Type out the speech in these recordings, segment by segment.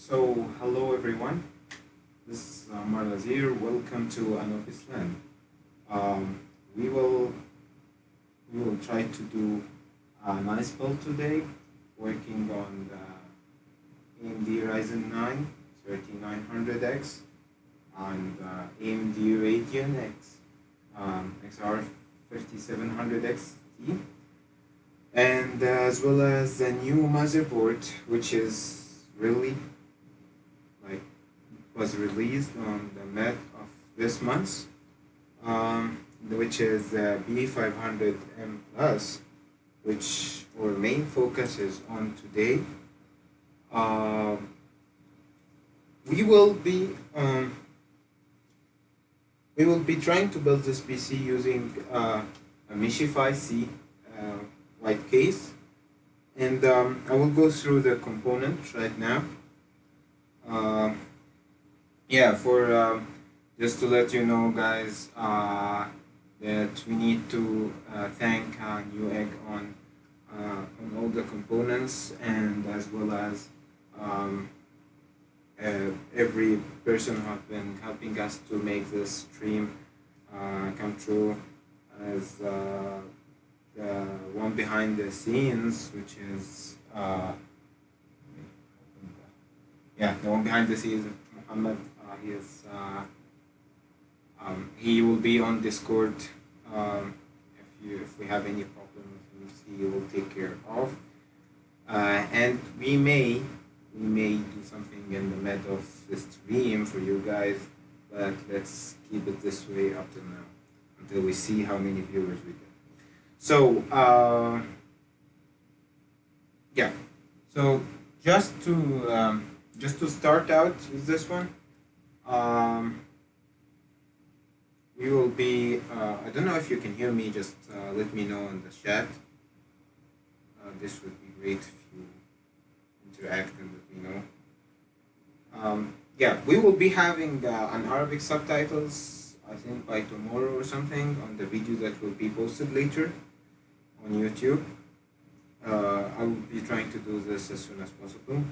Hello everyone. This is Marlaz here. Welcome to Anubisland. Um, we will we will try to do a nice build today, working on the AMD Ryzen 9 3900X and AMD Radeon XR 5700XT, and as well as the new motherboard, which is really like was released on the mid of this month, which is the B550M-Plus, which our main focus is on today. We will be trying to build this PC using a Meshify C white case, and I will go through the components right now. For just to let you know, guys, that we need to thank Newegg on all the components, and as well as every person who have been helping us to make this stream come true, as the one behind the scenes, which is the one behind the scenes, Muhammad. He will be on Discord. If we have any problems, he will take care of. And we may do something in the middle of the stream for you guys, but let's keep it this way up till now, until we see how many viewers we get. So just to start out with this one, we will be, I don't know if you can hear me, just let me know in the chat. This would be great if you interact and let me know. We will be having an Arabic subtitles, I think by tomorrow or something, on the video that will be posted later on YouTube. I will be trying to do this as soon as possible.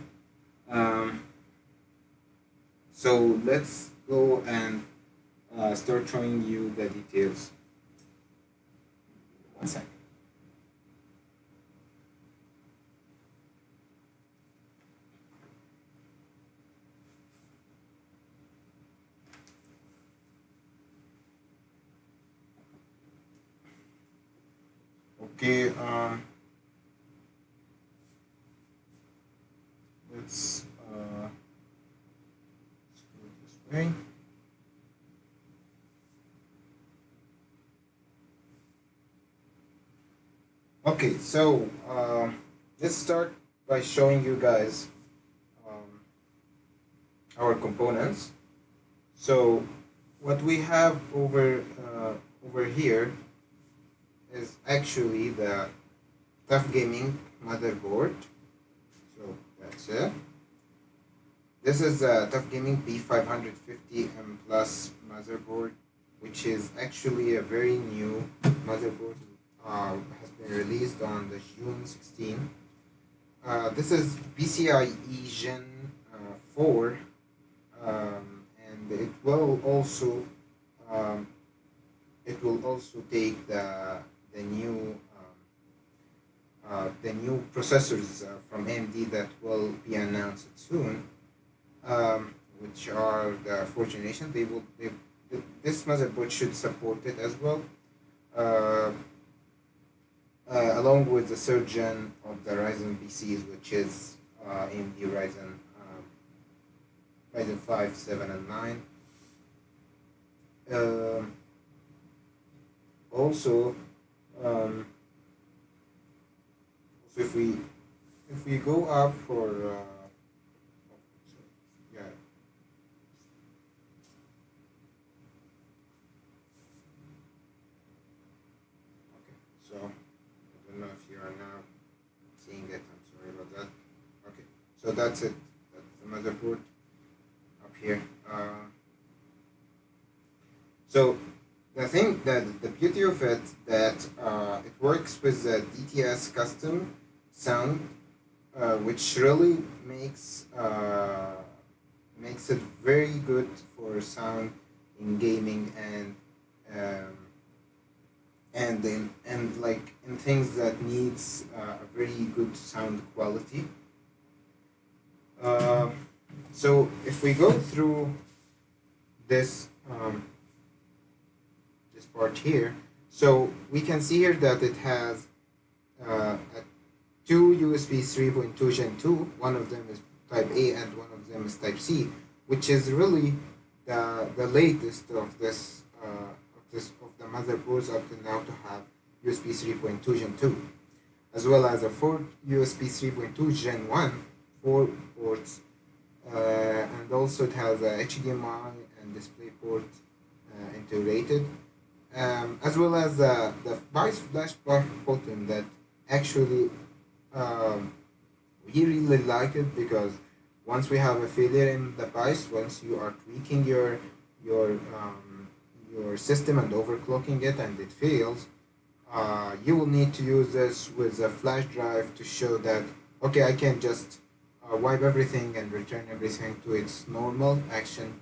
So let's go and start showing you the details. 1 second. Okay, let's go this way. Okay, so let's start by showing you guys our components. So what we have over here is actually the Tough Gaming motherboard. So that's it. This is the Tough Gaming B550M-Plus motherboard, which is actually a very new motherboard. Has been released on the June 16. This is PCIe Gen 4, and it will also take the new processors from AMD that will be announced soon, which are the 4th generation. This motherboard should support it as well, along with the 3rd gen of the Ryzen PCs, which is AMD Ryzen 5, 7, and 9. Also, if we go up for so I don't know if you are now seeing it. I'm sorry about that. Okay, so that's it. That's the motherboard up here. So the beauty of it, that it works with the DTS custom sound, which really makes makes it very good for sound in gaming um, and like in things that needs a very good sound quality. Uh, so if we go through this this part here, so we can see here that it has two USB 3.2 Gen 2. One of them is Type A and one of them is Type C, which is really the latest of this of the motherboards up to now to have USB 3.2 Gen 2, as well as a four USB 3.2 Gen 1 4 ports, and also it has a HDMI and DisplayPort integrated, as well as the BIOS flash button that actually we really like it, because once we have a failure in the BIOS, once you are tweaking your system and overclocking it and it fails, you will need to use this with a flash drive to show that, okay, I can just wipe everything and return everything to its normal action,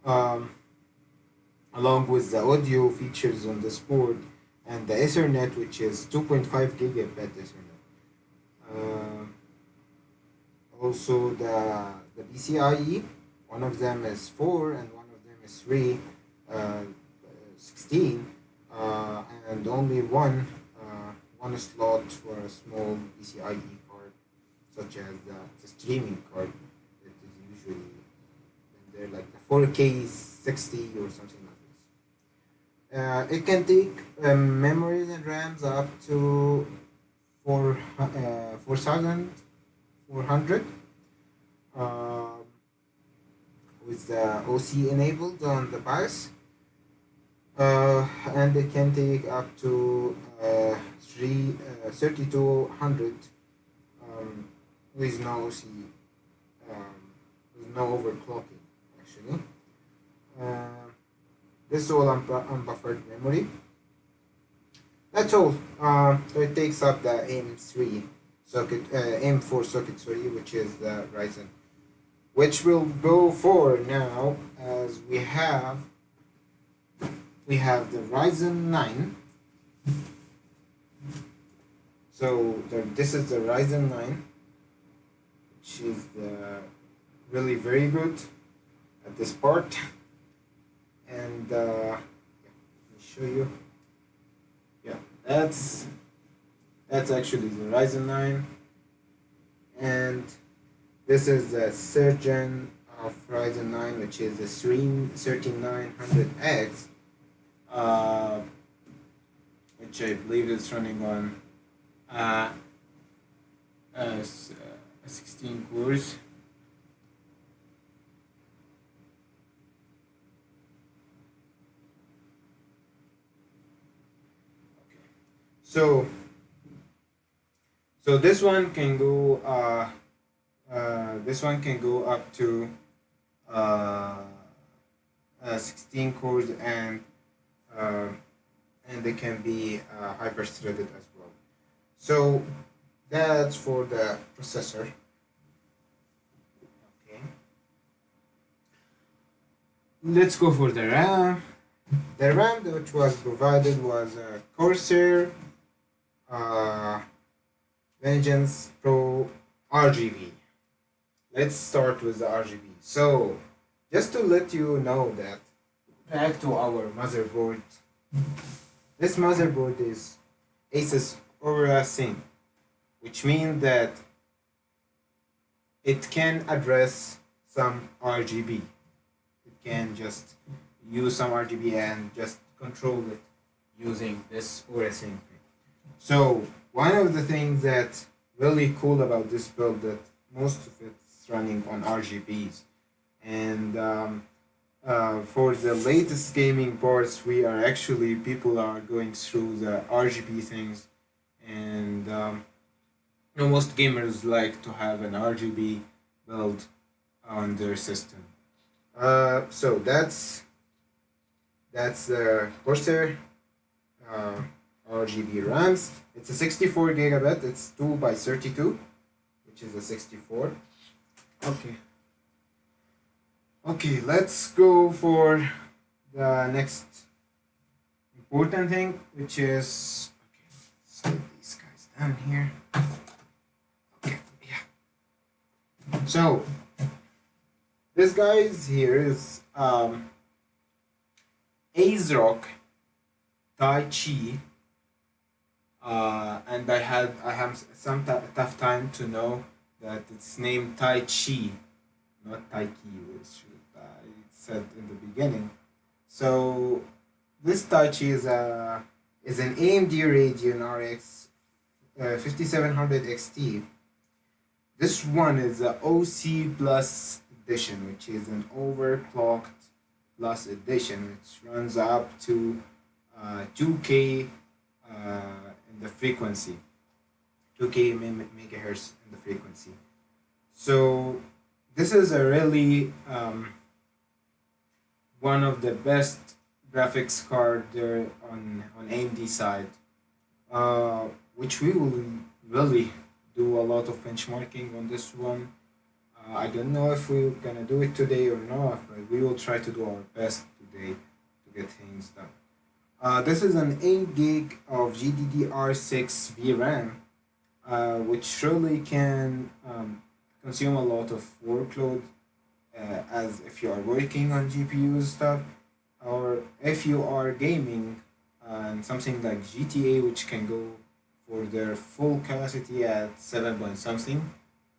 along with the audio features on this board and the Ethernet, which is 2.5 gigabit Ethernet. Also the PCIe, one of them is 4 and one of them is 3, 16, and only one slot for a small PCIe card, such as the streaming card that is usually when they're like the 4K 60 or something like this. It can take memories and RAMs up to 4,400 with the OC enabled on the BIOS, and it can take up to 3,200 with no OC, with no overclocking actually. This is all unbuffered memory. That's all. So it takes up the M3 socket, M4 socket, sorry, which is the Ryzen, which we'll go for now, as we have the Ryzen 9. So this is the Ryzen 9, which is really very good at this part, and let me show you. Yeah, that's actually the Ryzen 9, and this is the third gen of Ryzen 9, which is the 13900X, which I believe is running on 16 cores. So this one can go up to 16 cores, and they can be hyper threaded as well. So that's for the processor. Okay. Let's go for the RAM. The RAM which was provided was a Corsair Vengeance Pro RGB. Let's start with the RGB. So, just to let you know that, back to our motherboard. This motherboard is Asus Aura Sync, which means that it can address some RGB. It can just use some RGB and just control it using this Aura Sync. So one of the things that's really cool about this build, that most of it's running on RGBs, and for the latest gaming parts, people are going through the RGB things, and most gamers like to have an RGB build on their system. So that's the Corsair RGB RAMs. It's a 64 gigabit. It's 2 by 32, which is a 64. Okay. Okay, let's go for the next important thing, which is, okay, let's get these guys down here. Okay, yeah. So this guys here is ASRock Taichi, and I have some tough time to know that it's named Taichi, not Taiki, which it said in the beginning. So this Taichi is an AMD Radeon RX 5700 XT. This one is the OC Plus edition, which is an overclocked Plus edition, which runs up to 2K in the frequency, 2K megahertz in the frequency. So this is a really one of the best graphics card there on AMD side, which we will really do a lot of benchmarking on this one. I don't know if we're gonna do it today or not, but we will try to do our best today to get things done. This is an 8 gig of GDDR6 VRAM, which really can consume a lot of workload, as if you are working on GPU stuff, or if you are gaming and something like GTA, which can go for their full capacity at 7 point something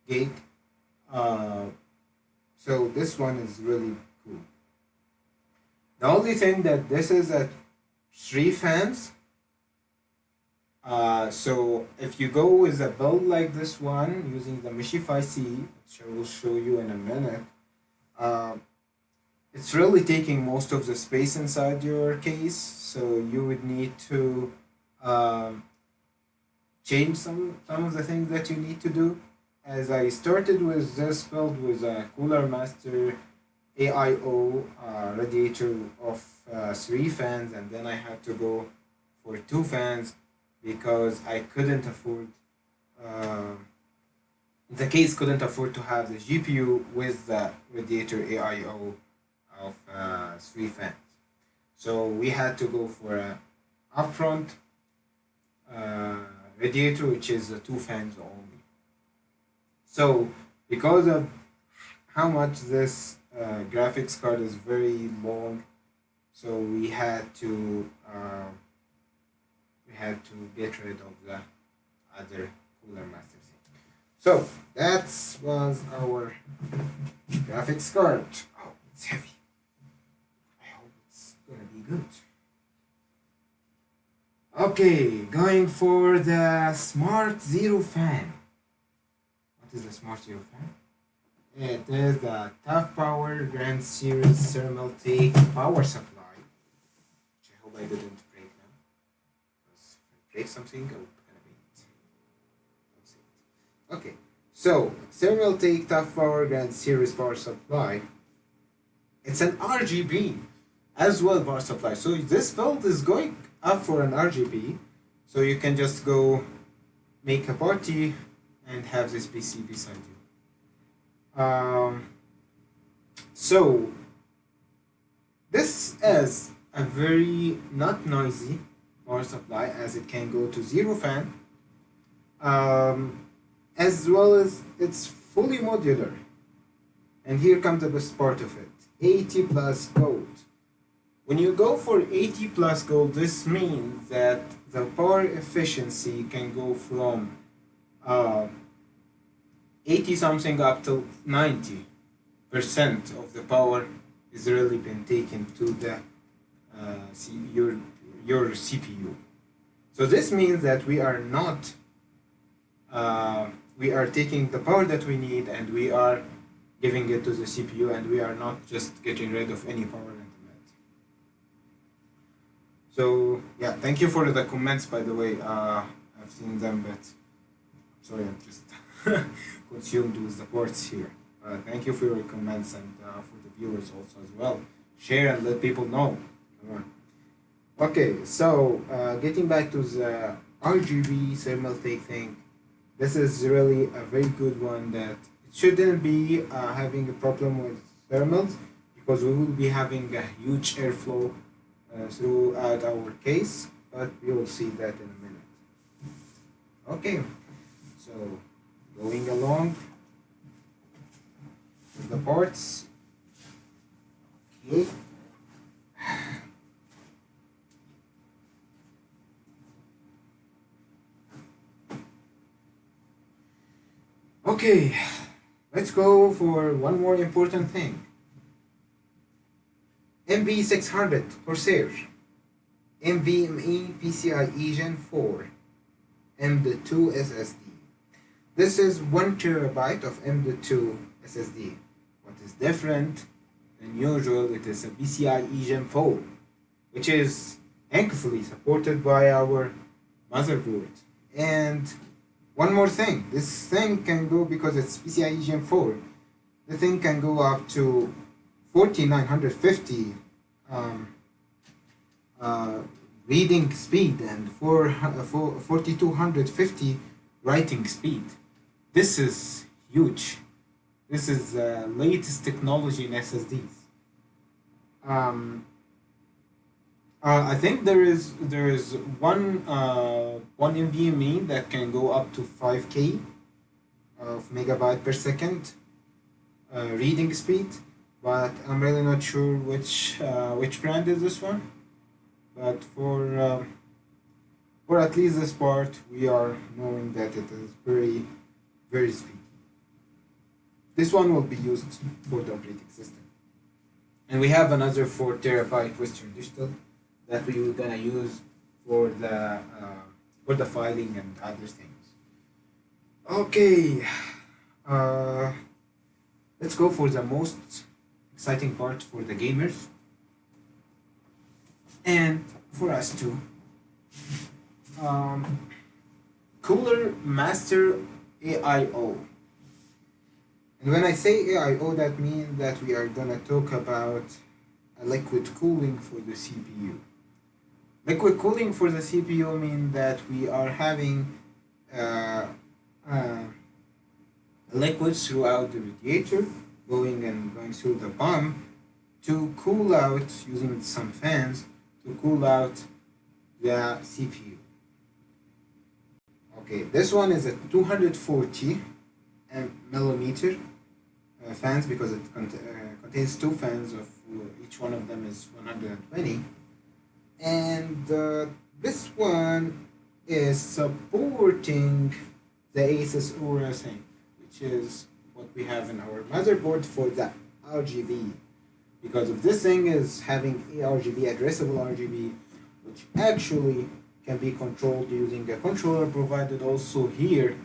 gig. So this one is really cool. The only thing that this is at 3 fans. So if you go with a build like this one using the Meshify C, which I will show you in a minute, it's really taking most of the space inside your case. So you would need to change some of the things that you need to do. As I started with this build with a Cooler Master AIO radiator of 3 fans, and then I had to go for 2 fans because I couldn't afford, the case couldn't afford to have the GPU with the radiator AIO of 3 fans. So we had to go for a upfront radiator, which is 2 fans only. So because of how much this graphics card is very long, so we had to get rid of the other Cooler Master thing. So that was our graphics card. Oh, it's heavy. I hope it's gonna be good. Okay, going for the Smart Zero fan. What is the Smart Zero fan? It is the Tough Power Grand Series Thermaltake power supply, which I hope I didn't break now. Because if I break something, I'm gonna be it. Don't say it. Okay, so Thermaltake Tough Power Grand Series power supply. It's an RGB as well power supply. So this build is going up for an RGB. So you can just go make a party and have this PC beside you. So this is a very not noisy power supply, as it can go to 0 fan, as well as it's fully modular. And here comes the best part of it: 80 plus gold. When you go for 80 plus gold, this means that the power efficiency can go from 80 something up to 90% of the power is really been taken to the your CPU. So this means that we are not we are taking the power that we need and we are giving it to the CPU, and we are not just getting rid of any power in the net. So yeah, thank you for the comments, by the way. I've seen them, but I'm sorry, I'm just consumed with the ports here. Thank you for your comments, and for the viewers also as well. Share and let people know. Come on. Okay, so getting back to the RGB Thermaltake thing, this is really a very good one that it shouldn't be having a problem with thermals, because we will be having a huge airflow throughout our case, but we will see that in a minute. Okay, so going along with the parts. Okay. Okay, let's go for one more important thing. MB600 Corsair, NVMe PCIe Gen 4, M.2 SSD. This is 1 terabyte of M.2 SSD. What is different than usual, it is a PCIe Gen 4, which is thankfully supported by our motherboard. And one more thing, this thing can go, because it's PCIe Gen 4, the thing can go up to 4950 reading speed and 4250 writing speed. This is huge. This is the latest technology in SSDs. I think there is one NVMe that can go up to 5K of megabyte per second reading speed, but I'm really not sure which brand is this one. But for at least this part, we are knowing that it is very, very speedy. This one will be used for the operating system. And we have another 4 terabyte Western Digital that we were gonna use for the filing and other things. Okay, let's go for the most exciting part for the gamers and for us too. Cooler Master AIO. And when I say AIO, that means that we are gonna talk about a liquid cooling for the CPU. Liquid cooling for the CPU means that we are having liquids throughout the radiator going through the pump to cool out, using some fans to cool out the CPU. Okay, this one is a 240 millimeter fans, because it contains 2 fans, of each one of them is 120. And this one is supporting the ASRock thing, which is what we have in our motherboard for the RGB. Because of this thing is having ARGB, addressable RGB, which actually can be controlled using a controller provided also here,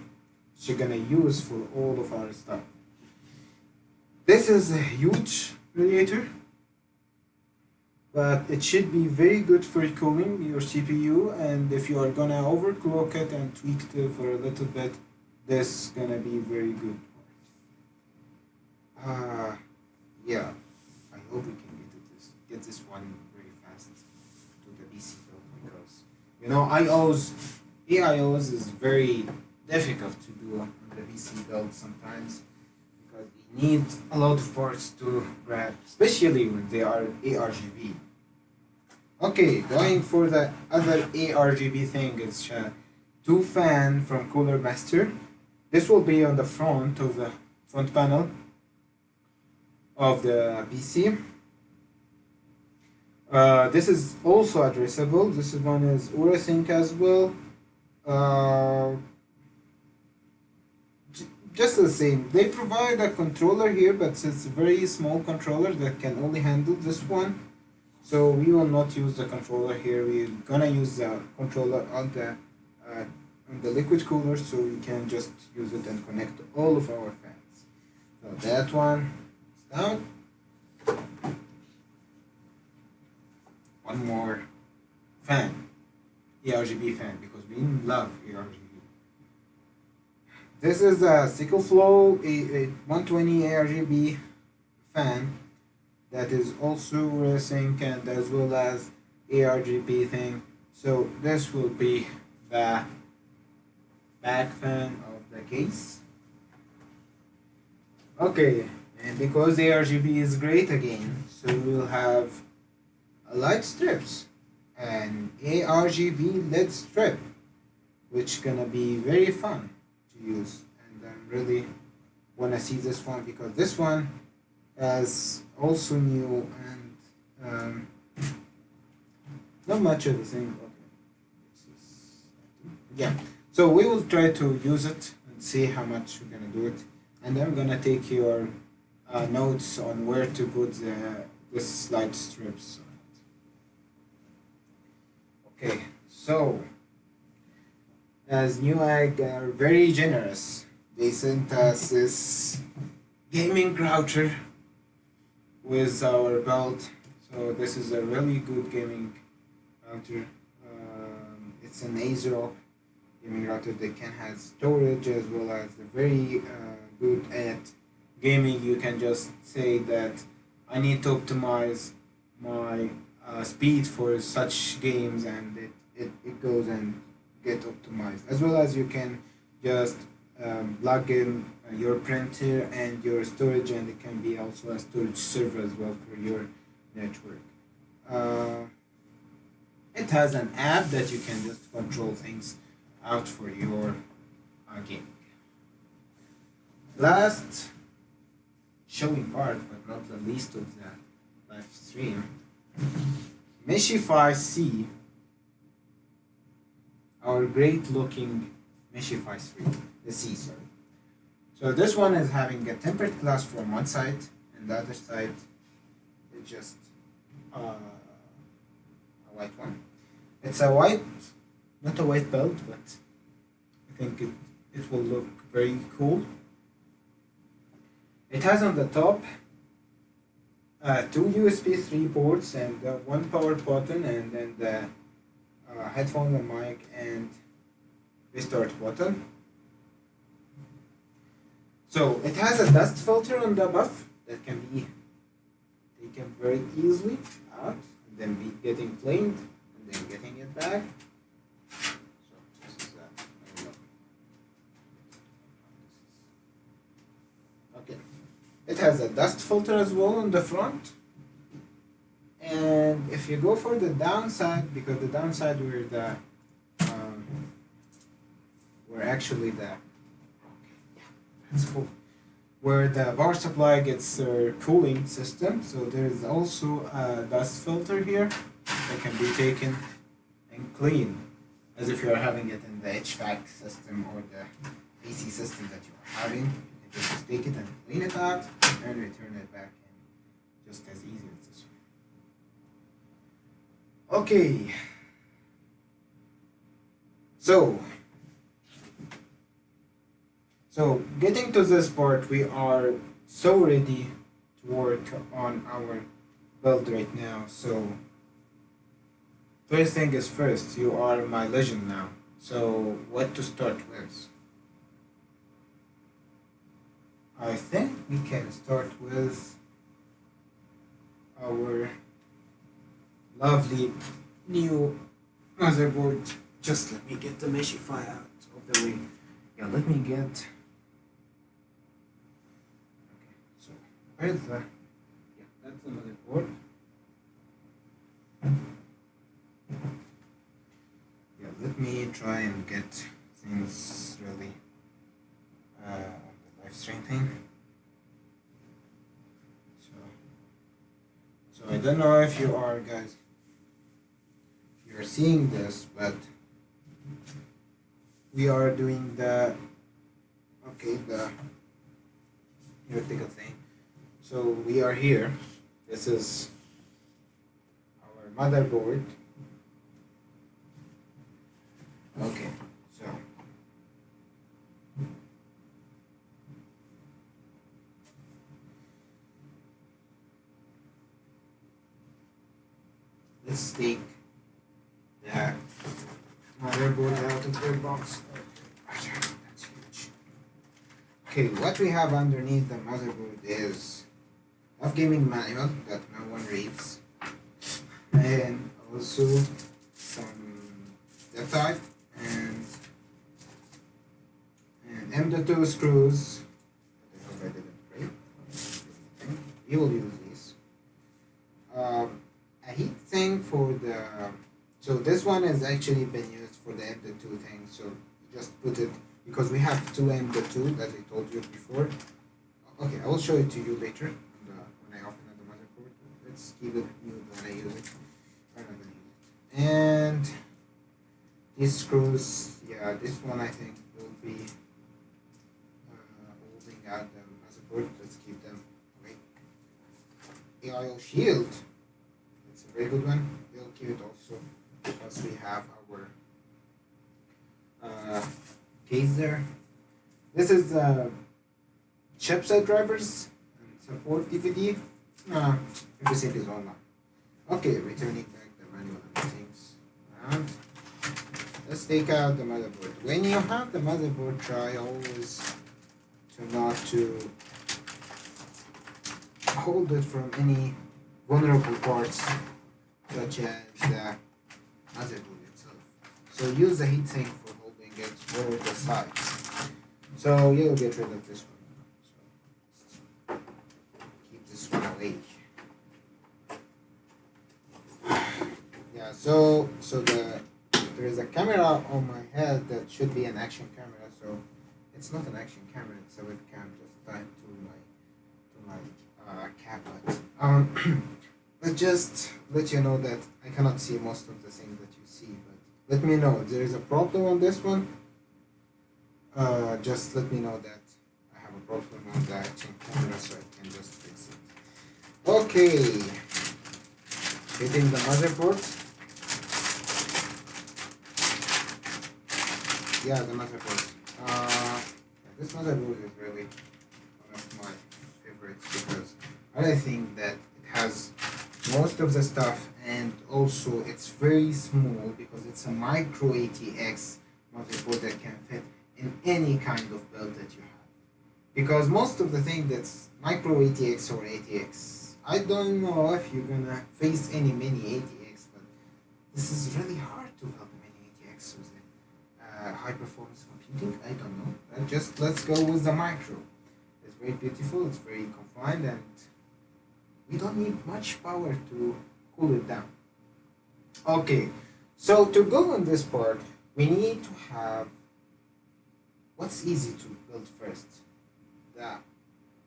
which you're gonna use for all of our stuff. This is a huge radiator, but it should be very good for cooling your CPU, and if you are gonna overclock it and tweak it for a little bit, this is gonna be very good. Yeah, I hope we can get this one very fast to the PC build, because AIOs is very difficult to do on the PC build sometimes, because you need a lot of parts to grab, especially when they are ARGB. Okay, going for the other ARGB thing, it's 2 fan from Cooler Master. This will be on the front of the front panel of the PC. This is also addressable. This one is ASRock as well. Just the same. They provide a controller here, but it's a very small controller that can only handle this one. So we will not use the controller here. We're gonna use the controller on the liquid cooler, so we can just use it and connect all of our fans. So that one is down. One more fan, ARGB fan, because we love ARGB. This is a Sickle Flow a 120 ARGB fan that is also ASRock and as well as ARGB thing. So this will be the back fan of the case. Okay, And because the RGB is great again, so we'll have a light strips and ARGB LED strip, which gonna be very fun to use. And I'm really wanna see this one because this one is also new and not much of the same. Okay. Yeah. So we will try to use it and see how much we're gonna do it, and I'm gonna take your notes on where to put this light strips on it. Okay, so as Newegg are very generous, they sent us this gaming router with our belt. So this is a really good gaming router. It's an ASRock gaming router that can have storage as well as very good at gaming. You can just say that I need to optimize my speed for such games, and it goes and get optimized. As well as you can just plug in your printer and your storage, and it can be also a storage server as well for your network. It has an app that you can just control things out for your gaming. Last showing part, but not the least of the live stream, Meshify C, our great looking Meshify 3, the C, sorry. So this one is having a tempered glass from one side, and the other side is just a white one. It's a white, not a white belt, but I think it will look very cool. It has on the top 2 USB 3 ports and one power button, and then the headphone, the mic, and restart button. So it has a dust filter on the buff that can be taken very easily out, and then be getting cleaned, and then getting it back. So this is okay. It has a dust filter as well on the front. And if you go for the downside, because the downside where the where actually the that's cool, where the power supply gets their cooling system, so there is also a dust filter here that can be taken and cleaned as if you are having it in the HVAC system or the AC system that you are having. You can just take it and clean it out and return it back in just as easy as this one. Okay, so getting to this part, we are so ready to work on our build right now. So first thing is first, you are my legend now. So what to start with? I think we can start with our lovely new motherboard. Just let me get the Meshify out of the way. Yeah, let me get. Okay, so where's the? Yeah, that's the motherboard. Yeah, let me try and get things really the live stream thing. So I don't know if you are guys, if you're seeing this, but we are doing the vertical thing. So we are here. This is our motherboard. Okay, so let's take the motherboard out of the box. That's huge. Okay, what we have underneath the motherboard is a gaming manual that no one reads, and also some zip tie and M.2 screws. I hope I didn't break. we will use this. A heat sink for the, so this one has actually been used for the M.2 thing, so you just put it, because we have two M.2 that I told you before. Okay, I will show it to you later when I open the motherboard. Let's keep it mute when I use it. I'm not gonna use it. And these screws, yeah, this one I think will be holding out the motherboard. Let's keep them away. The oil shield, it's a very good one. We'll keep it also because we have our case there. This is the chipset drivers and support DVD. Everything is online. Okay, returning back the manual and things. And let's take out the motherboard. When you have the motherboard, try always not to hold it from any vulnerable parts, such as the motherboard itself. So use the heatsink for holding it or the sides. So you'll get rid of this one. So keep this one away. Yeah. So there is a camera on my head that should be an action camera. So it's not an action camera. It's a webcam just tied to my cabinet. Let's just let you know that I cannot see most of the things that you see, but let me know if there is a problem on this one. Just let me know that I have a problem on the action camera so I can just fix it. Okay, hitting the motherboard. Yeah, the motherboard. This motherboard is really one of my favorites because I think that it has most of the stuff, and also it's very small because it's a micro ATX motherboard that can fit in any kind of build that you have. Because most of the thing that's micro ATX or ATX, I don't know if you're gonna face any mini ATX, but this is really hard to build a mini ATX with high performance computing. I don't know. Just let's go with the micro. It's very beautiful, it's very confined, and we don't need much power to cool it down. Okay, so to go on this part, we need to have what's easy to build first, the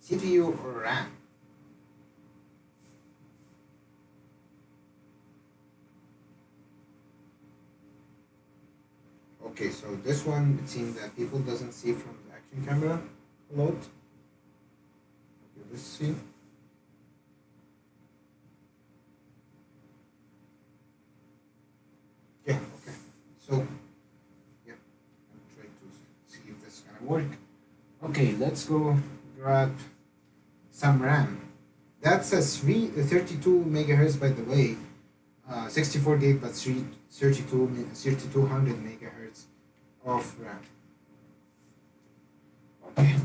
CPU or RAM. Okay, so this one, it seems that people doesn't see from the action camera a lot. Okay, let's see. Yeah, okay. So, yeah, I'm trying to see if this is gonna work. Okay, let's go grab some RAM. That's a 32 megahertz, by the way. 64 gig, but 3200 megahertz of RAM. Okay.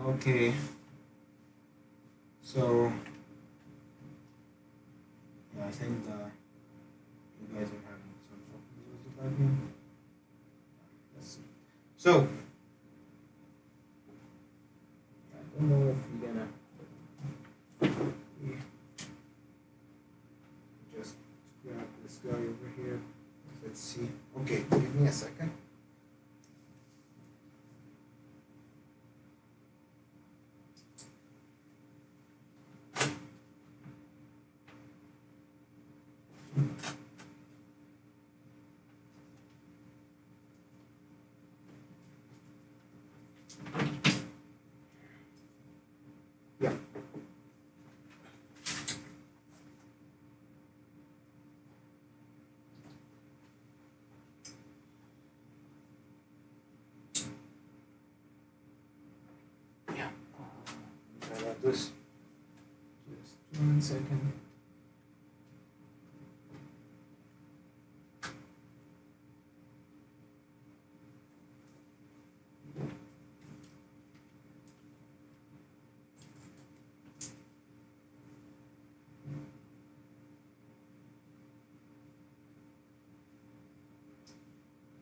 Okay. So, yeah, I think you guys are having some problems with the background. Let's see. So, I don't know if we're gonna just grab this guy over here. Let's see. Okay, give me a second. Yeah. Yeah. Try like this. Just 1 second.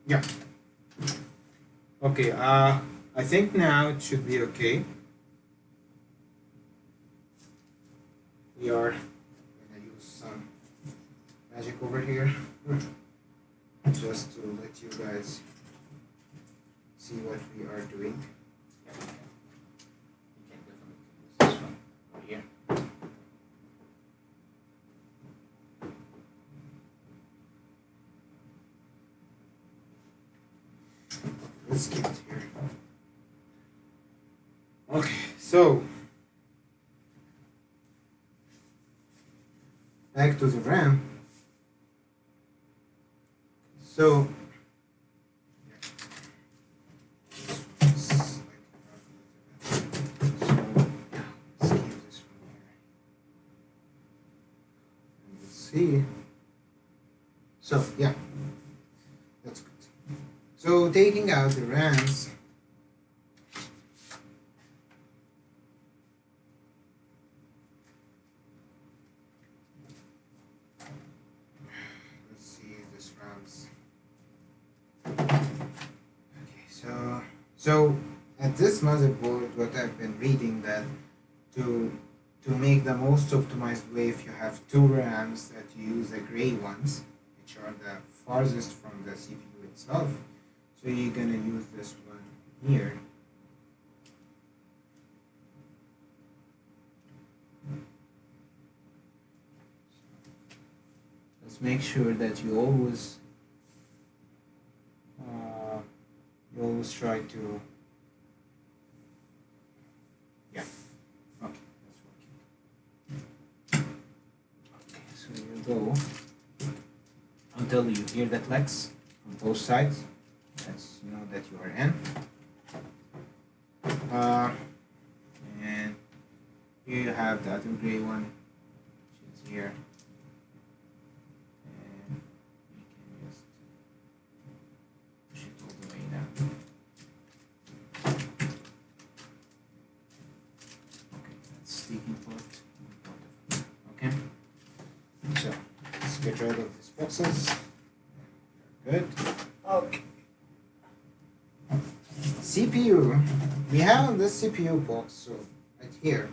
Yeah. Okay, I think now it should be okay. We are gonna use some magic over here just to let you guys see what we are doing. Yeah, we can definitely use this one over here. Let's keep it here. Okay, so back to the RAM. So see. So yeah, that's good. So taking out the RAMs, let's see this RAMs. Okay, so at this motherboard, what I've been reading that to make the most optimized way, if you have two RAMs, that you use the gray ones, which are the farthest from the CPU itself. So you're gonna use this one here. Let's make sure that you always try to, yeah, okay, that's working. Okay, so you go until you hear the clicks on both sides. That's, you know that you are in. And here you have the other gray one, which is here. And you can just push it all the way down. Okay, that's sticky part. Okay. So let's get rid of these boxes. Good. Okay. CPU. We have this CPU box, so right here.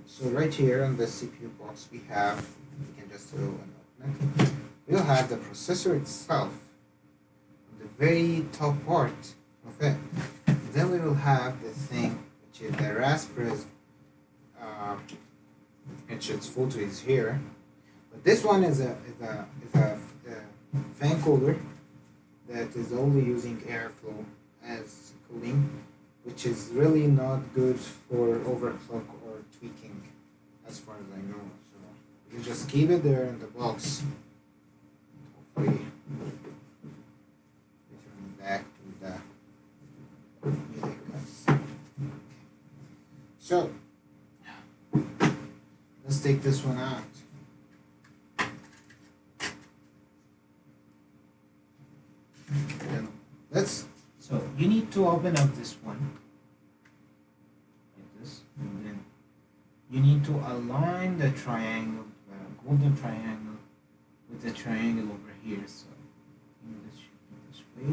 So right here on the CPU box we have, we can just go and open it. We'll have the processor itself on the very top part of it. Then we will have the thing which is the Raspberry's, which its photo is here. But this one is a fan cooler that is only using airflow as cooling, which is really not good for overclock or tweaking, as far as I know. So you just keep it there in the box. Hopefully, returning back to the music, guys. So let's take this one out. So you need to open up this one like this, and then you need to align the triangle, the golden triangle, with the triangle over here. So this should be this way.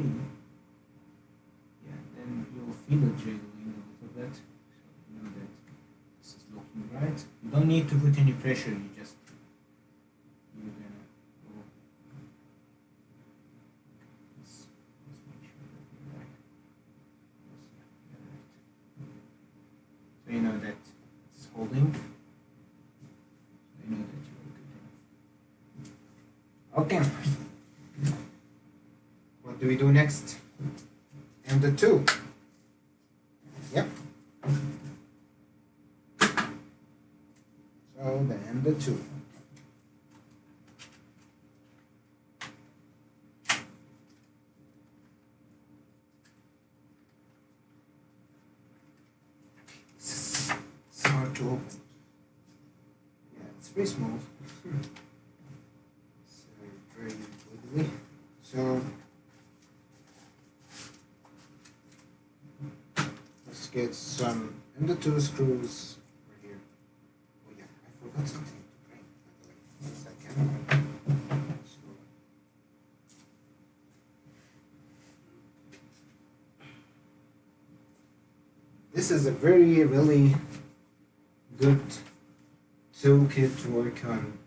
Yeah, then you'll feel it jiggling a little bit, so you know that this is looking right. You don't need to put any pressure. You're gonna go. Let's make sure that we're right. So you know that it's holding. So you know that you are good enough. Okay. What do we do next? And the two. Yep. So then the two. It's hard to open. Yeah, it's very small. It's very wiggly. So let's get some M.2 screws over here. Oh yeah, I forgot something to bring, by the way. 1 second. So, this is a really good toolkit to work on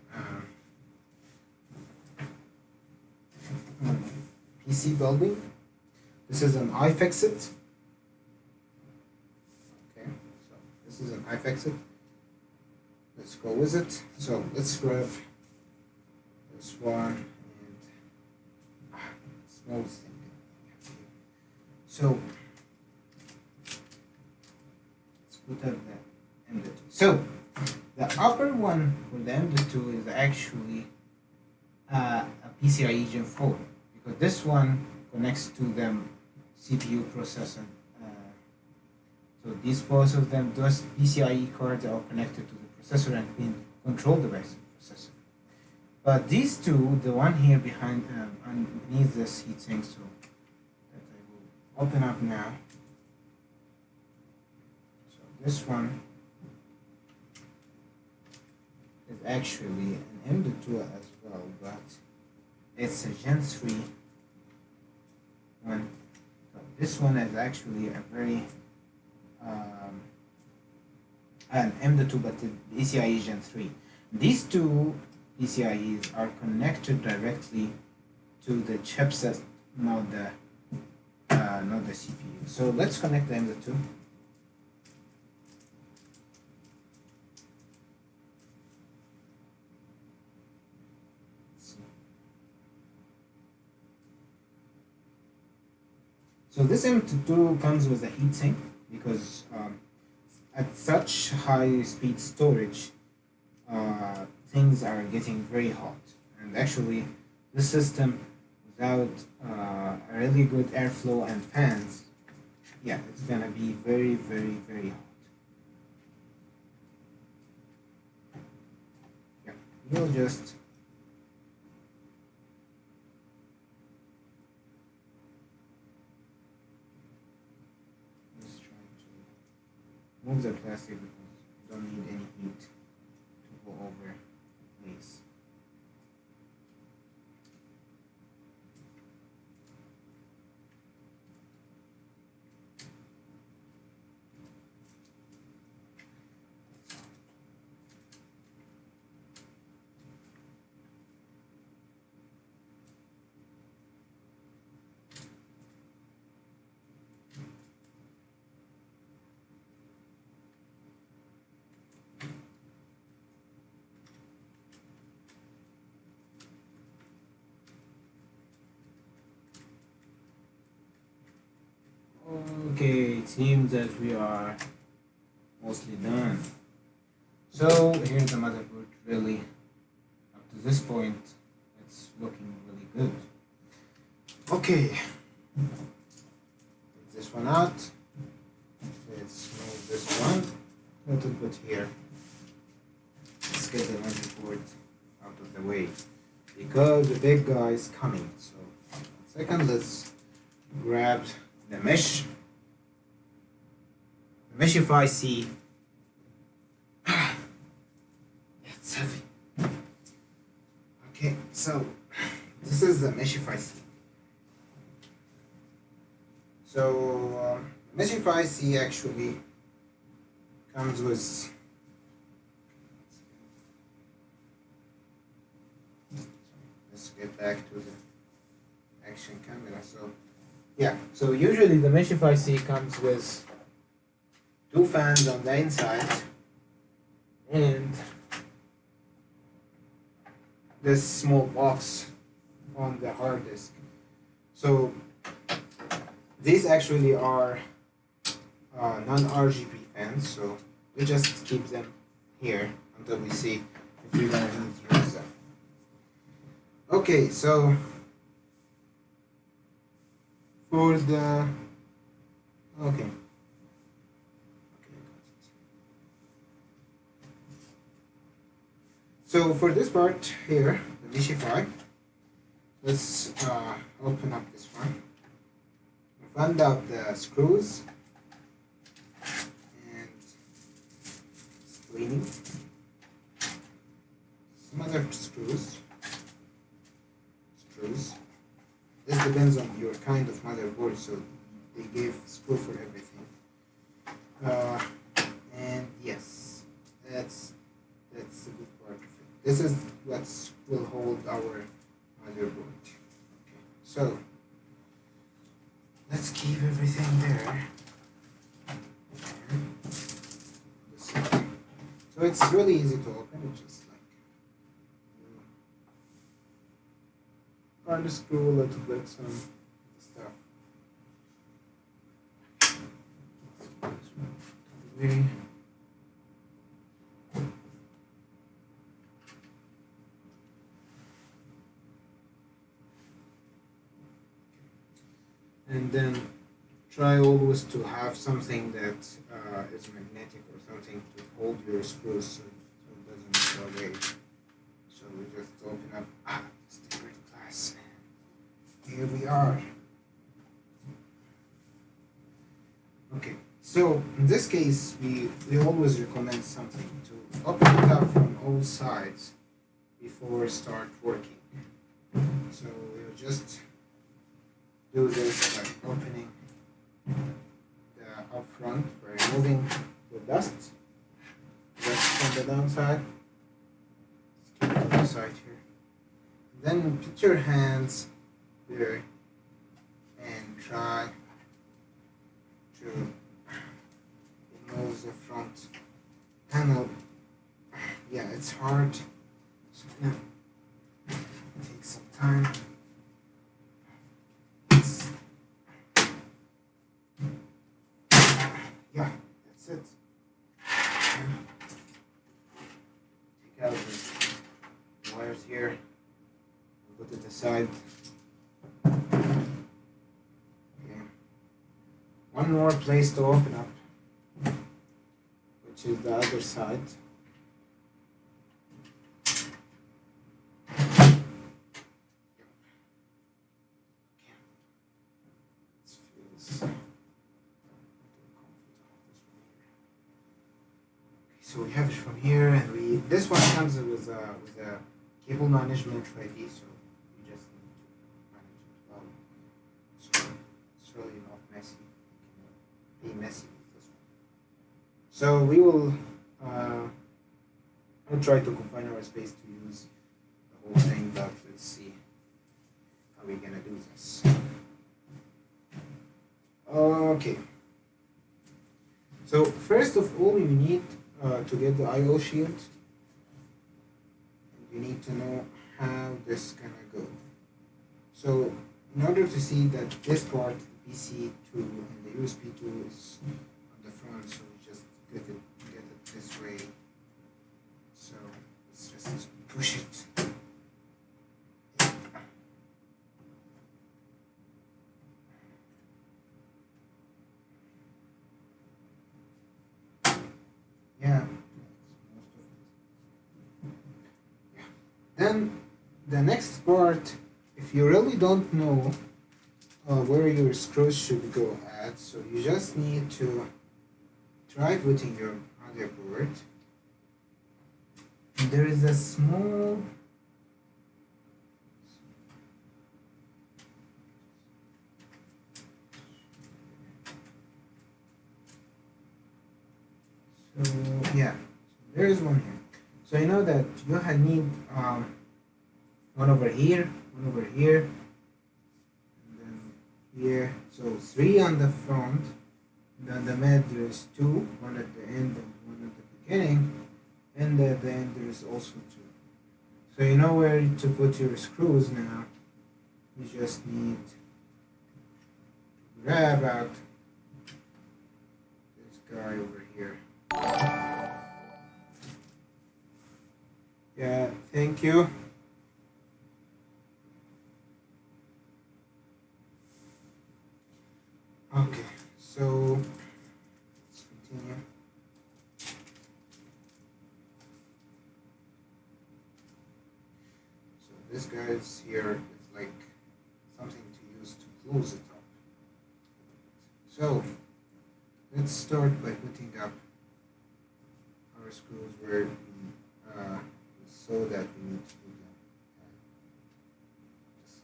PC building. This is an iFixit. Okay, so this is an iFixit. Let's go with it. So let's grab this one and smallest thing. So let's put up the M.2. So the upper one for the M.2 is actually a PCIe Gen 4, because this one connects to the CPU processor. So these both of them, those PCIe cards are connected to the processor and can control the Ryzen processor. But these two, the one here behind underneath this heatsink, so that I will open up now. So this one is actually an M.2 as well, but it's a Gen 3 one. So this one is actually a very an M.2, but the PCIe Gen 3. These two PCIes are connected directly to the chipset, not the CPU. So let's connect the M.2. So this M.2 comes with a heatsink because at such high speed storage, things are getting very hot. And actually, this system without a really good airflow and fans, yeah, it's gonna be very hot. Yeah, you'll just move the plastic because you don't need any heat to go over place. Okay, it seems that we are mostly done. So here's the motherboard. Really, up to this point, it's looking really good. Okay, take this one out. Let's move this one a little bit here. Let's get the motherboard out of the way because the big guy is coming. So, second, let's grab the Meshify C. It's heavy. Okay, so this is the Meshify C. So Meshify C actually comes with let's get back to the action camera. So yeah, so usually the Meshify C comes with two fans on the inside and this small box on the hard disk. So these actually are non-RGB fans, so we just keep them here until we see if we're gonna need to use them. Okay, so for the okay. So for this part here, the Meshify, let's open up this one. Find out the screws and cleaning. Some other screws. This depends on your kind of motherboard, so they gave screw for everything. uh, and yes, that's a good part of it. This is what will hold our motherboard. Okay, so let's keep everything there. So it's really easy to open. It's just like unscrew a little bit some stuff. And then try always to have something that is magnetic or something to hold your screws so it doesn't go away. So we just open up sticker glass. Here we are. Okay, so in this case we always recommend something to open it up from all sides before start working. So we'll just do this by opening the up front by removing the dust from the downside. Let's keep it on the side here. Then put your hands there and try to remove the front panel. Yeah, it's hard, so now take some time. Yeah, that's it. Take out the wires here, put it aside. Okay. One more place to open up, which is the other side. So we have it from here, and this one comes with a cable management ready, so you just need to manage it well. So it's really not messy. You can be messy with this one. So we will I'll try to confine our space to use the whole thing, but let's see how we're gonna do this. Okay. So first of all, you need to get the I/O shield. You need to know how this is gonna go. So in order to see that this part, the PC2 and the USB2 is on the front, so we just get it this way. So let's just push it. Then the next part, if you really don't know where your screws should go at, so you just need to try putting your motherboard. And there is a small there is one here. So you know that you need one over here, and then here. So 3 on the front, and on the mid there is 2, one at the end and one at the beginning, and at the end there is also 2. So you know where to put your screws now. You just need to grab out this guy over here. Yeah, thank you. Okay, so let's continue. So this guy's here is like something to use to close it up. So let's start by putting up our screws where we so that we need to do them. It's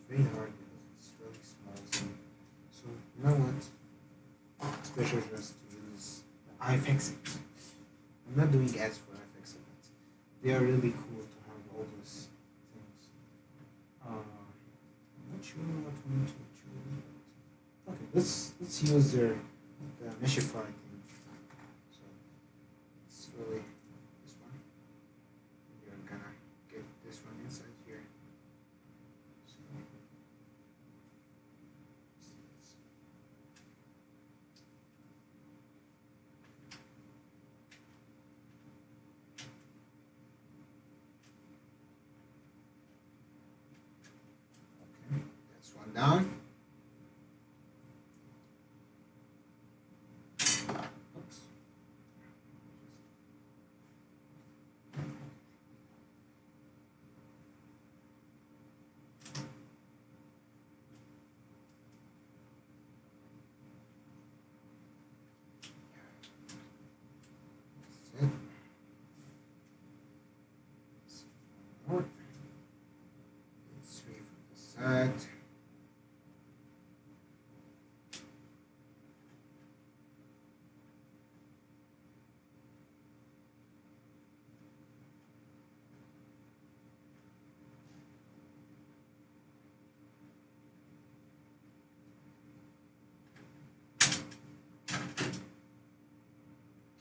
very hard because pleasure just to use the iFixit. I'm not doing ads for iFixit, but they are really cool to have all those things. I'm not sure what one to choose. Okay, let's use the Meshify thing. So it's really this one. You're gonna get this one inside here. So, okay, that's one down. Let's three from the side.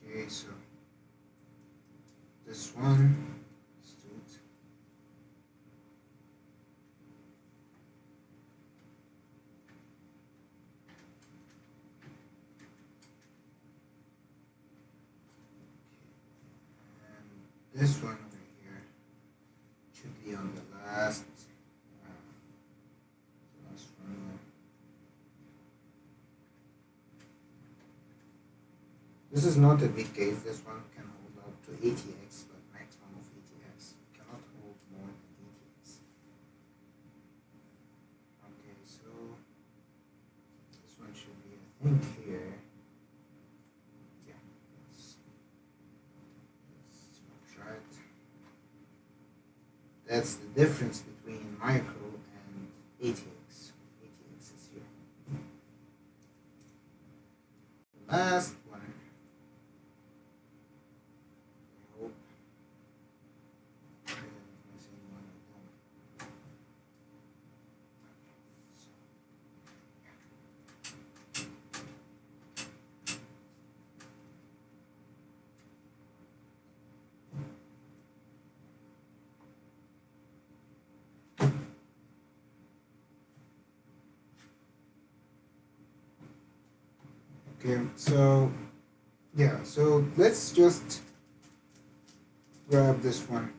Okay, so this one stood. And this one over here should be on the last one. This is not a big case. This one can hold up to 80x, but maximum of 80x. Cannot hold more than 80x. Okay, so this one should be, I think, here. Yeah, let's try it. That's the difference between micro and 80x. 80x is here. The last one. I hope. I'm missing one of them. Okay, so yeah, so let's just grab this one.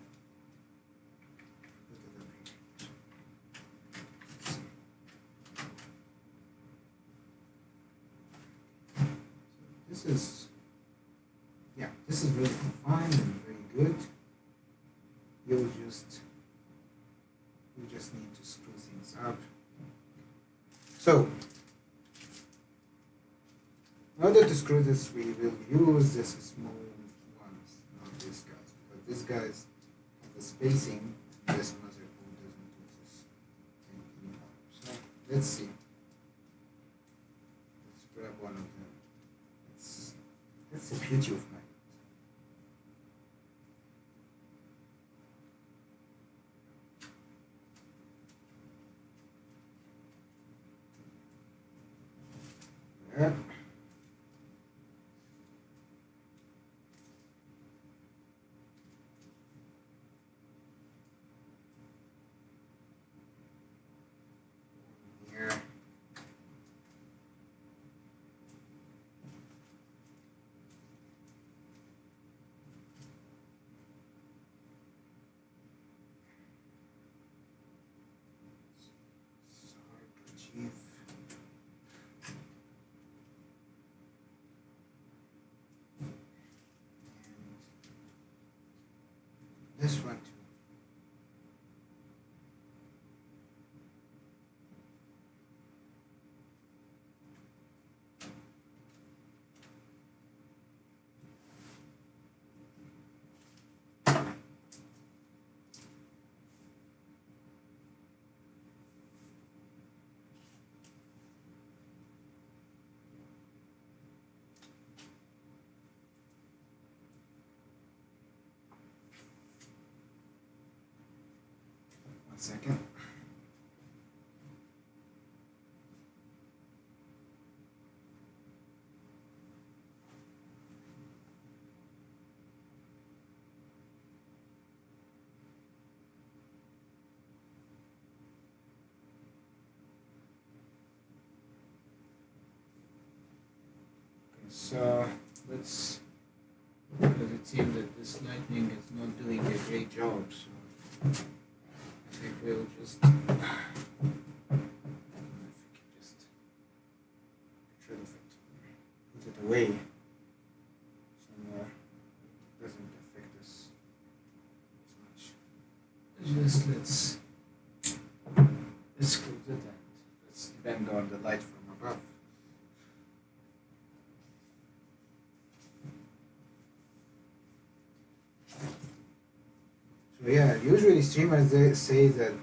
This is, yeah, this is really fine and very good. You just need to screw things up. So in order to screw this, we will use this small ones, not these guys, because these guys have the spacing, and this motherboard doesn't do this thing anymore. So let's see. Let's grab one of them. That's the beauty of mine. Yeah. Here. It's hard to achieve. One second. So let's, because it seems that this lightning is not doing a great job, so I think we'll just, I don't know if we can just get rid of it, put it away somewhere. It doesn't affect us as much. Just let's close it and let's depend on the light from above. So yeah, usually streamers, they say that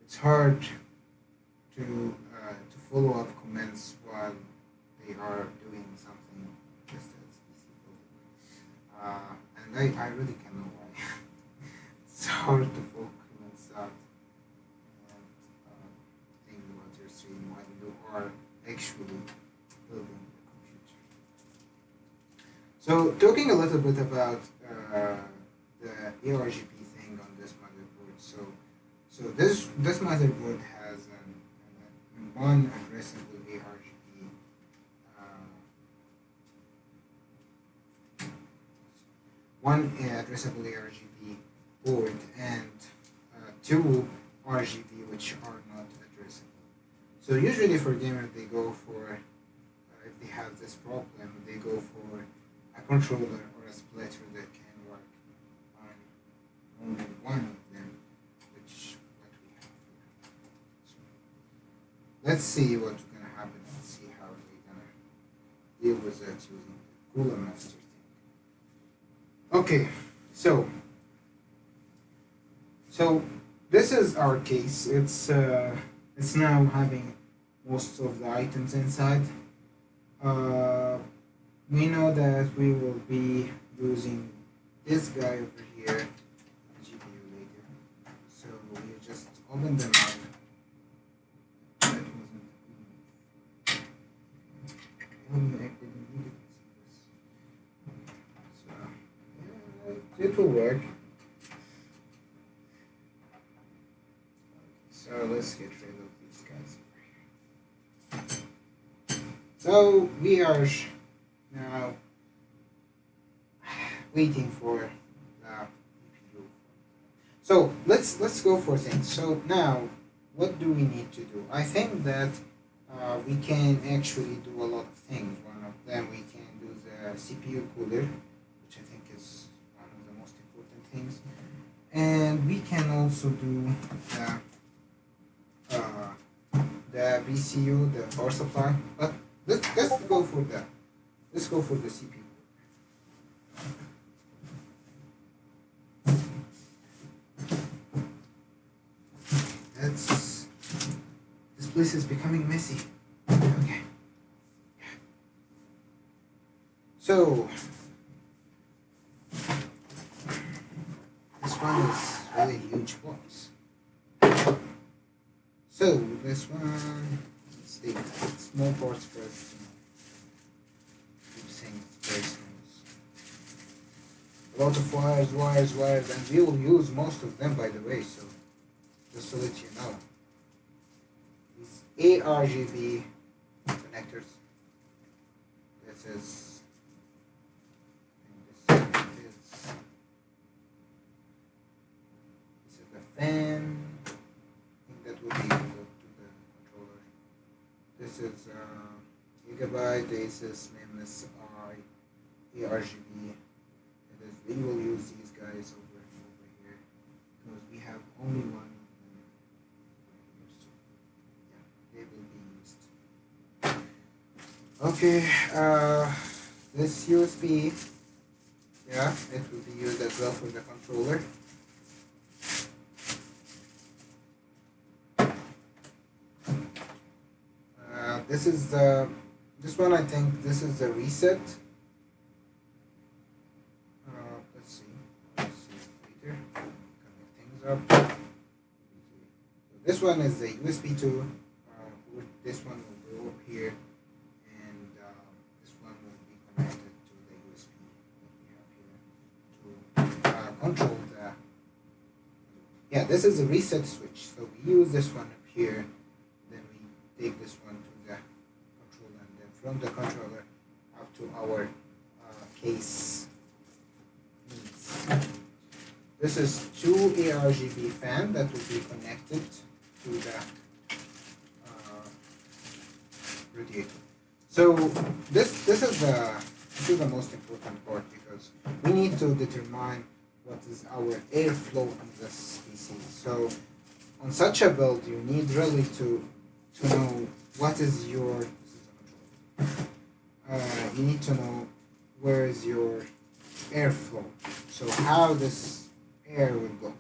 it's hard to follow up comments while they are doing something just as PC building. And I really can know why. It's hard to follow comments out and think about your stream while you are actually building the computer. So talking a little bit about the ARGB thing on this motherboard. So this motherboard has one addressable ARGB board and two RGB which are not addressable. So usually for gamers they go for if they have this problem they go for a controller or a splitter that can work on only one of them, which what we have here. So let's see what's gonna happen and see how they're gonna deal with that using the cooler master thing. Okay, so this is our case. It's now having most of the items inside. We know that we will be using this guy over here, GPU later. So we just open them up. That wasn't so yeah, it will work. So let's get rid of these guys over here. So we are now waiting for the GPU. So let's go for things. So now, what do we need to do? I think that we can actually do a lot of things. One of them, we can do the CPU cooler, which I think is one of the most important things, and we can also do the VCU, the power supply. But let's go for that. Let's go for the CPU. This place is becoming messy. Okay. So this one is really huge box. So this one, let's take small parts first. Keep saying it's very small. A lot of wires, and we will use most of them, by the way. So just to let you know, these ARGB connectors. This is the fan. That will be input to the controller. This is Gigabyte, Asus, MSI, ARGB. We will use these guys over here because we have only one of them. So, yeah, they will be used. Okay, this USB, yeah, it will be used as well for the controller. This is this one. I think this is the reset. Let's see later. Connect things up. this one is the USB 2. This one will go up here, and this one will be connected to the USB that we have here to control the. Yeah, this is a reset switch. So we use this one up here, then we take this one to the controller, and then from the controller up to our case needs. This is two ARGB fan that will be connected to the radiator. So this is the most important part, because we need to determine what is our airflow in this PC. So on such a build, you need really to know what is your. This is the control. You need to know where is your airflow. So how this air will go.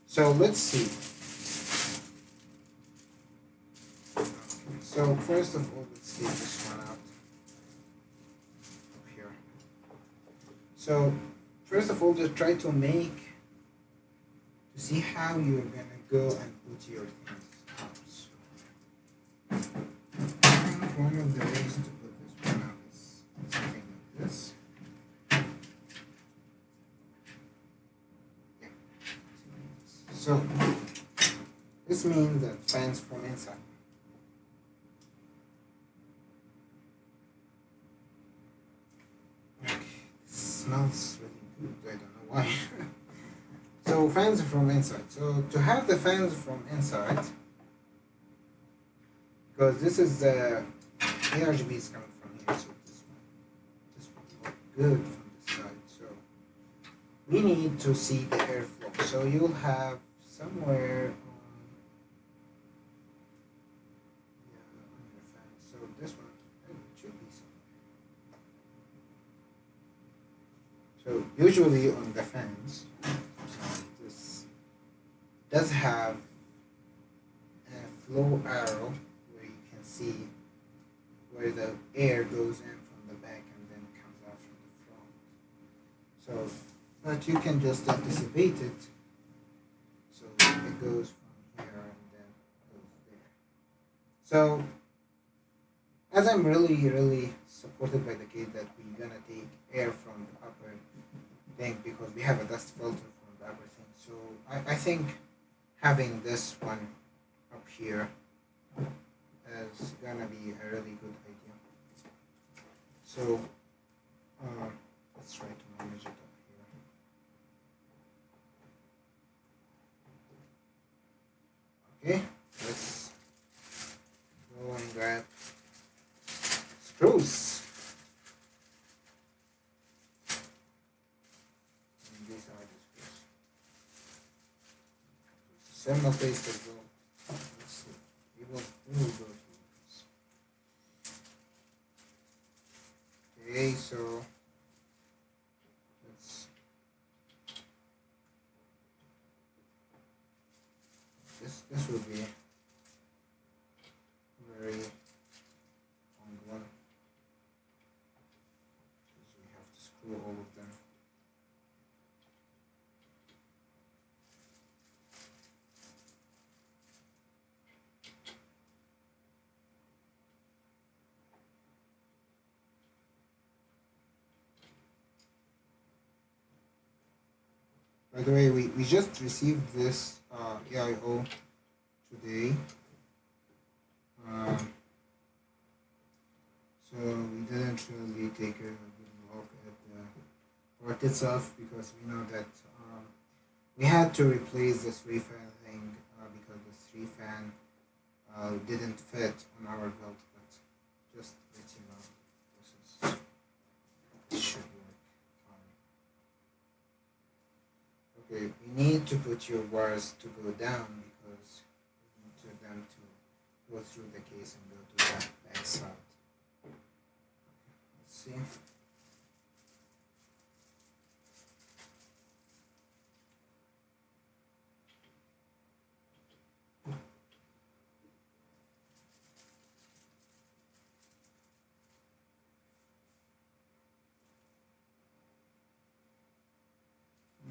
So let's see. Okay, so first of all, let's take this one out up here. So first of all, just try to see how you're gonna go and put your things out. So I think one of the ways to put this one out is something like this. So this means that fans from inside. Okay, it smells really good. I don't know why. So fans from inside. So to have the fans from inside, because this is the ARGB is coming from here, so this will look good from this side. So we need to see the airflow. So you'll have somewhere on your fan. So this one, it should be somewhere. So usually on the fans, this does have a flow arrow where you can see where the air goes in from the back and then comes out from the front. So, but you can just anticipate it. So it goes from here and then goes there. So as I'm really supported by the case that we're gonna take air from the upper thing, because we have a dust filter from the upper thing. So I think having this one up here is gonna be a really good idea. So let's try to manage it up here. Okay, let's go and grab screws. And these are the screws. Thermaltake as well. Let's see. We will go through this. Okay, so this will be very long one, because we have to screw all of them. By the way, we just received this AIO today. So we didn't really take a good look at the part itself, because we know that we had to replace the 3-fan thing because the 3-fan didn't fit on our build. But just let you know, this should work fine. Okay, we need to put your wires to go down, because we need them to go through the case and go to the back side. Let's see.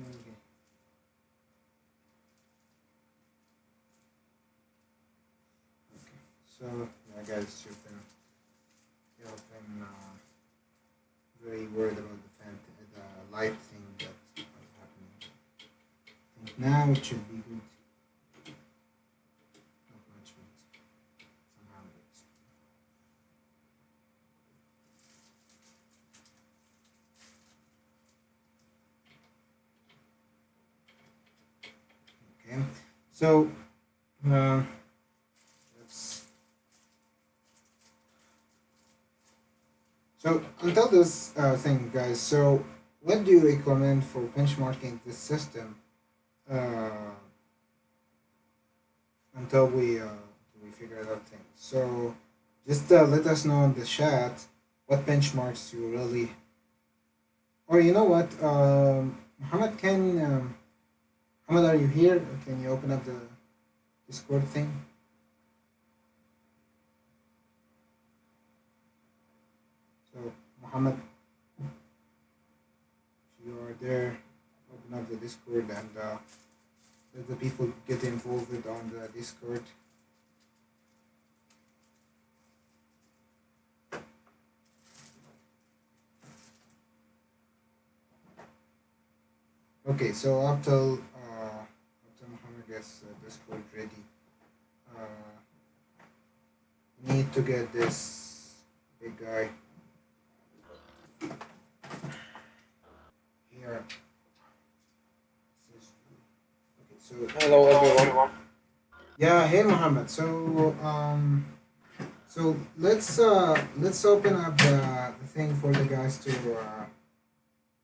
Okay. So yeah, guys, you've been very worried about the light thing that was happening. I think now it should be good. Not much, but somehow it's okay. So let's so until this thing, guys. So what do you recommend for benchmarking this system uh, until we figure out things? So just let us know in the chat what benchmarks you really, or you know what, Muhammad, Muhammad, are you here? Can you open up the Discord thing? So Muhammad, if you are there, open up the Discord and let the people get involved on the Discord. Okay, so after Muhammad gets Discord ready, we need to get this big guy here. Okay, so Hello everyone. yeah, hey Muhammad. So let's open up the thing for the guys to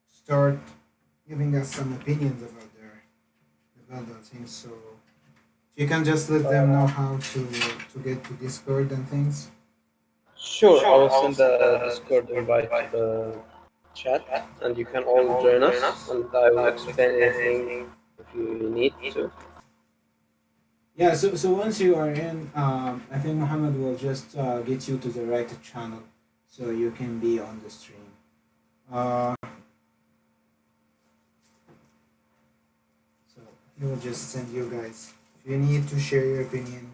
start giving us some opinions about the things. So you can just let them know how to get to Discord and things. Sure, I will send the Discord invite to the chat and you can all join us and I will explain anything if you need to. Yeah. So once you are in, I think Muhammad will just get you to the right channel, so you can be on the stream. So he will just send you guys. If you need to share your opinion,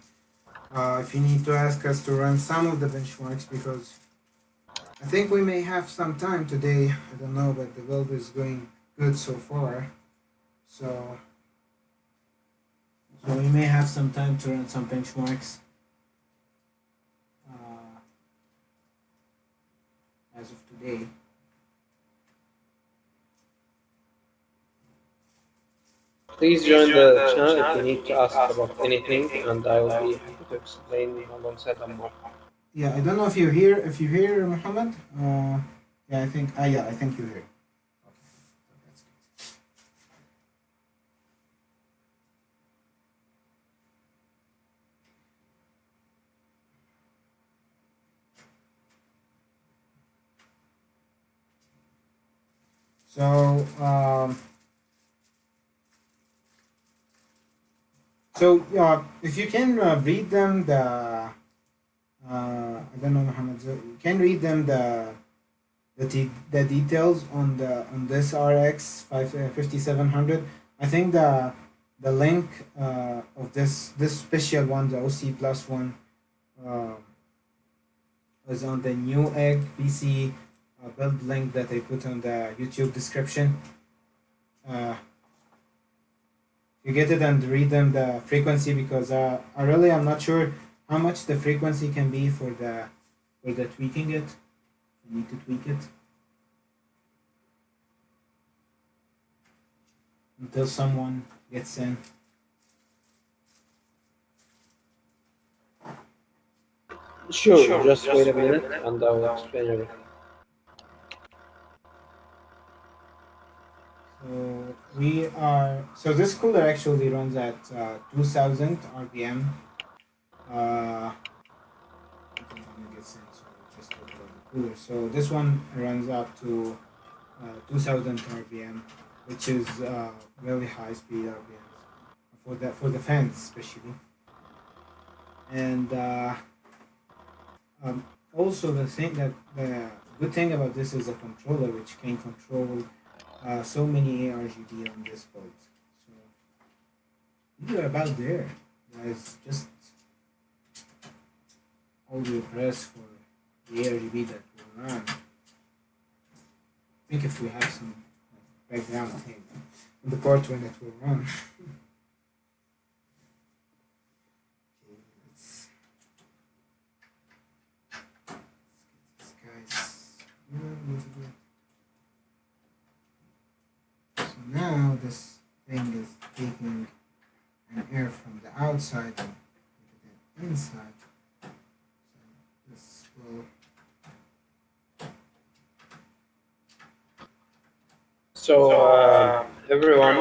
if you need to ask us to run some of the benchmarks, because I think we may have some time today. I don't know, but the build is going good so far. So we may have some time to run some benchmarks as of today. Please join the channel if you need to ask about anything and I will be happy to explain alongside more. Yeah, I don't know if you're here. If you're here, Muhammad. Yeah, I think. Yeah, I think you're here. Okay, so that's good. So if you can read them I don't know, Muhammad. So you can read them the details on this RX 5700. I think the link of this special one, the OC plus one, uh, was on the new egg PC build link that I put on the YouTube description. You get it and read them the frequency, because I really am not sure how much the frequency can be for the tweaking it. You need to tweak it until someone gets in. Sure, just wait a minute and I will explain everything. So this cooler actually runs at 2000 RPM. Gets in, so just talk about the cooler. So this one runs up to 2000 RPM, which is really high speed RPMs for the fans especially. And also the good thing about this is a controller which can control so many ARGB on this board. So you're about there, guys. Just audio press for the ARGB that will run. I think if we have some background thing on the part when it will run. Okay, let's get this guys. So now this thing is taking an air from the outside and put it inside. So this will. So everyone,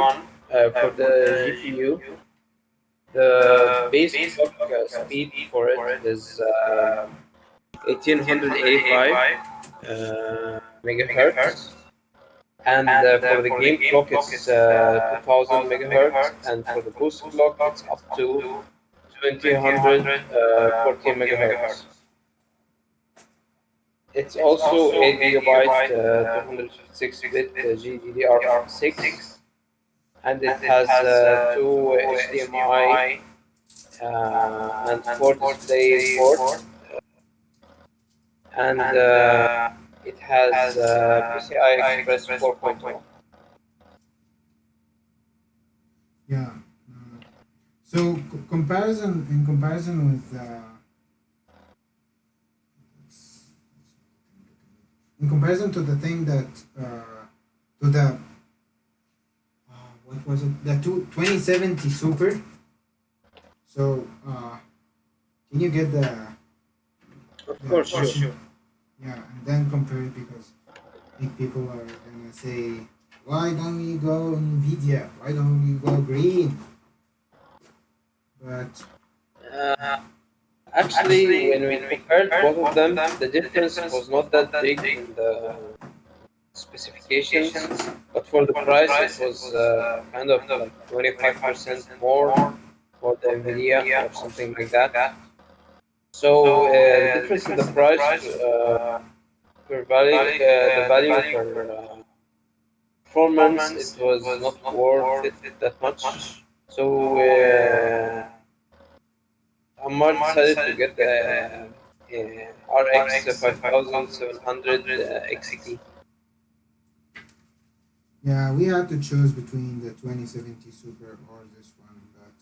for the GPU, the base clock speed for it is 1885 megahertz, and for the game clock it's 2000 megahertz, and for the boost clock it's up to 2014 megahertz. It's also 8 gigabyte 256-bit GDDR6, and it has two HDMI and 4 display ports, and it has PCI Express 4.0. Yeah. So in comparison with in comparison to the thing that to the what was it, the 2070 Super. So can you get the Of course, sure. Yeah, and then compare it, because I think people are gonna say, why don't we go NVIDIA? Why don't we go green? But actually, when we compared both of them, the difference was not that big in the specifications, but for the price it was kind of like 25% more for the NVIDIA or something like that. So the difference in the price per value, the value for performance, it was not worth it that much. So Ammar decided to get the RX 5700 XT. yeah, we had to choose between the 2070 Super or this one, but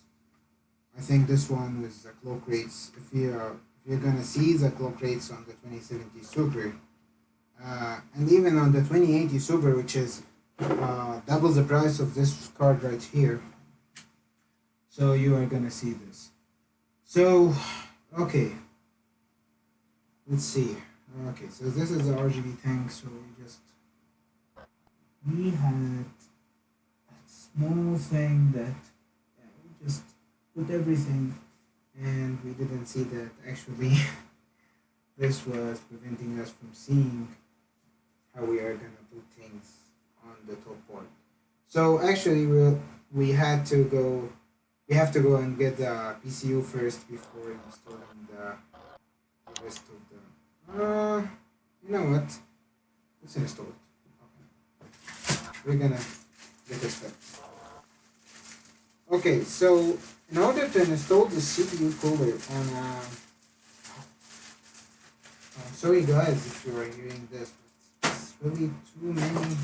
I think this one with the clock rates, if you're gonna see the clock rates on the 2070 Super, and even on the 2080 Super, which is double the price of this card right here, so you are gonna see this. So, okay, let's see. Okay, so this is the RGB tank, so we had a small thing that we just put everything, and we didn't see that actually this was preventing us from seeing how we are gonna put things on the top part. So actually we have to go and get the PCU first before installing the rest of the you know what, let's install it. We're gonna get it fixed. Okay, so in order to install the CPU cooler on sorry guys if you are hearing this, but it's really too many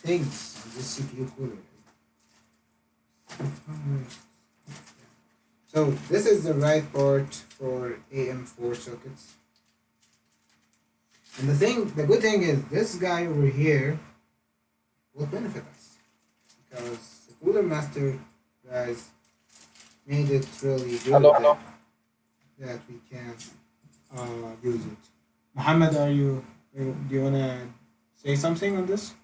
things on this CPU cooler. So this is the right port for AM4 sockets. And the good thing is this guy over here will benefit us, because the Cooler Master guys made it really good that we can use it. Muhammad, do you wanna say something on this?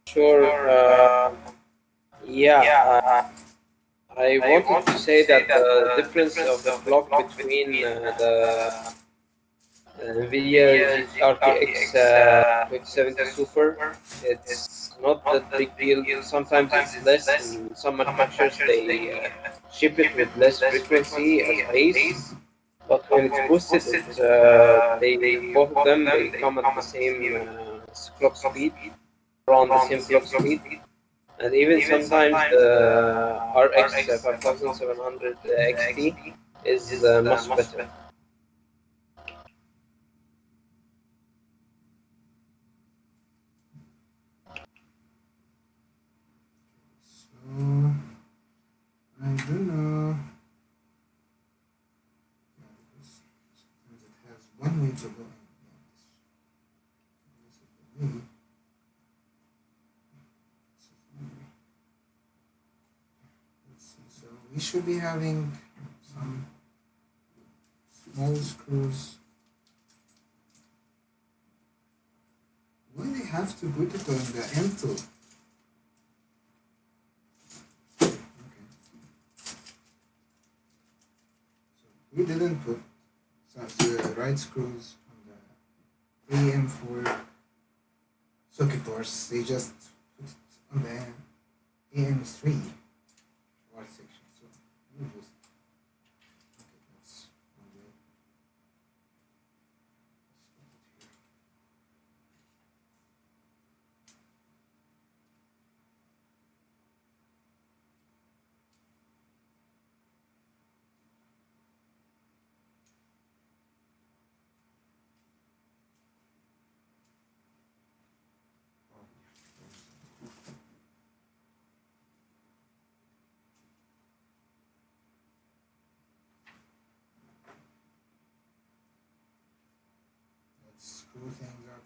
Sure. Yeah. I wanted to say that the difference of the clock between the NVIDIA RTX 2070 Super, it's not that big deal. Sometimes it's less. In some manufacturers they ship it with less frequency as base, but when it's boosted, they both of them they come at the same clock speed, around the same clock speed. And even sometimes the RX 5700 XT, is much better. So I don't know. Yeah, because sometimes it has one way to go. This is the way. Let's see. So we should be having some small screws. Why they have to put it on the end tool? Okay. So we didn't put the right screws on the AM4 socket ports. They just put it on the AM3 port section. So we just okay. That's one way. Let's put it here. Let's screw things up.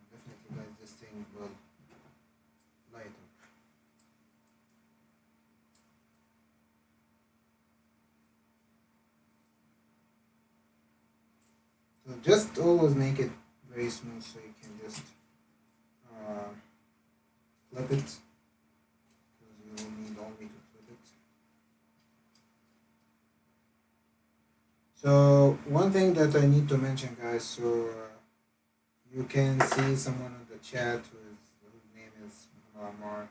Definitely, guys, this thing will light up. So just always make it very smooth so you can just flip it, because you will need only to flip it. So one thing that I need to mention, guys, so you can see someone in the chat whose name is Mar.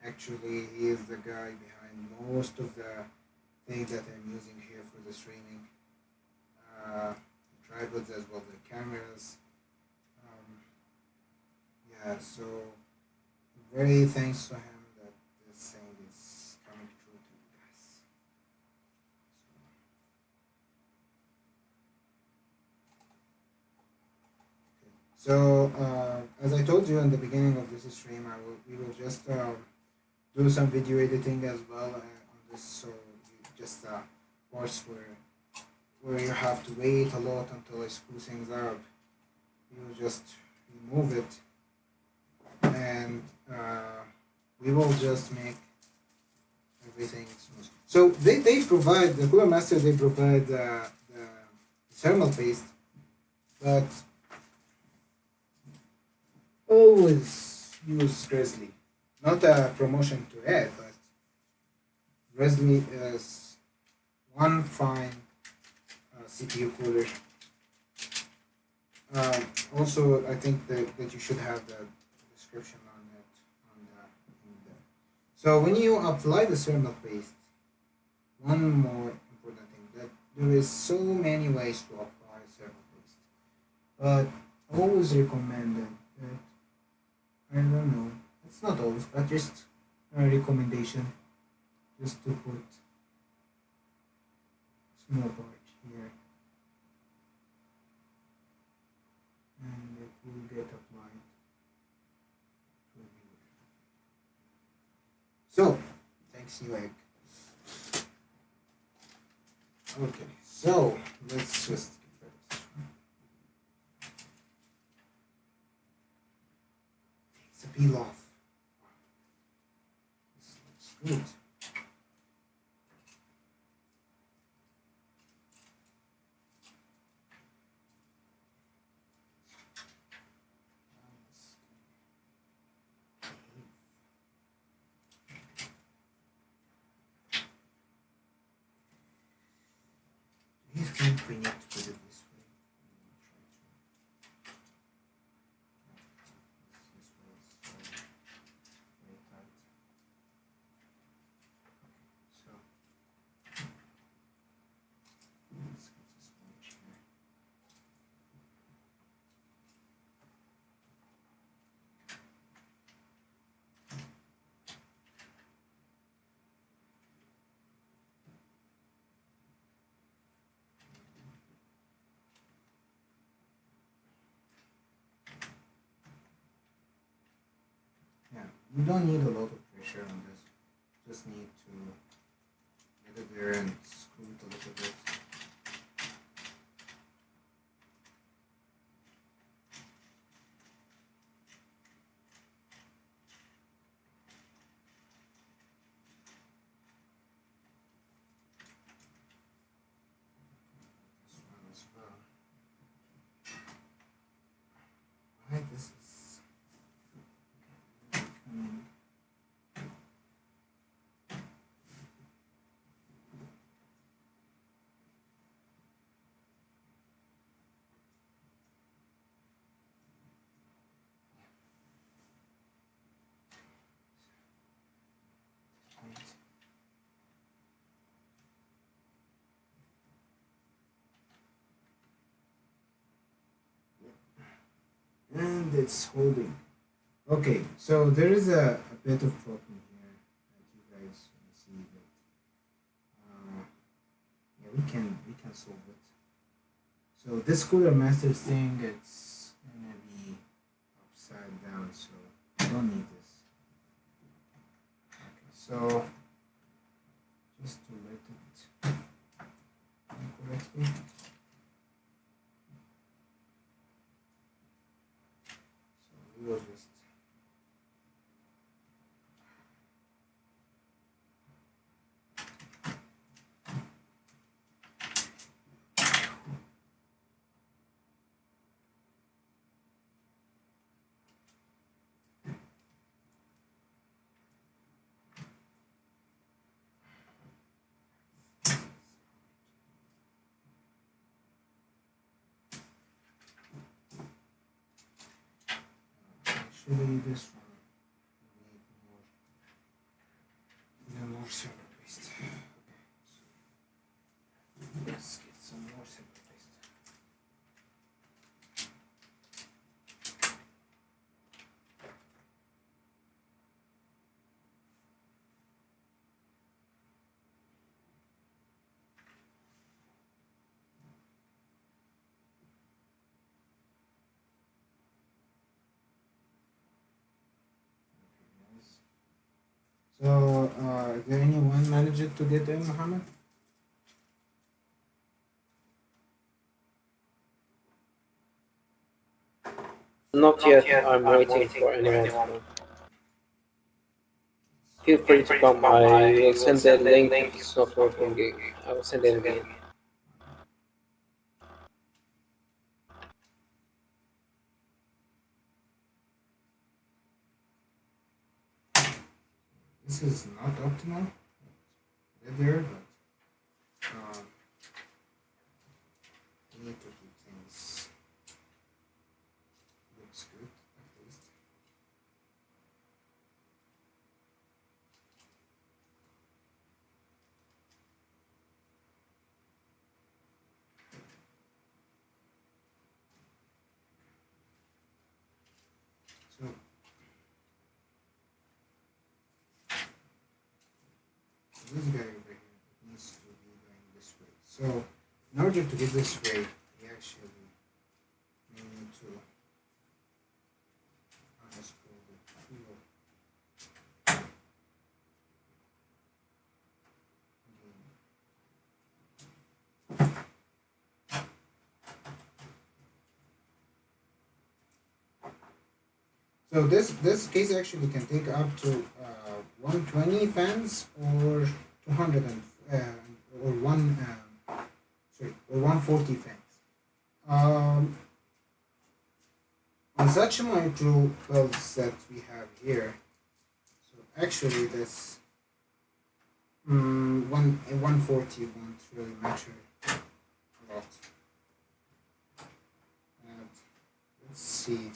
Actually, he is the guy behind most of the things that I'm using here for the streaming. The tripods as well, the cameras. Yeah, so very thanks to him that this thing is coming true to you guys. So, as I told you in the beginning of this stream, we will just do some video editing as well on this. So just parts where you have to wait a lot until I screw things up. You will just remove it, and we will just make everything smooth. So they provide the Cooler Master. They provide the thermal paste, but always use Grizzly. Not a promotion to add, but Grizzly is one fine CPU cooler. Also, I think that you should have the description on it on the. So when you apply the thermal paste, one more important thing, that there is so many ways to apply thermal paste, but always recommended that, I don't know, it's not always, but just a recommendation, just to put small part here, and it will get applied to everywhere. So, thanks, you egg. Okay, so let's just get rid of this one. It's a peel off. This looks good. I think we need to put it this way. This was very tight. So let's get this sponge here. you don't need a lot of pressure on this. Just need to get it there and screw it a little bit. This is coming. And it's holding. Okay, so there is a bit of problem here that you guys can see that yeah, we can solve it. So this cooler master thing, it's gonna be upside down, so I don't need this. Okay, so just to let it correctly. So we will just actually this one need more server paste. Okay, so let's get some more server paste. So, is there anyone managed to get in, Muhammad? Not yet. I'm waiting for anyone to come. Feel free to come. I will send the link if it's not working. I will send it again. This is not optimal. Right there, but we need to keep things looks good at least. So this guy over here needs to be going this way. So in order to get this way, we actually need to unscrew the tool. So this case actually can take up to 120 fans or 200 or 140 fans. On such micro belts that we have here, so actually this 140 won't really matter a lot. And let's see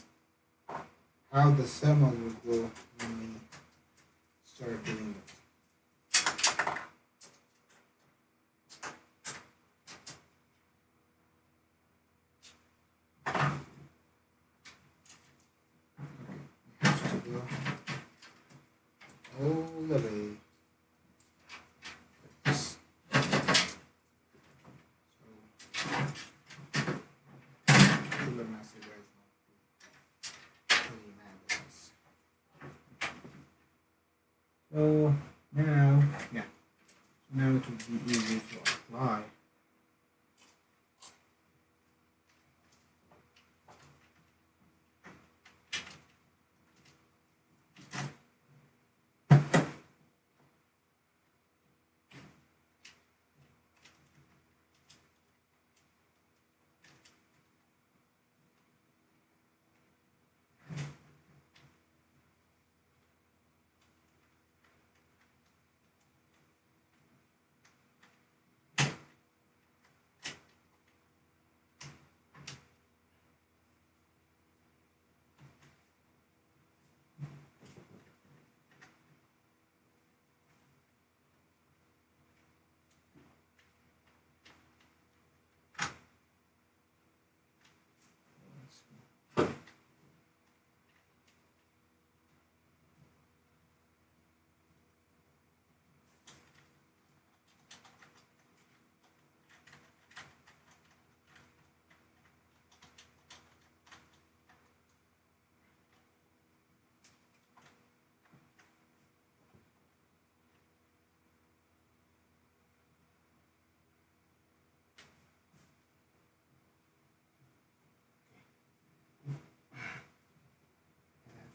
how the thermal will go when we start doing it. All the way. So, cooler master guys not really mad at us. So now, yeah, now it would be easy to apply.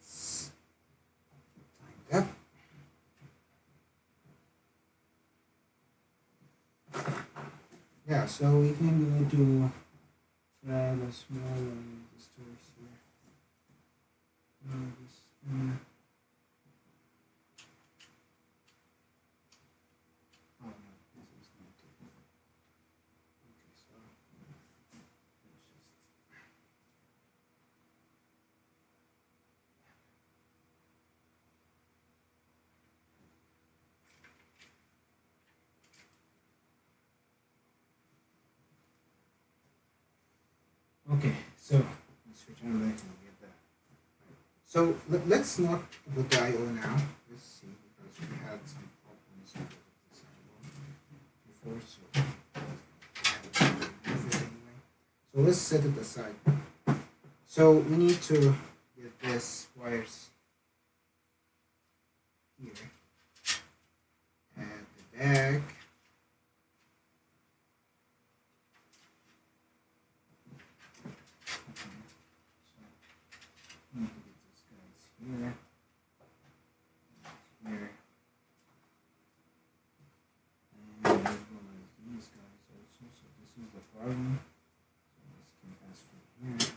That's timed up. Yeah, so we can go to grab a small resistors here. Oh no, this is not it. Okay, so let's just okay, so let's return back and get that. So let's not put the IO now. Let's see, because we had some problems with this IO before, so anyway. So let's set it aside. So we need to get this wires here at the back. Need to get these guys here, here, and as well as these guys also. So this is the problem. So this can pass through here.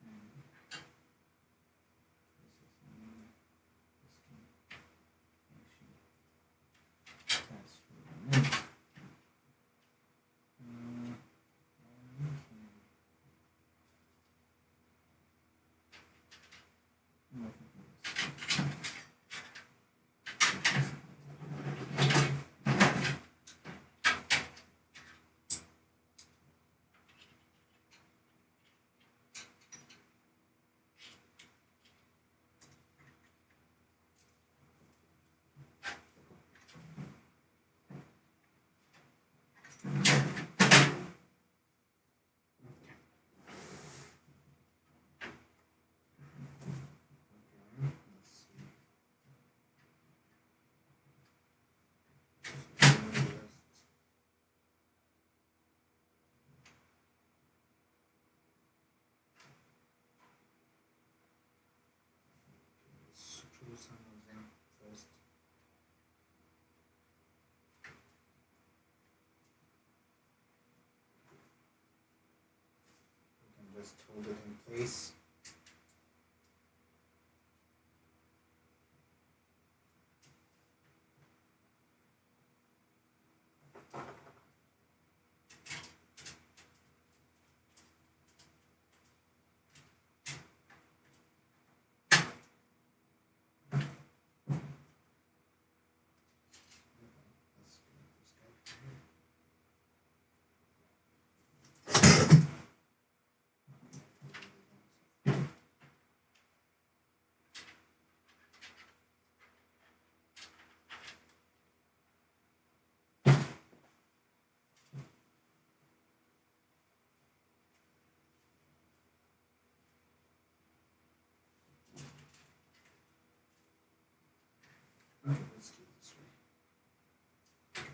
And this is another. This can actually pass through here. Screw some of them first. We can just hold it in place. Okay, let's do it this way. And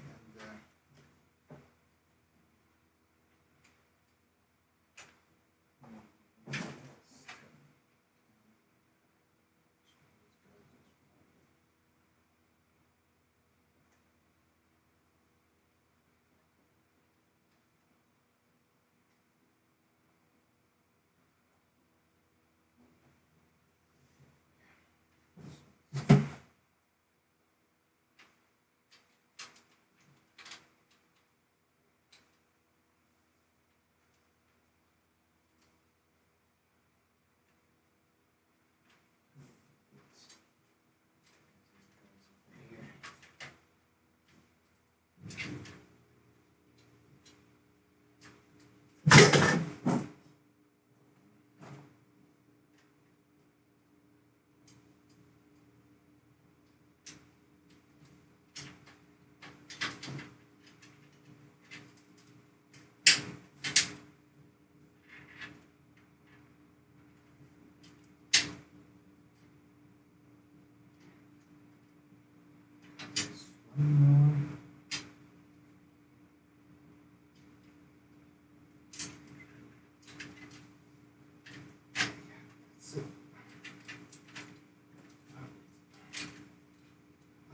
there's one more. That's it.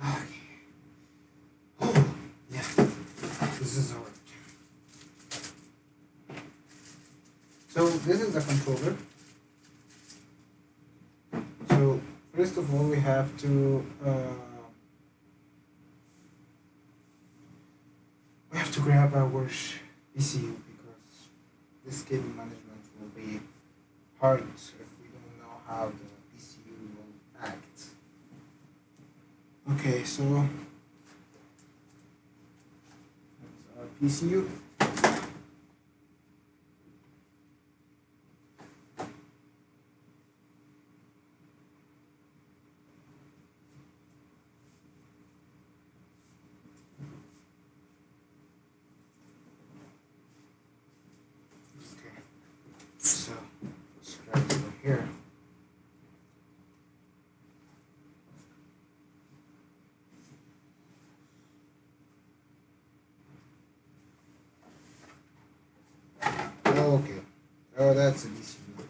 Okay. Oh, yeah. This is all. So this is the controller. So first of all, we have to grab our ECU because this cable management will be hard if we don't know how the ECU will act. Okay, so that's our PCU. So let's grab it over here. Okay. Oh, that's an easy one.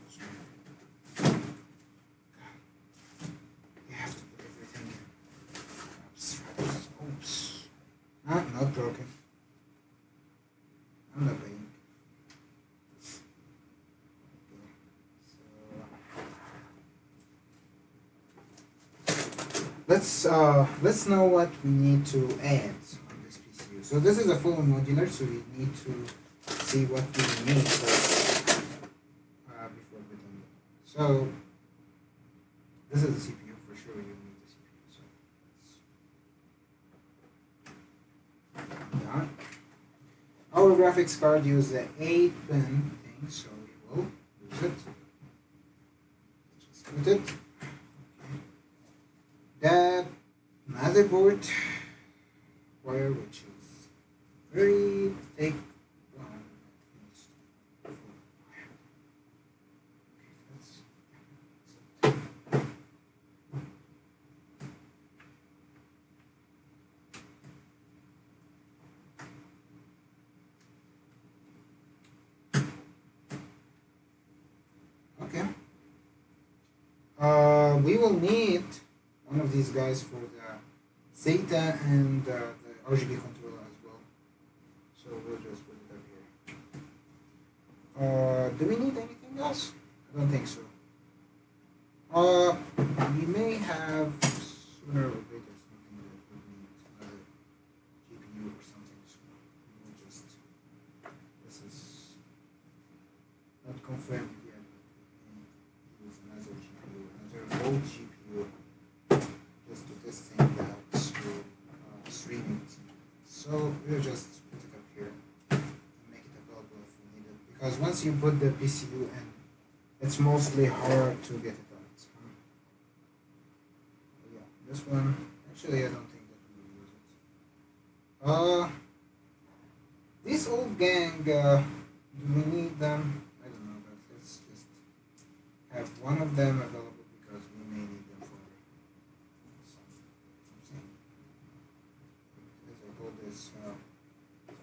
You have to put everything in. Oops. Ah, not broken. I'm not paying. Let's know what we need to add on this PCU. So this is a full modular, so we need to see what we need first before we do it. So this is the CPU for sure. You need the CPU. So yeah. Our graphics card uses the 8-pin thing, so we will use it. Just put it. That motherboard wire, which is very thick one. Okay. We will need one of these guys for the SATA and the RGB controller as well. So we'll just put it up here. Do we need anything else? I don't think so. We may have sooner or later something that would need another GPU or something. So we'll just, this is not confirmed yet, but we use another GPU, another old GPU. Just to test things out through streaming. So we'll just put it up here and make it available if we need it. Because once you put the PCU in, it's mostly hard to get it out. Yeah, this one, actually I don't think that we will use it. This old gang, do we need them? I don't know, but let's just have one of them available because we may need them for something.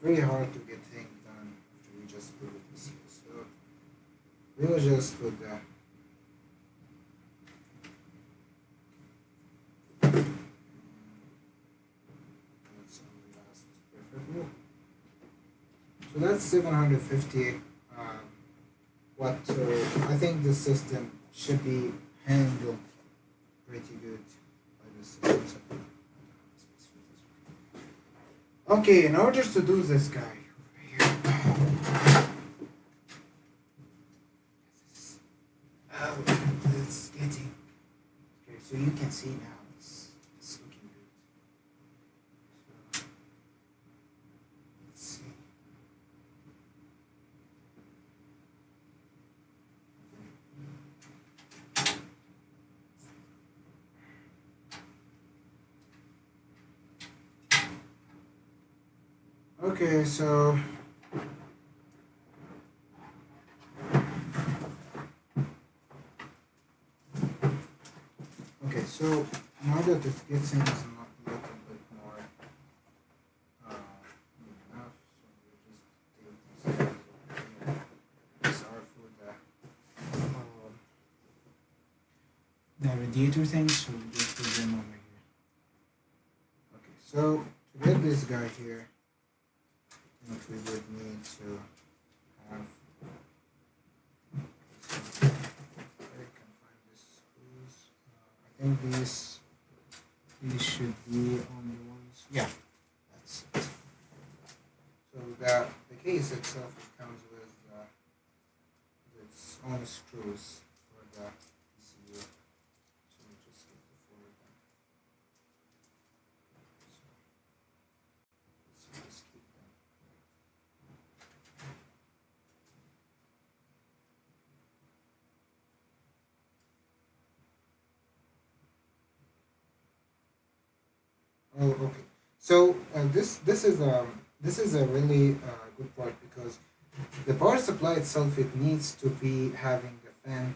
very hard to get things done after we just put this here. So we'll just put that. That's on the last perfect move. So that's 750 watt. So I think the system should be handled pretty good by the system. Okay, in order to do this guy over here, oh, it's getting okay. So you can see now it's looking good. So let's see. Okay, so now that it gets in, it's not a little bit more enough. So we'll just take these guys over here. These are for the radiator thing, so we'll just put them over here. Okay, so to get this guy here, I think we would need to have. I can find this screws. I think these should be on the ones. Yeah, that's it. So the case itself it comes with its own screws for the PCU. So we just get the four of them. So let's just keep them. Oh, okay. So this is a really good part because the power supply itself it needs to be having a fan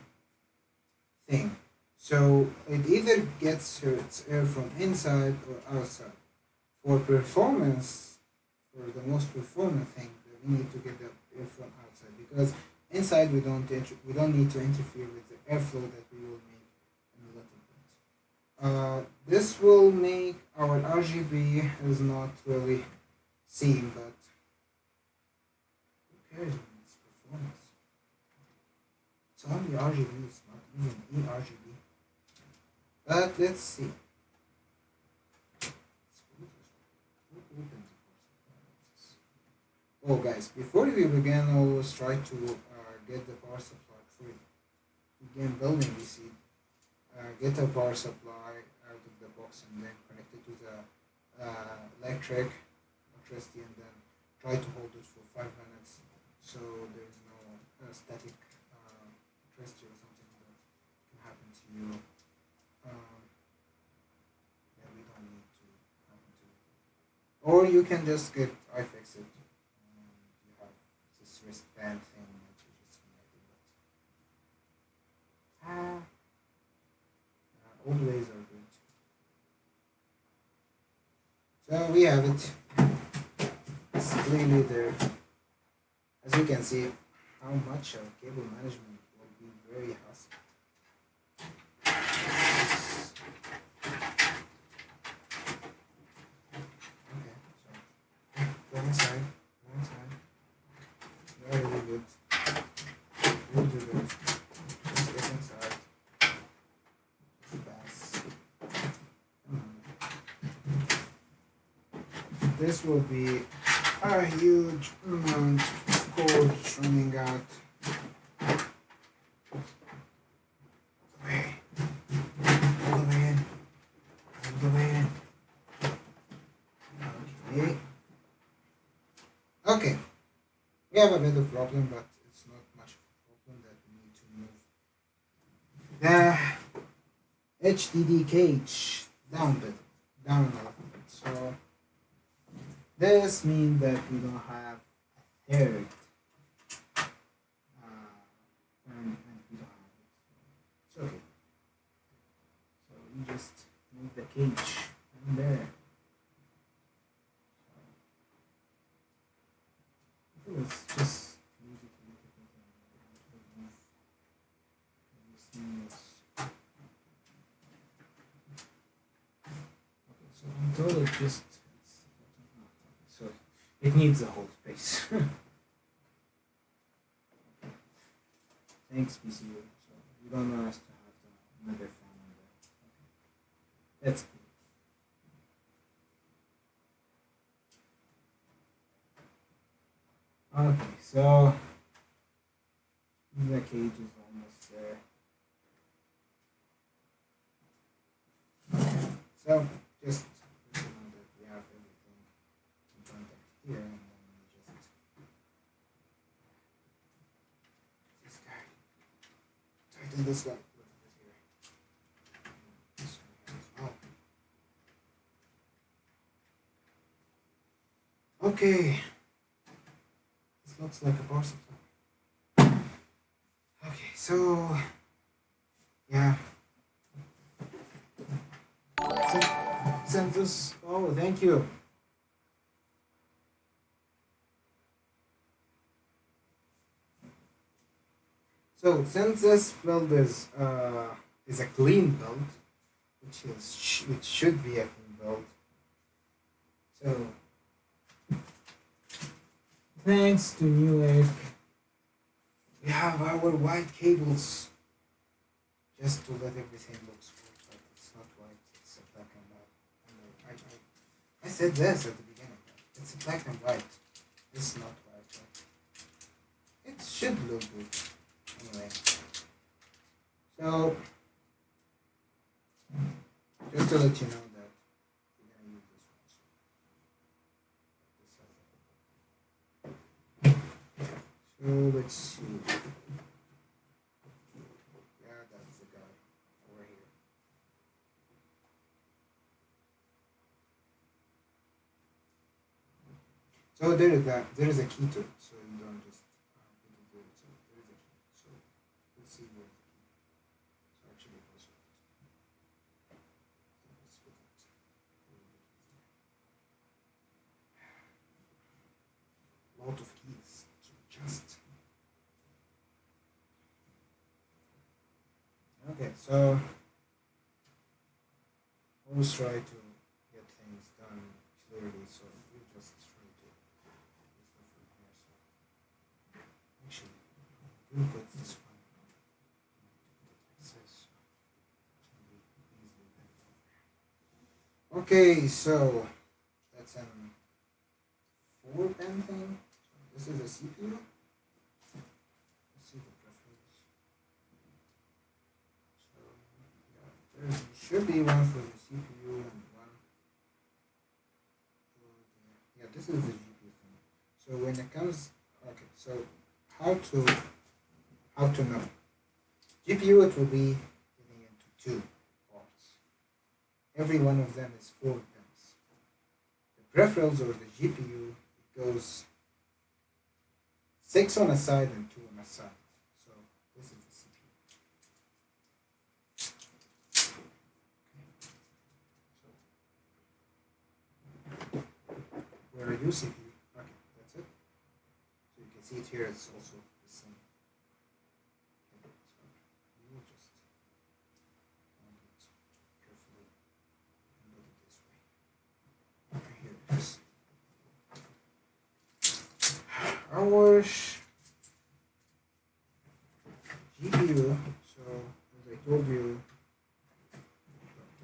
thing. So it either gets its air from inside or outside. For performance, for the most performant thing, we need to get the air from outside because inside we don't need to interfere with the airflow that we will make in a little bit. This will make our RGB is not really seen, but who cares when it's performance? It's only RGB, it's not even eRGB. But let's see. Oh guys, before we begin, always try to get the power supply free. Begin building PC. Get a power supply out of the box and then connect it to the electricity and then try to hold it for 5 minutes so there is no static electricity or something that can happen to you. Yeah, we don't need to happen to you. Or you can just get iFixit. You have this wristband thing that you just connect it with. Old ways are good. So we have it. It's clearly there. As you can see, how much our cable management will be very hassle. Okay, so go inside. Very good. We'll do this. Just get inside. This will be a huge amount of code running out. All the way in. Okay. Okay. We have a bit of problem, but it's not much of a problem that we need to move the HDD cage down a little bit. So this means that we don't have a third and we don't have it. It's okay. So we just move the cage in there. until it just so it needs a whole space. Thanks, PCU. So you don't want us to have another fan on there. Okay. That's good. Okay, so the cage is almost there. So just know that we have everything in contact here, and then we just this guy tighten this guy. Here. This one here as well. Okay. Looks like a bar supply. Okay, so yeah. Send this. Oh, thank you. So since this build is a clean build, which should be a clean build. So thanks to Newegg, we have our white cables just to let everything look smooth, but it's not white, it's a black and white. I said this at the beginning, it's a black and white, it's not white. It should look good anyway. So, just to let you know that we're going to use this one. So let's see. Yeah, that's the guy over here. So there is a key to it, so you don't just put it there. So there is a key. So let's see where the key. So actually it was right. So let's put it. A lot of keys to just. Okay, so always try to get things done clearly, so we just try to put stuff in here. So actually, we'll put this one. Okay, so that's an 4-pin thing. So this is a CPU. Let's see the preference. So yeah, there should be one for the CPU and one for the, yeah, this is the GPU thing. So when it comes, okay, so how to know? GPU, it will be getting into 2 parts. Every one of them is 4 pins. The peripherals or the GPU, it goes 6 on a side and 2 on a side. So this is the CPU. Okay. So where are you, CPU? Okay, that's it. So you can see it here. It's also the same. Okay, so you will just find it carefully and put it this way. Okay, here it is. Our GPU, so as I told you,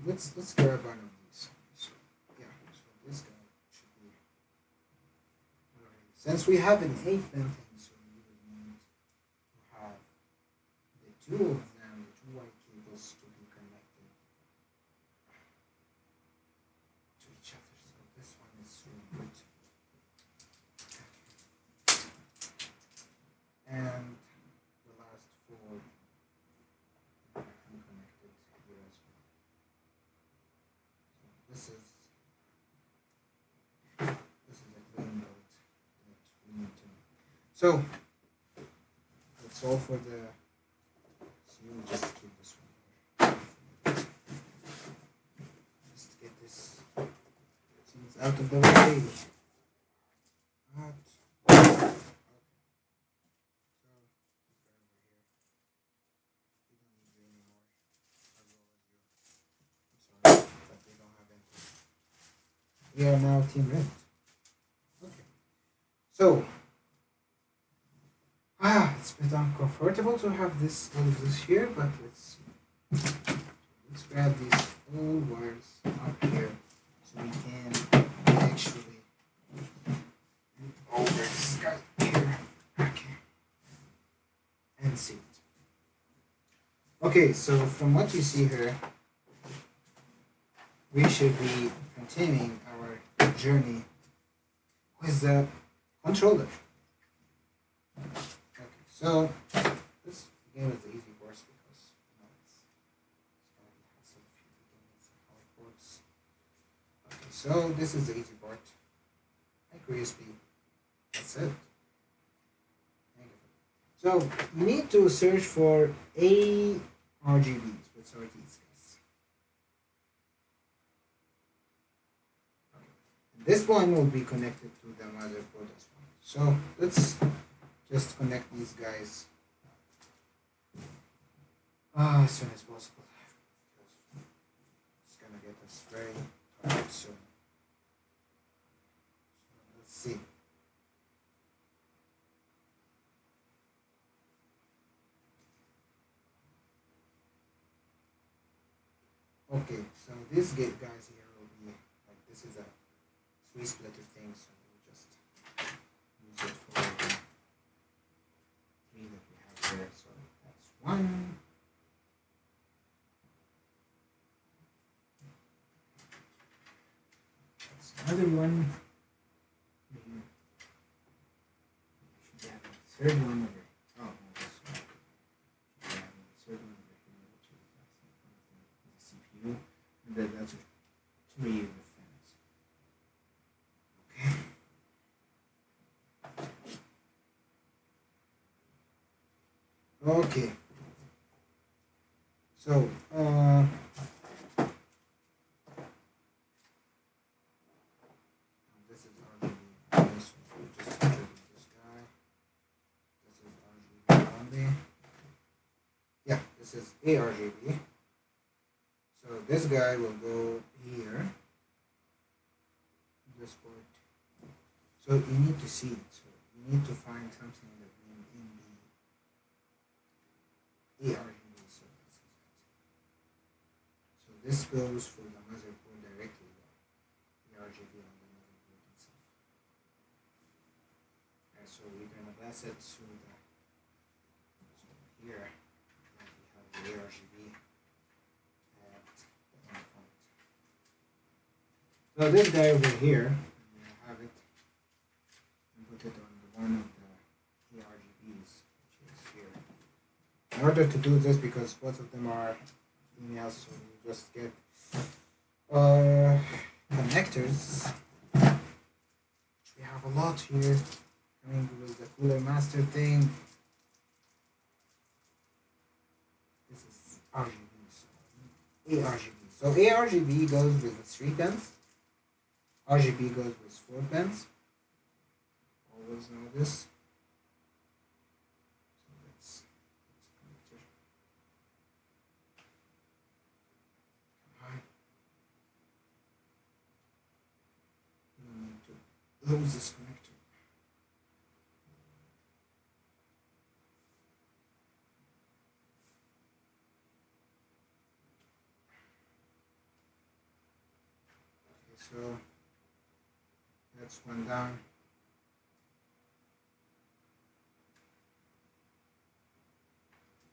let's grab one of these. So yeah, so this guy should be alright. Since we have an 8-pin thing, so we would need to have the 2 of them, the 2 white cables, to be connected to each other. So this one is so good. And the last 4 are unconnected here as well. So this is a clean build that we need to know. So that's all for the. So you will just keep this one here. Just get this things out of the way. Out. But they don't have anything. we are now Team Red. Okay. So, it's a bit uncomfortable to have this all of this here, but let's see. Let's grab these old wires up here so we can actually over this guy here. Okay. And see it. Okay, so from what you see here, we should be continuing our journey with the controller. Okay, so let's begin with the easy course because it's going to be hassle if you begin with how it works. Okay, so this is the easy part. Like USB. That's it. So you need to search for ARGBs, which are these guys. Okay. This one will be connected to the motherboard as well. So let's just connect these guys as soon as possible. It's gonna get us very tired soon. So let's see. Okay, so this gate guys here will be like this is a 3-splitter thing, so we'll just use it for the 3 that we have there. So that's 1. That's another one. We should have a third one over. Oh no, this one. We have a third one over here, which is the CPU. And then that's 3 of the fans. Okay. Okay. So, this is RGB. This will just introduce this guy. This is RGB only. Yeah, this is ARGB. So this guy will go here. This port. So you need to see it. So you need to find something that in the ARGB. So this goes for the motherboard directly. The RGB on the motherboard itself. And so we're gonna pass it to the here. And we have the ARGB. So this guy over here, we have it and put it on the one of the ARGBs, which is here. In order to do this, because both of them are emails, so we just get connectors, which we have a lot here, coming with the cooler master thing. This is RGB, so ARGB. So ARGB goes with the 3 pins. RGB goes with 4 pins. Always know this. So let's connect it. Alright. We need to lose this connector. Okay, so that's one down.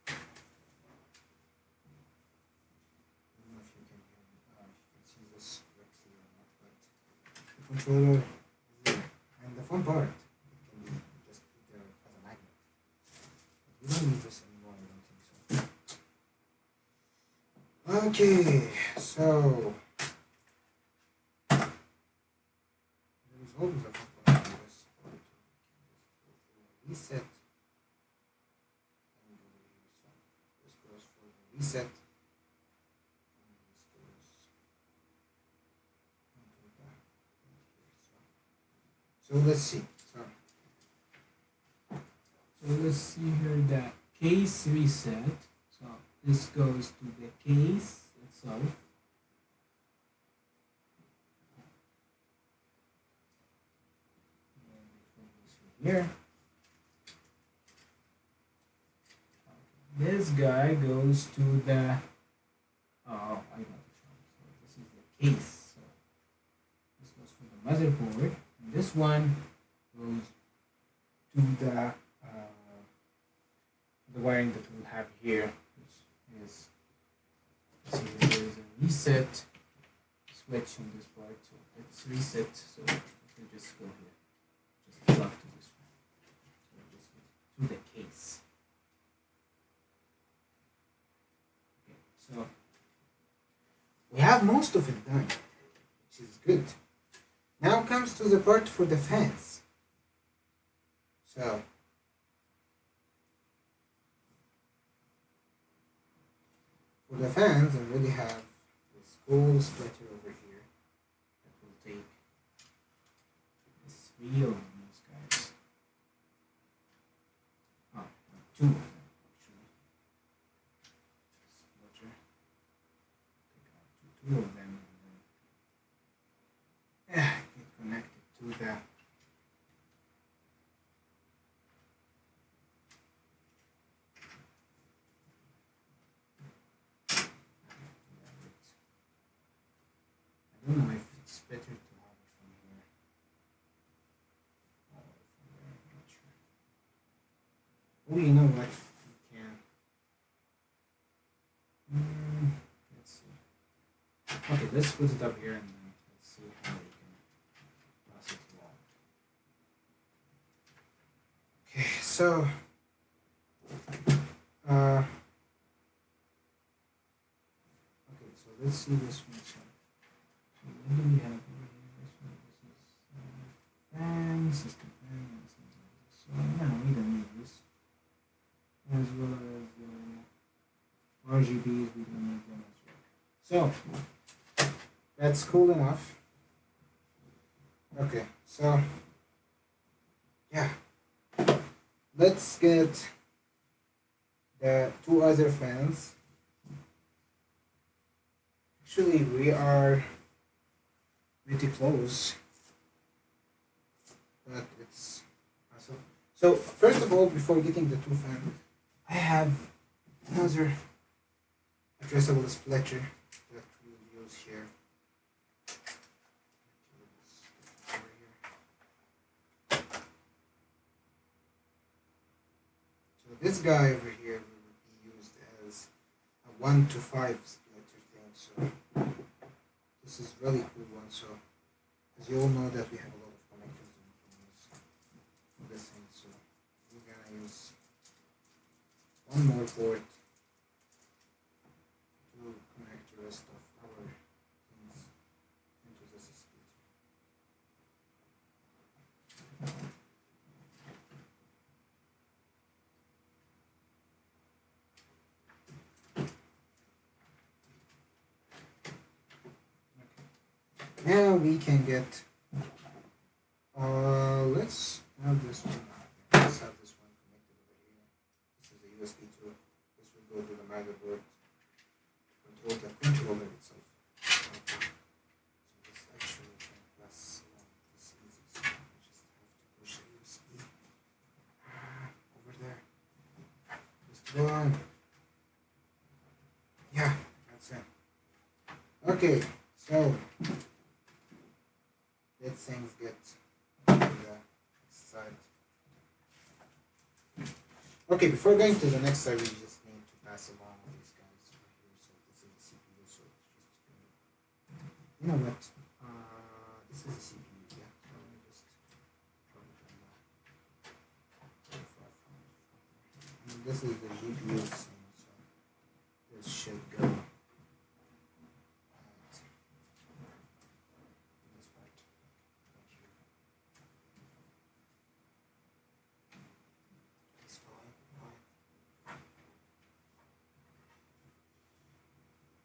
I don't know if you can see this correctly or not, but the controller is there. And the fun part, it can be just put there as a magnet. But we don't need this anymore, I don't think so. Okay, so there's always a component in this part. Reset and over here. So this goes for the reset. And this goes into the right here. So let's see. So let's see here the case reset. So this goes to the case itself. here. This guy goes to the, oh, I got it wrong. So this is the case. So this goes for the motherboard, and this one goes to the wiring that we'll have here, which is, see, there is a reset switch on this part, so let's reset. So we'll just go here, just plug to this one. So just to the case. Okay, so we have most of it done, which is good. Now comes to the part for the fans. So for the fans, I already have this cool splitter over here that will take this 3 of these guys. Oh, 2 of them actually. Splitter. Take out 2 of them and then get connected to the I don't know if it's better to have it from here or from there, I'm not sure. Oh, you know what? We can. Let's see. Okay, let's put it up here and then let's see how we can pass it along. Okay, so okay, so let's see this one. What do we have over here? This one, this is fan, system fan, and something like this. So yeah, we don't need this. As well as RGBs, we don't need them as well. So that's cool enough. Okay, so yeah, let's get the 2 other fans. Actually, we are pretty close, but it's awesome. So first of all, before getting the 2 fans, I have another addressable splitter that we'll use here. So this guy over here will be used as a 1 to 5 splitter thing. So this is really cool one. So as you all know that we have a lot of connectors that we can use for this thing. So we're gonna use one more port to connect the rest of our things into this splitter. Now we can get, let's have this one. Let's have this one connected over here. This is a USB 2. This will go to the motherboard to control the controller itself. Okay. So this actually can pass along this easy. So I just have to push the USB over there. Just one. Yeah, that's it. Okay, so let things get to the side. Okay, before going to the next side, we just need to pass along these guys over here. So this is the CPU. So just you know what? This is the CPU. Yeah. So let me just drop it on the. And this is the GPU thing. So this should go.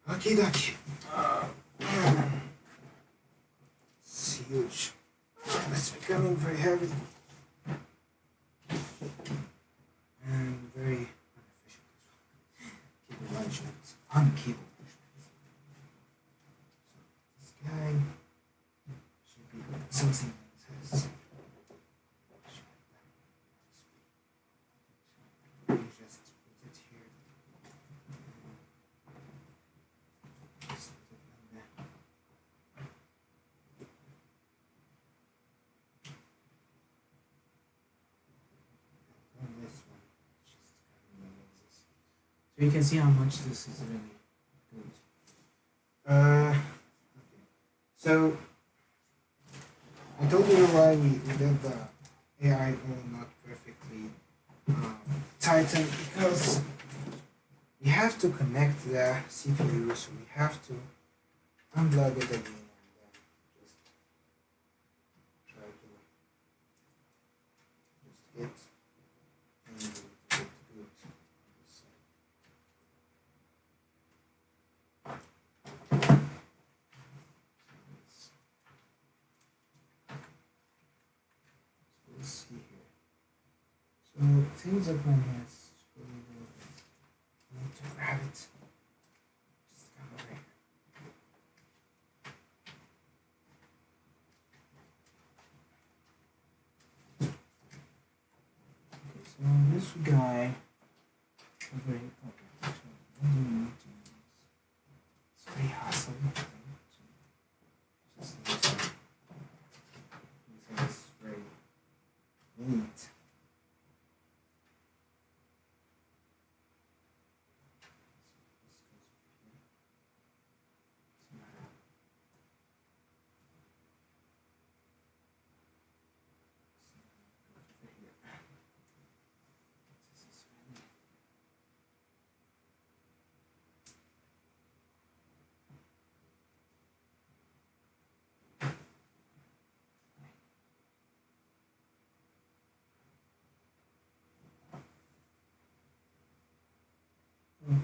Okie dokie. It's huge. It's becoming very heavy and very inefficient. Cable management. On cable management. So this guy should be something that says So you can see how much this is really good. Okay. So I told you why we did the AI all not perfectly tightened, because we have to connect the CPU, so we have to unplug it again and then just try to just get and get good on this side. So let's see here. So things up on here is really good. I need to grab it. Just come away. Okay, so this guy over here. Okay, so what do we need to use? It's very hassle. Just need to do things very neat.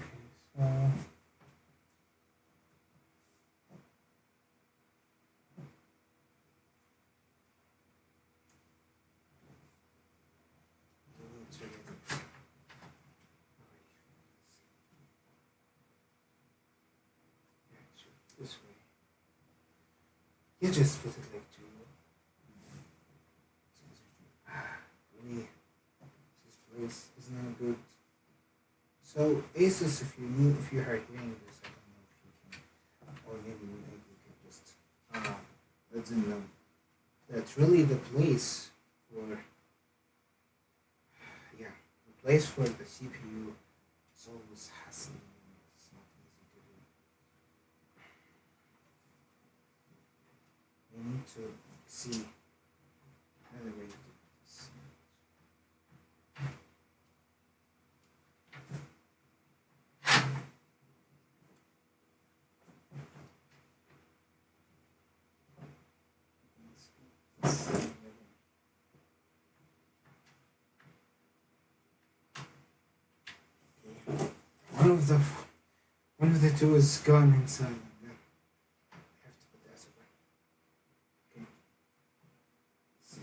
Okay, so this way. You just put it like two. Really, this place is not good. So Asus, if you are hearing this, I don't know if you can, or maybe you can just let them know that really the place for the place for the CPU is always hassle. It's not easy to do. We need to see another way to do this. One of the two is gone inside, and then I have to put the ASRock. Okay. So,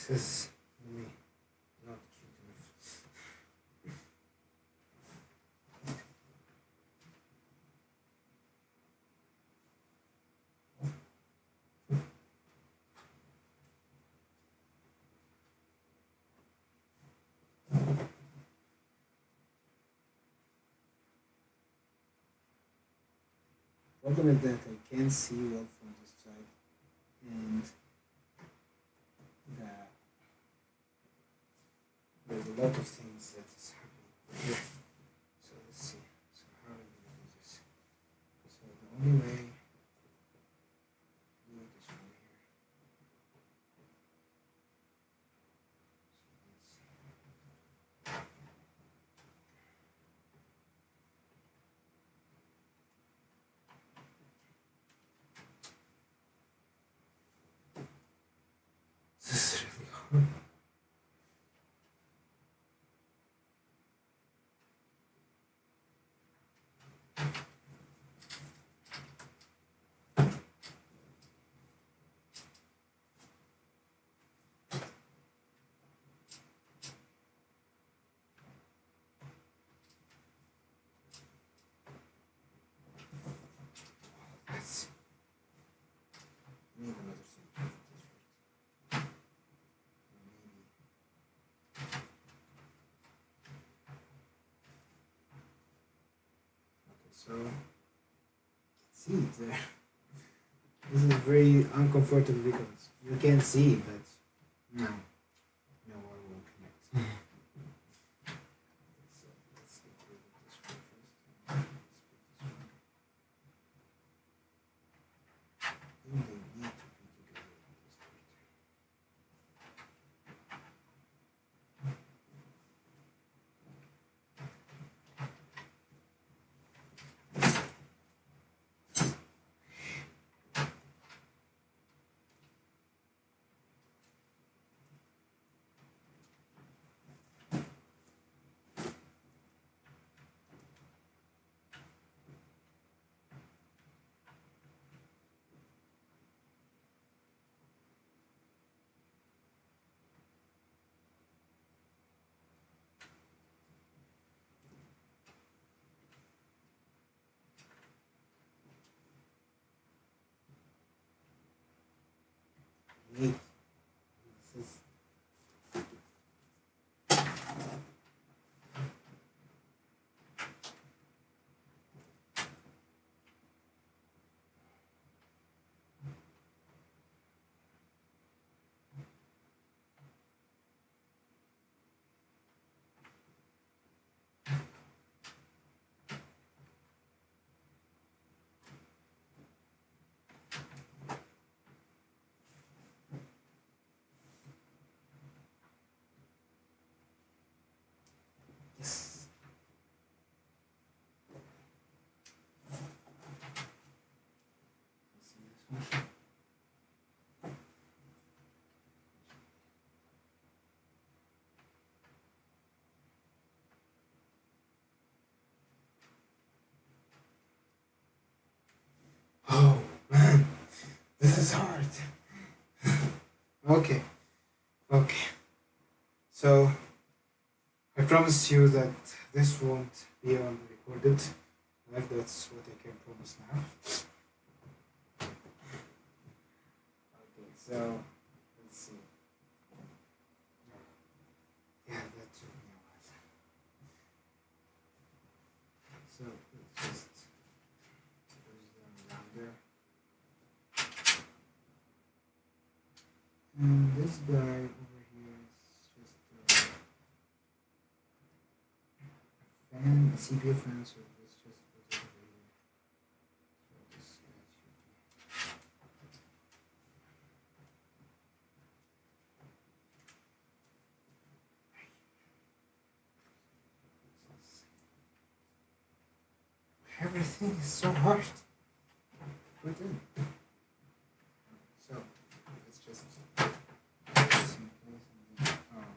this is really on. This is really not cute enough. Problem is that I can't see well from this side, and there's a lot of things that is happening here. So let's see. So how are we going to do this? So the only way to do it is from here. So let's see. This is really hard. So see it there. This is very uncomfortable because you can see, but no one will connect. So let's get rid of this one first. I think they need to be together on this part. Hey, this is yes. See this one? Oh man, this is hard. Okay, okay. So I promise you that this won't be unrecorded. Like that's what I can promise now. Okay, so let's see. Yeah, that took me a while. So let's just push them down there. And this guy over here is just a fan, a CPU fan, so let's just put it over here. So this guy should be. Everything is so hard. Put in. So let's just put this in place and then, this is hard.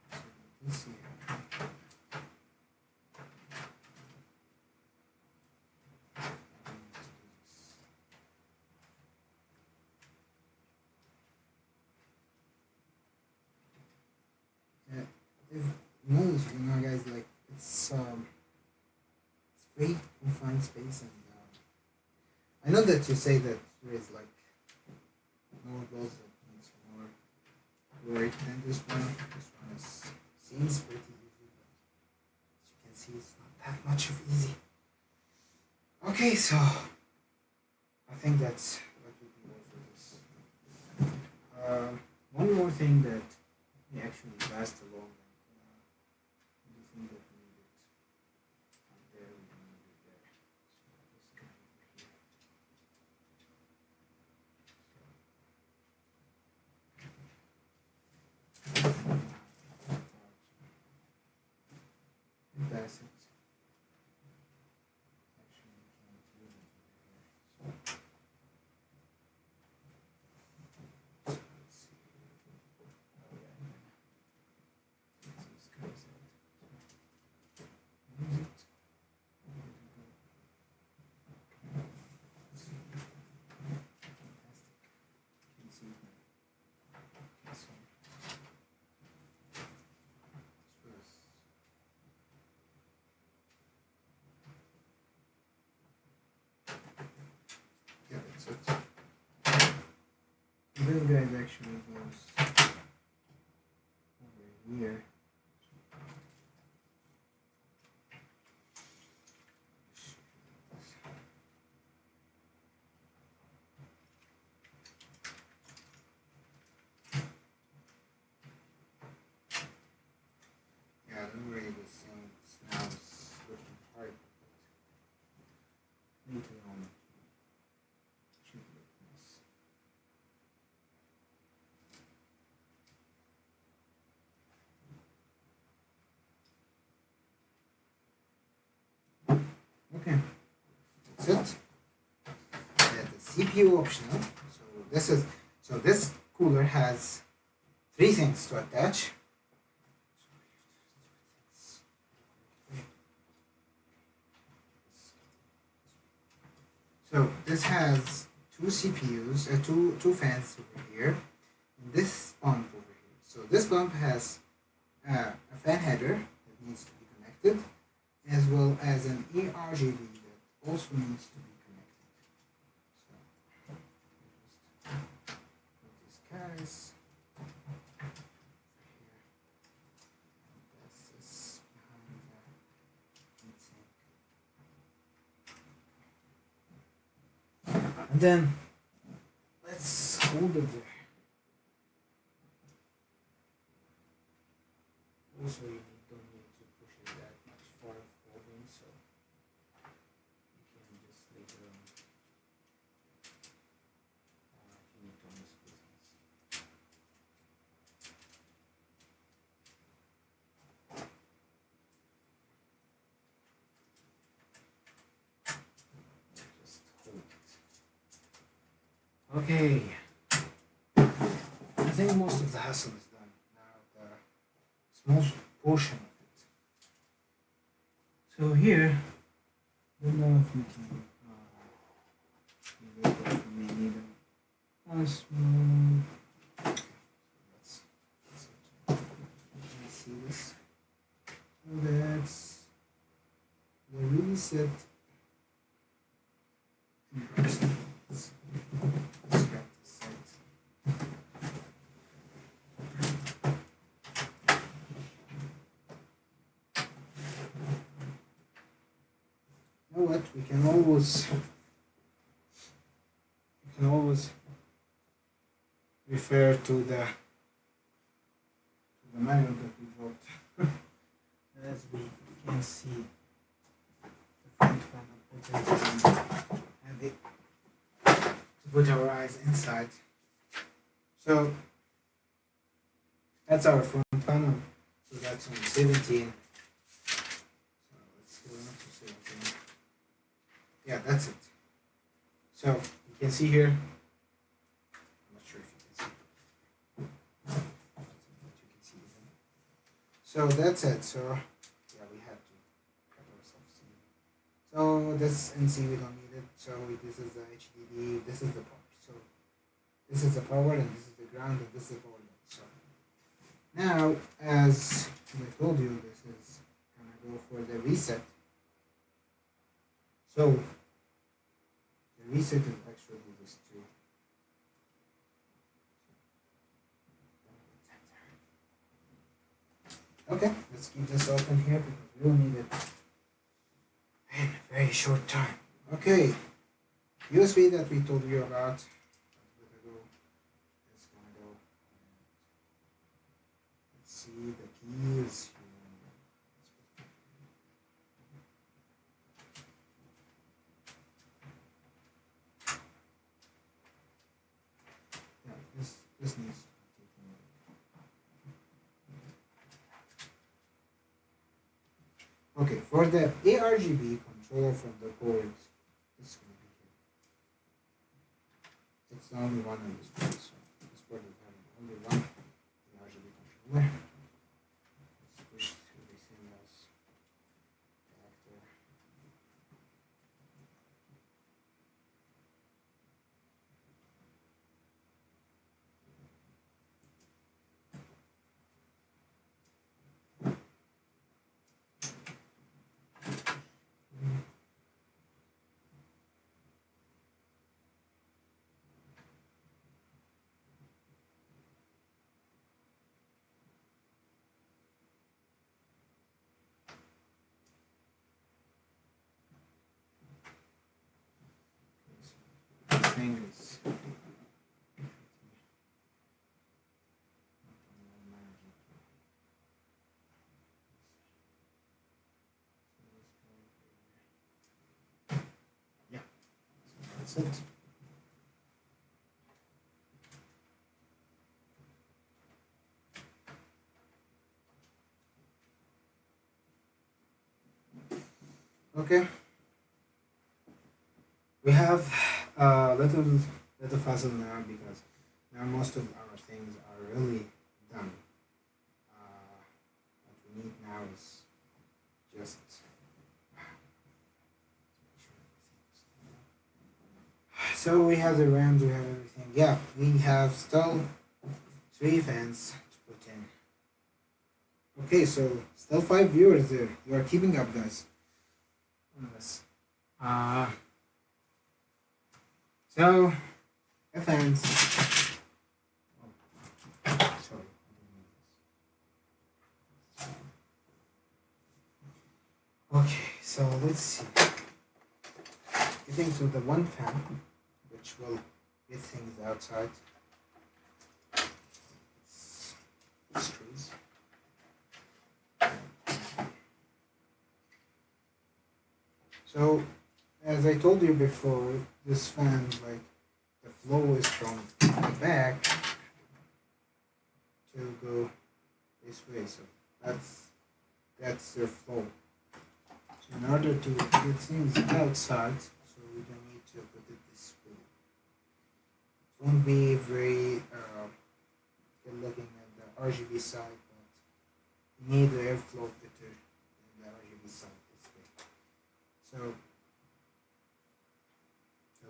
So this here. If guys, like it's very confined space, and I know that you say that there is like more goals that needs more work than this one. This one seems pretty easy, but as you can see, it's not that much of easy. Okay, so I think that's what we can do for this. One more thing that may actually last a long. Anything that we needed up there, we don't need it there. So this guy over here. And pass it. Actually, we can't do it over here. So let's see. Oh yeah. These guys out. Use it. Fantastic. Can you see it now? Okay, so this was this guy actually goes over here. Yeah, don't worry, this thing now is looking hard. Later on, should look nice. Okay, that's it. The CPU optional. So this cooler has 3 things to attach. So this has 2 CPUs, two fans over here, and this pump over here. So this pump has a fan header that needs to be connected, as well as an ARGB that also needs to be connected. So just put these guys here. That's this behind the heatsink. And then let's hold it there. Also, you don't need to push it that much for holding, so you can just later on if you need to unscrew things. Just hold it. Okay. I think most of the hassle is done. Now the small portion of it. So here, I don't know if we can we may need a small. Let's see this. So that's the reset. Let's grab this side. You know what? We can always refer to the manual that we wrote. As we can see, the front panel buttons and to put our eyes inside. So that's our front panel. So that's on 17. So let's go on to 17. Yeah, that's it. So you can see here. I'm not sure if you can see. But you can see it. So that's it. So yeah, we had to cut ourselves in. So this NC we don't need it. So this is the HDD. This is the power. So this is the power, and this is the ground, and this is the volume. So now, as I told you, this is gonna go for the reset. So the reset is actually this too. Okay, let's keep this open here because we will need it in a very short time. Okay, USB that we told you about a bit ago is gonna go. Let's see the keys here. This needs to be taken away. Okay, for the ARGB controller from the board, it's going to be here. It's the only one on this board, so this board is having only one ARGB controller. Let's push everything else back there. thing is yeah, so that's it. Okay, we have a little fuzzle now because now most of our things are really done. What we need now is just so we have the RAMs, we have everything. Yeah, we have still 3 fans to put in. Okay, so still 5 viewers there. You are keeping up, guys. Yes. So fans. Oh, sorry. Okay, so let's see. Getting to the one fan, which will get things outside. It's trees. So, as I told you before, this fan, like, the flow is from the back to go this way. So that's the flow. So in order to get things outside, so we don't need to put it this way. It won't be very good looking at the RGB side, but you need the airflow better than the RGB side this way. So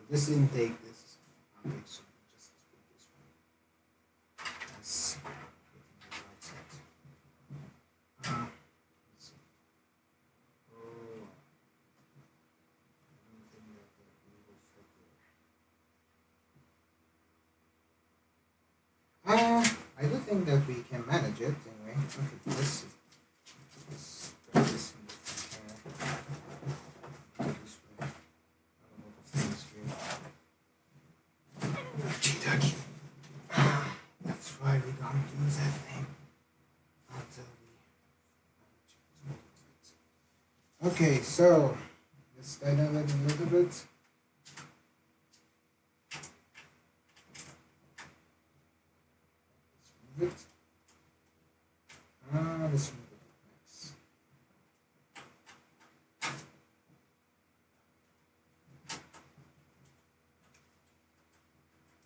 this intake, this is okay, so just put this one. That's getting the right side. Let's see. Oh, I don't think that we will fit there. I do think that we can manage it anyway. Okay, let's see. Let's put this in the camera. This way. A lot of things here. That's why we don't use that thing until we. Okay, so let's tighten it a little bit. Let's move it. Let's move it next.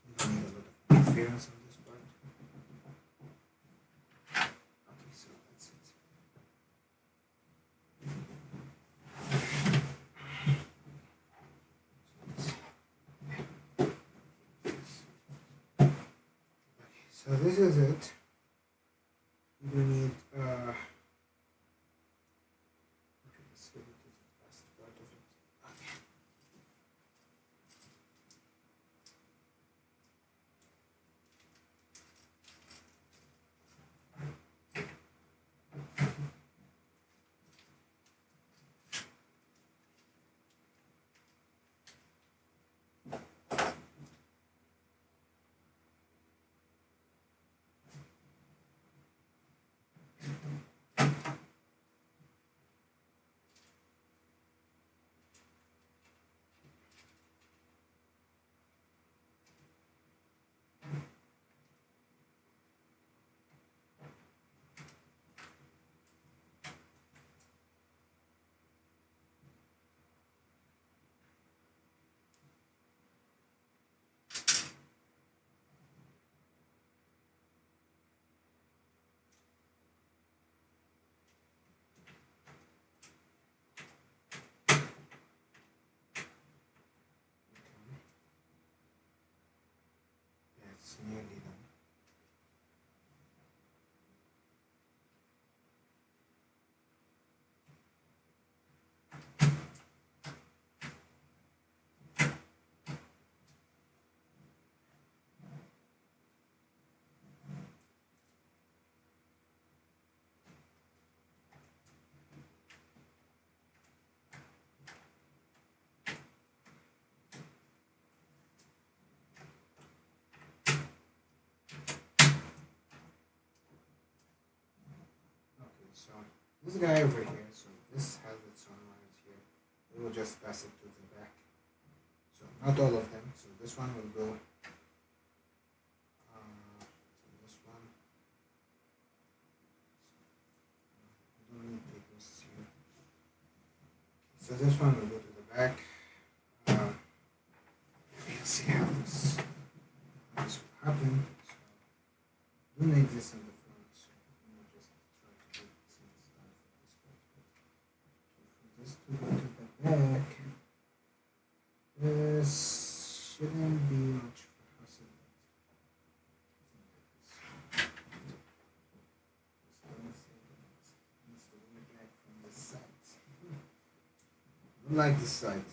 We don't need a lot of interference on this part. Okay, so that's it. Okay, so this is it. We need okay, let's get into the last part of it. Okay. So this guy over here, so this has its own lines here. We will just pass it to the back. So not all of them. So this one will go. So this one. I don't need papers here. So this one will go to the back. We'll see how this will happen. So do need this in the front. So we'll just try to get things done for this part. So for this to go to the back, this shouldn't be much of a hassle. Needs to look like from this side. I like this side.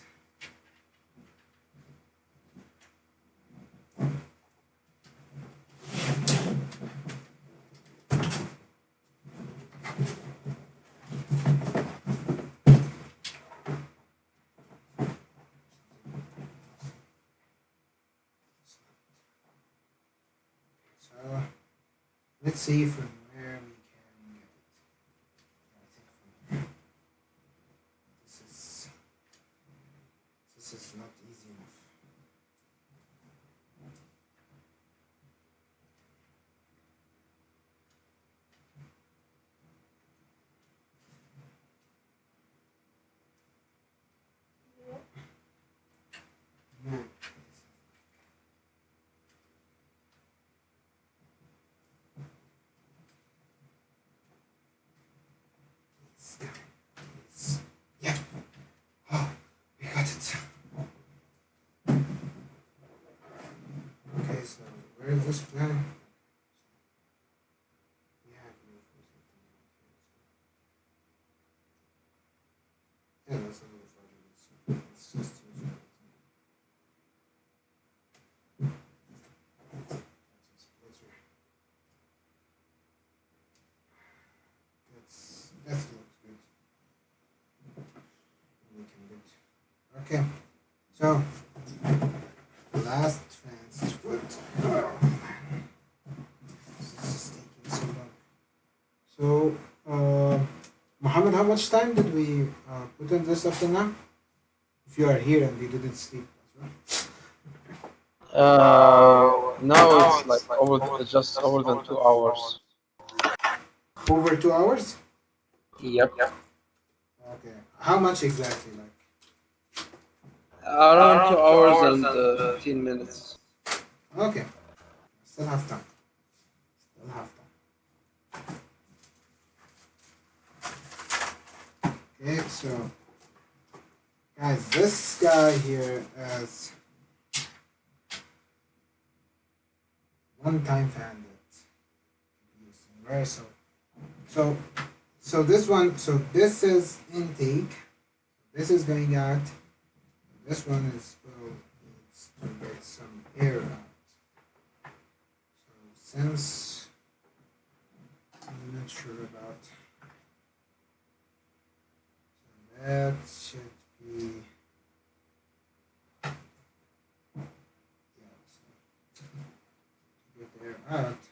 So let's see from where we can get it. I think from here. This is not easy enough. No. Yeah. Oh, we got it. Okay, so where is this plan? We have no yeah, that's another project. So it's just use it. That's a splitter. That looks good. We can get. Okay, so last fans to put. Oh man, this is taking so long. So, Mohammed, how much time did we put in this up to now? If you are here and we didn't sleep as well. Now it's like just over than 2 hours. Over 2 hours? Yep. Okay. How much exactly? Like. Around 2 hours and 15 minutes. Okay. Still have time. Still have time. Okay, so guys, this guy here is one-time fan that using, right? So this one, so this is intake. This is going out. This one is well needs to get some air out. So since I'm not sure about, so that should be so to get the air out.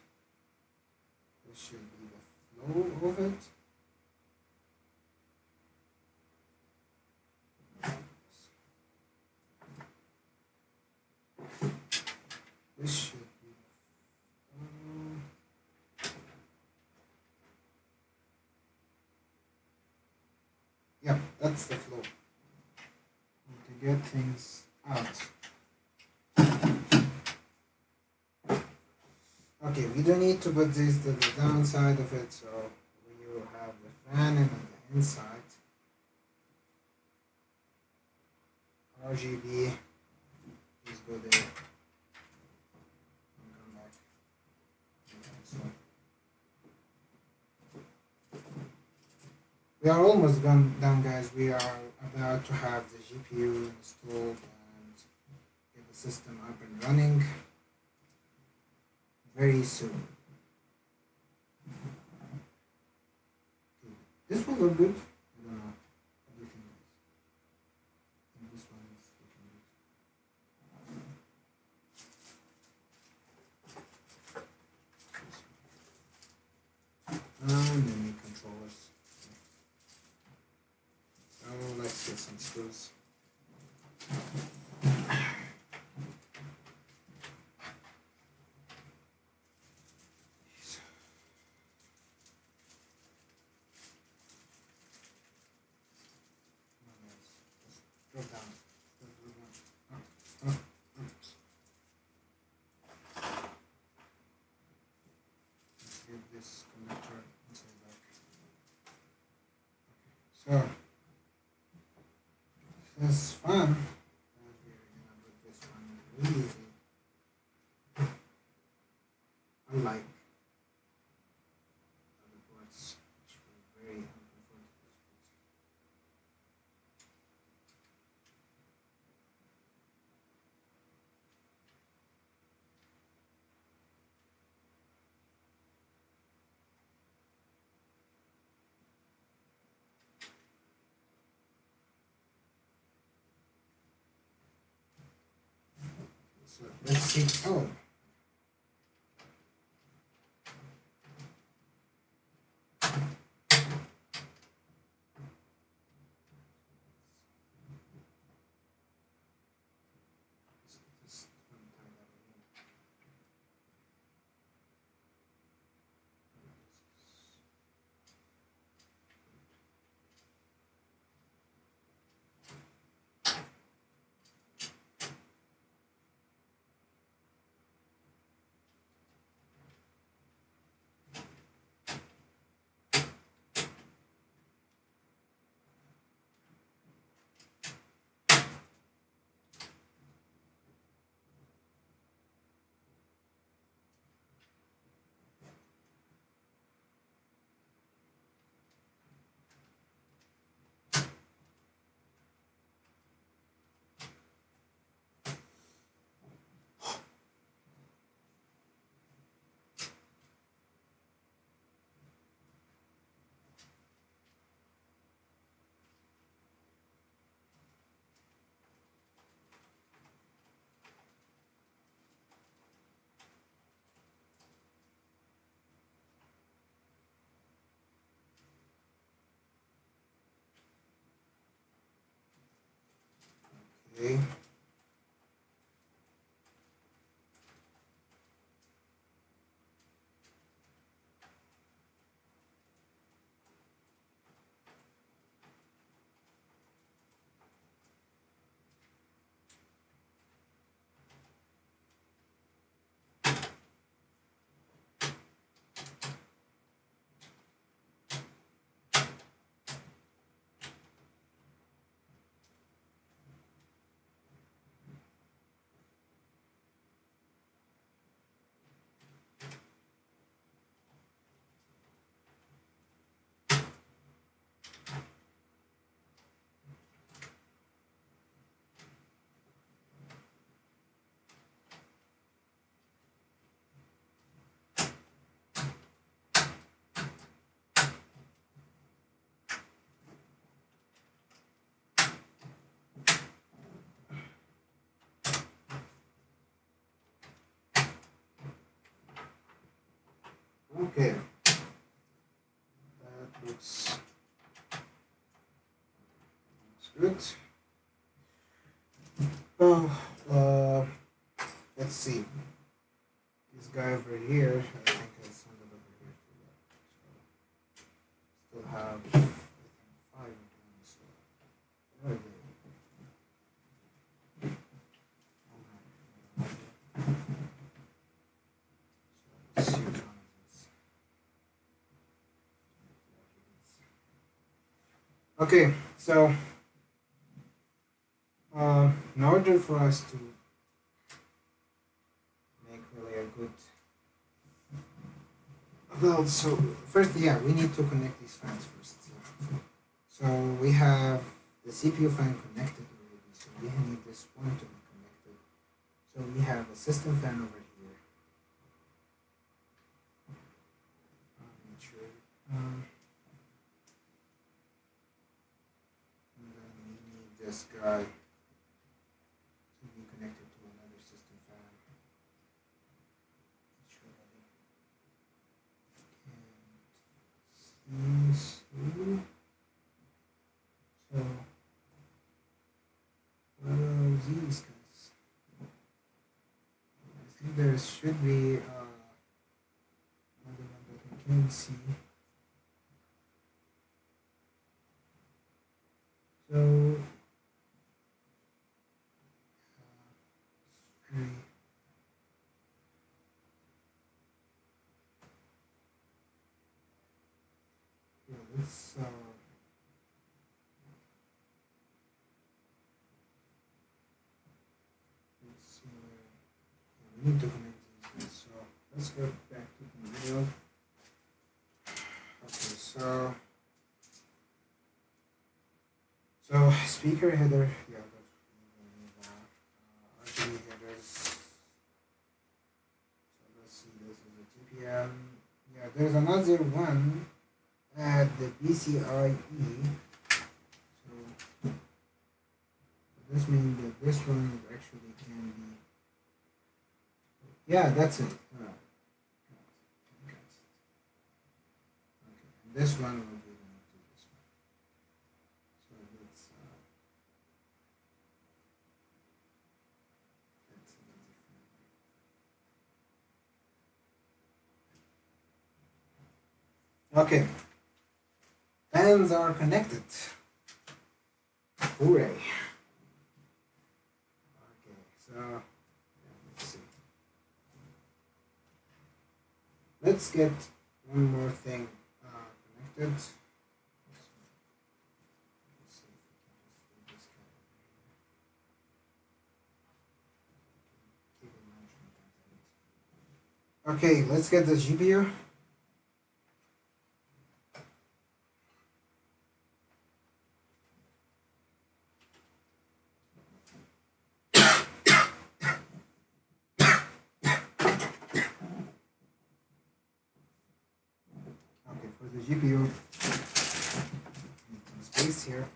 This should be the flow of it. This should be yeah, that's the flow. To get things out. Okay, we don't need to put this to the downside of it, so we will have the fan and on the inside. RGB, please go there. And come back. So we are almost done, guys. We are about to have the GPU installed and get the system up and running very soon. This will look good. I don't know. What do you think, guys? I think this one is looking good. And then the controllers. and screws. Drop down. Let's get this connector inside back. So this is fun. We're gonna put this one really easy. Unlike other boards, which were very uncomfortable. So let's see. Oh. Just untie that again. Okay. Okay. That looks good. Oh, let's see. This guy over here, I think I sent it over here for that. So still have, I think, 5 of them. So where are they? So let's see which one is this. Okay, so in order for us to make really a good well, so first, yeah, we need to connect these fans first. So we have the CPU fan connected already, so we need this one to be connected. So we have a system fan over here. I'm not sure. And then we need this guy to be connected to another system fan. So these guys. I think there should be another one that we can see. So very yeah, let's see where we need to connect these guys. So let's go back to the video. Okay, so speaker header, yeah, that's RGB headers. So let's see, this is a TPM. Yeah, there's another one at the PCIe. So this means that this one actually can be. Yeah, that's it. Okay, and this one will be linked to this one. So let's okay. Fans are connected. Hooray. Okay, so let's see. Let's get one more thing connected. Let's see if we can just do this kind of okay, let's get the GPU. The GPU need some space here.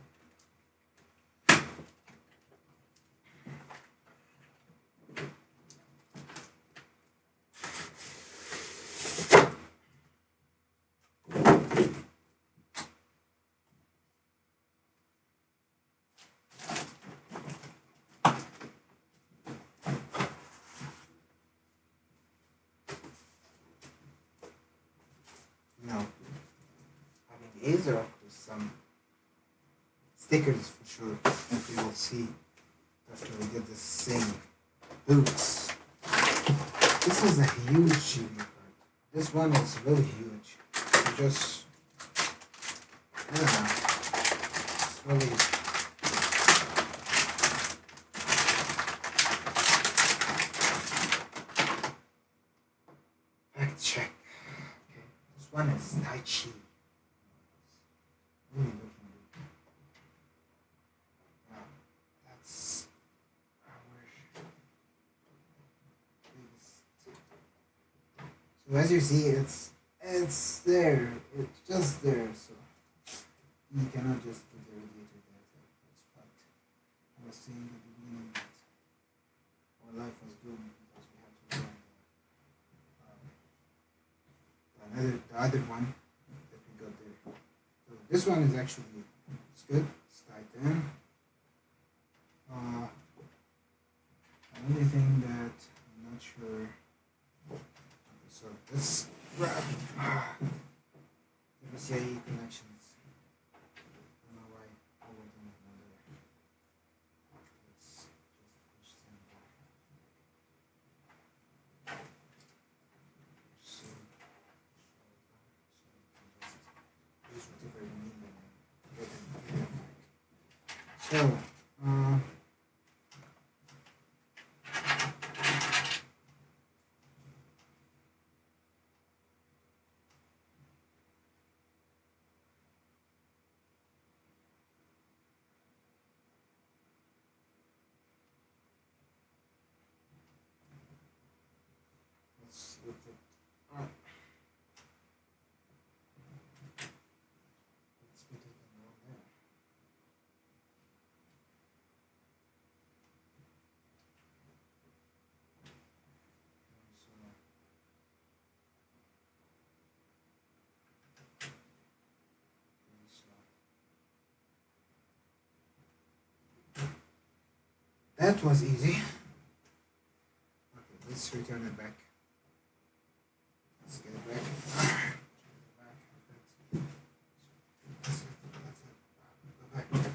Now, ASRock with some stickers for sure that we will see after we get this thing boots. This is a huge GPU card. This one is really huge. You just I don't know. It's really fact check. Okay. This one is Taichi. Really looking good. Now, that's our biggest. So as you see, it's there. It's just there. So you cannot just put the radiator there. That's what I was saying at the beginning that our life was doomed because we had to run the other one that we got there. So this one is actually it's good. It's tight in. The only thing that I'm not sure. Okay, so let's grab the PCIe connections. I don't know why I would do another. Let's just push them back. So use whatever you need and get them back. So let's look at let's put it in one there. that was easy. Okay, let's return it back. Let's get it back. That's it. Go back. Go back.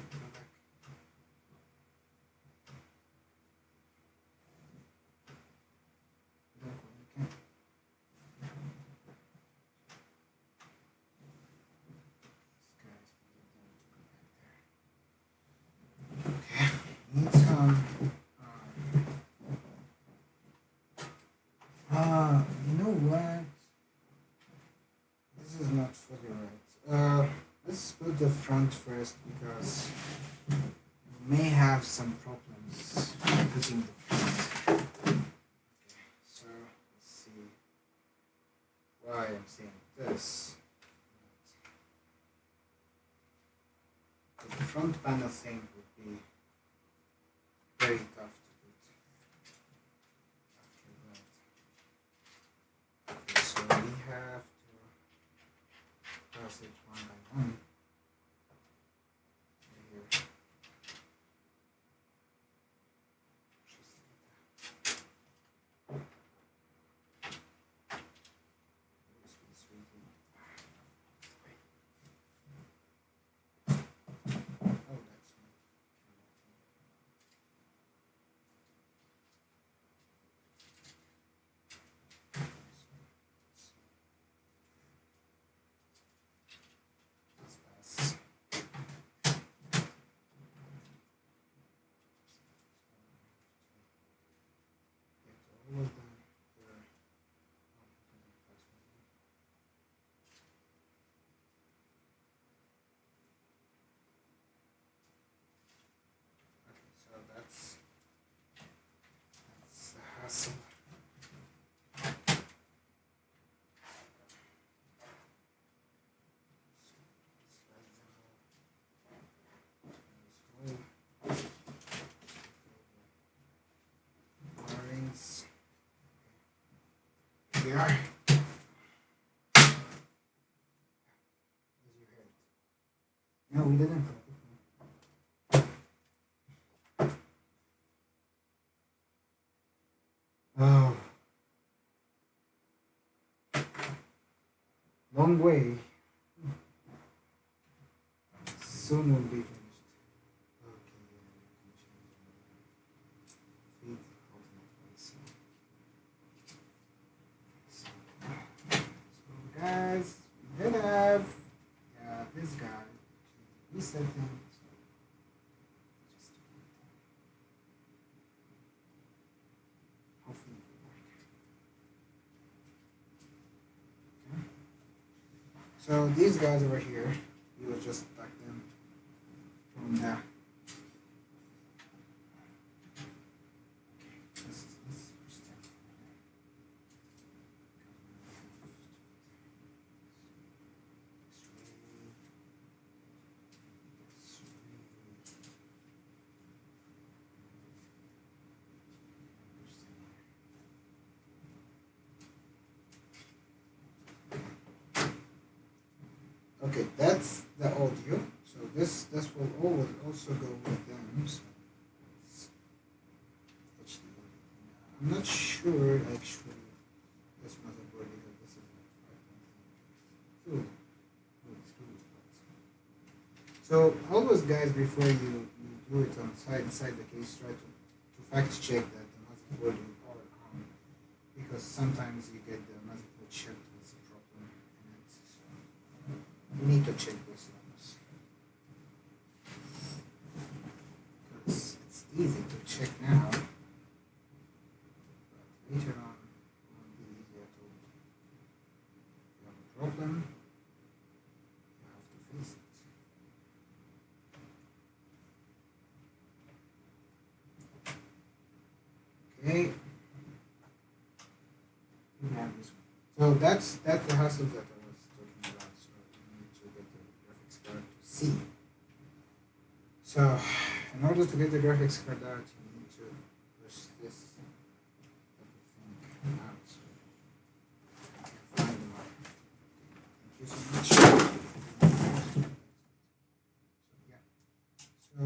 Need some. You know what? This is not fully right. Let's put the front first because we may have some problems putting the front. Okay, so let's see why I'm saying this. The front panel thing would be very tough to put after that. Okay, so we have to pass it one by one. Here. That's the hassle. Wirings. Here we are. As you heard. No, we didn't. Oh, long way. Soon will be finished. Okay, feed so guys, we did have this guy resetting. So these guys over here, we will just back them from there. Okay, that's the audio. So this will always also go with them. So it's HDMI. I'm not sure actually this motherboard because this is like 5.2. So always guys, before you do it inside the case, try to fact check that the motherboard you are on, because sometimes you get the motherboard shipped with a problem in it. So you need to check those numbers. Because it's easy to check now, but later on it won't be easier to. If you have a problem, you have to face it. Okay. We have this one. So that's the hassle that I was talking about. So you need to get the graphics card to see. So in order to get the graphics card out, you need to push this everything out. So you can find them out. Thank you so much. So yeah. So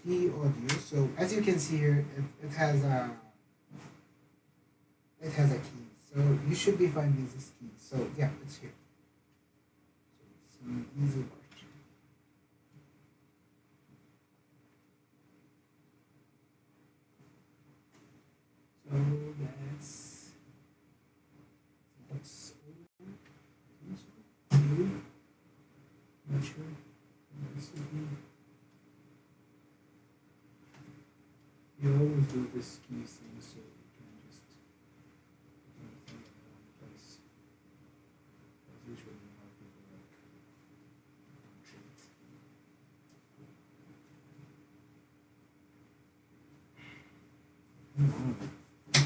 key audio. So as you can see here, it has a key. So you should be finding this key. So yeah, it's here. So it's an easy work. So that's not sure. You always do this key thing, so you can just put everything in one place. That's usually how people like treat.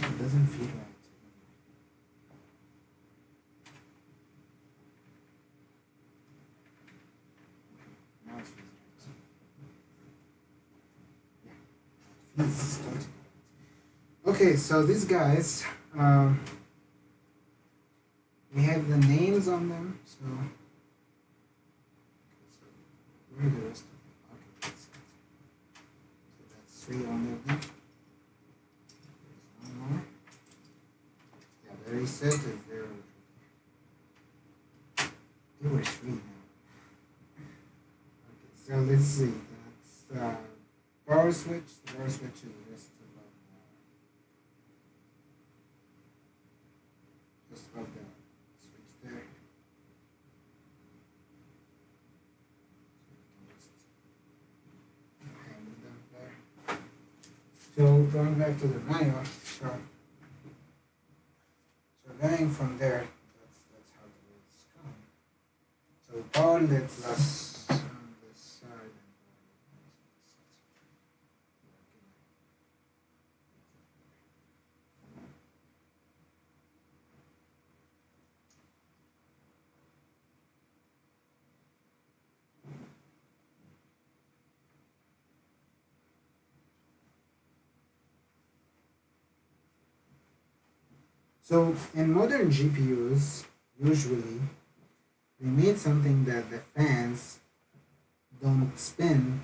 It doesn't feel right. Now it feels right. Yeah, it feels totally right. Okay, so these guys, we have the names on them. So, where are the rest of them? Okay, that's it. So that's 3 on them. There's one more. Yeah, the reset is there. There were 3 now. Okay, so let's see. That's the power switch. The power switch is just above the switch there. So we can just hang them there. So going back to the manual, so going from there, that's how the words come. So power led plus on this side and so in modern GPUs, usually we made something that the fans don't spin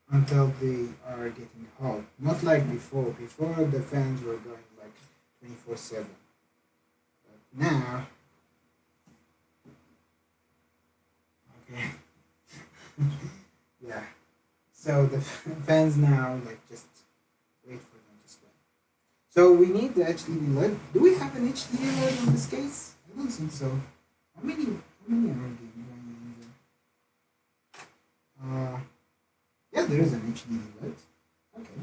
until they are getting hot. Not like before. Before the fans were going like 24/7. But now, okay, yeah. So the fans now like just wait for them to spin. So we need the HDD LED. Do we have an HDD LED in this case? I don't think so. How many RGB do I need there? Yeah, there is an HDD LED. Okay.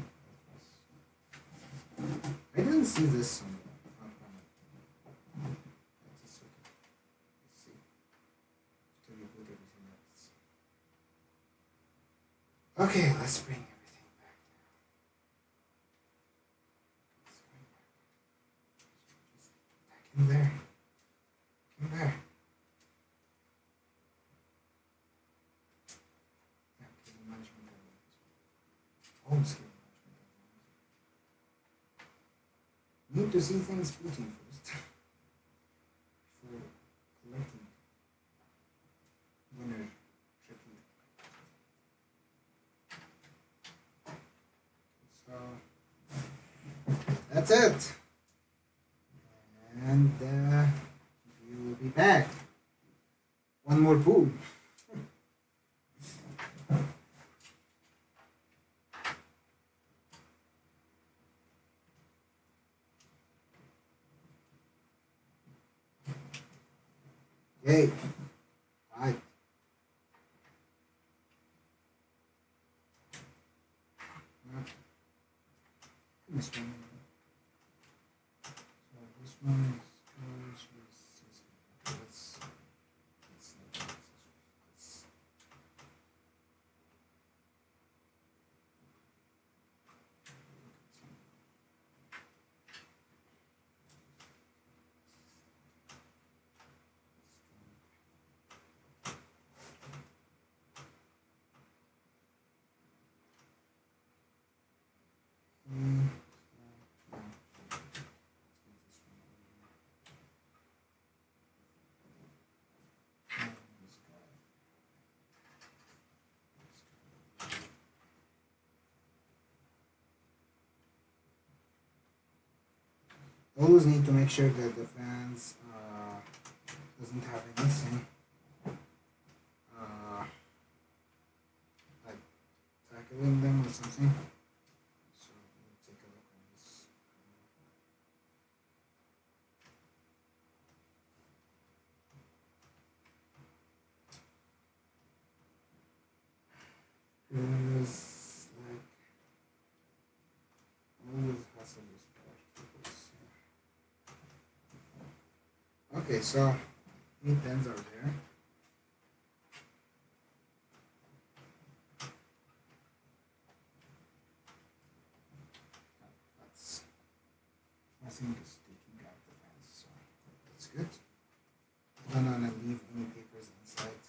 I didn't see this on the panel. That's okay. Let's see. To reboot everything else. Okay, let's bring everything back down. Just back in there. In there. Yeah, cable management element. Home scale management element. Need to see things booting first. Before collecting winner tricky. So that's it. And we will be back. One more pool. Okay. Bye. This one. So this one goes with this. Let's Always need to make sure that the fans doesn't have anything like tackling them or something. So we'll take a look on this. There's like always hassle this part. Okay, so 8 pens are there. That's nothing is taking out the fans, so that's good. I don't want to leave any papers inside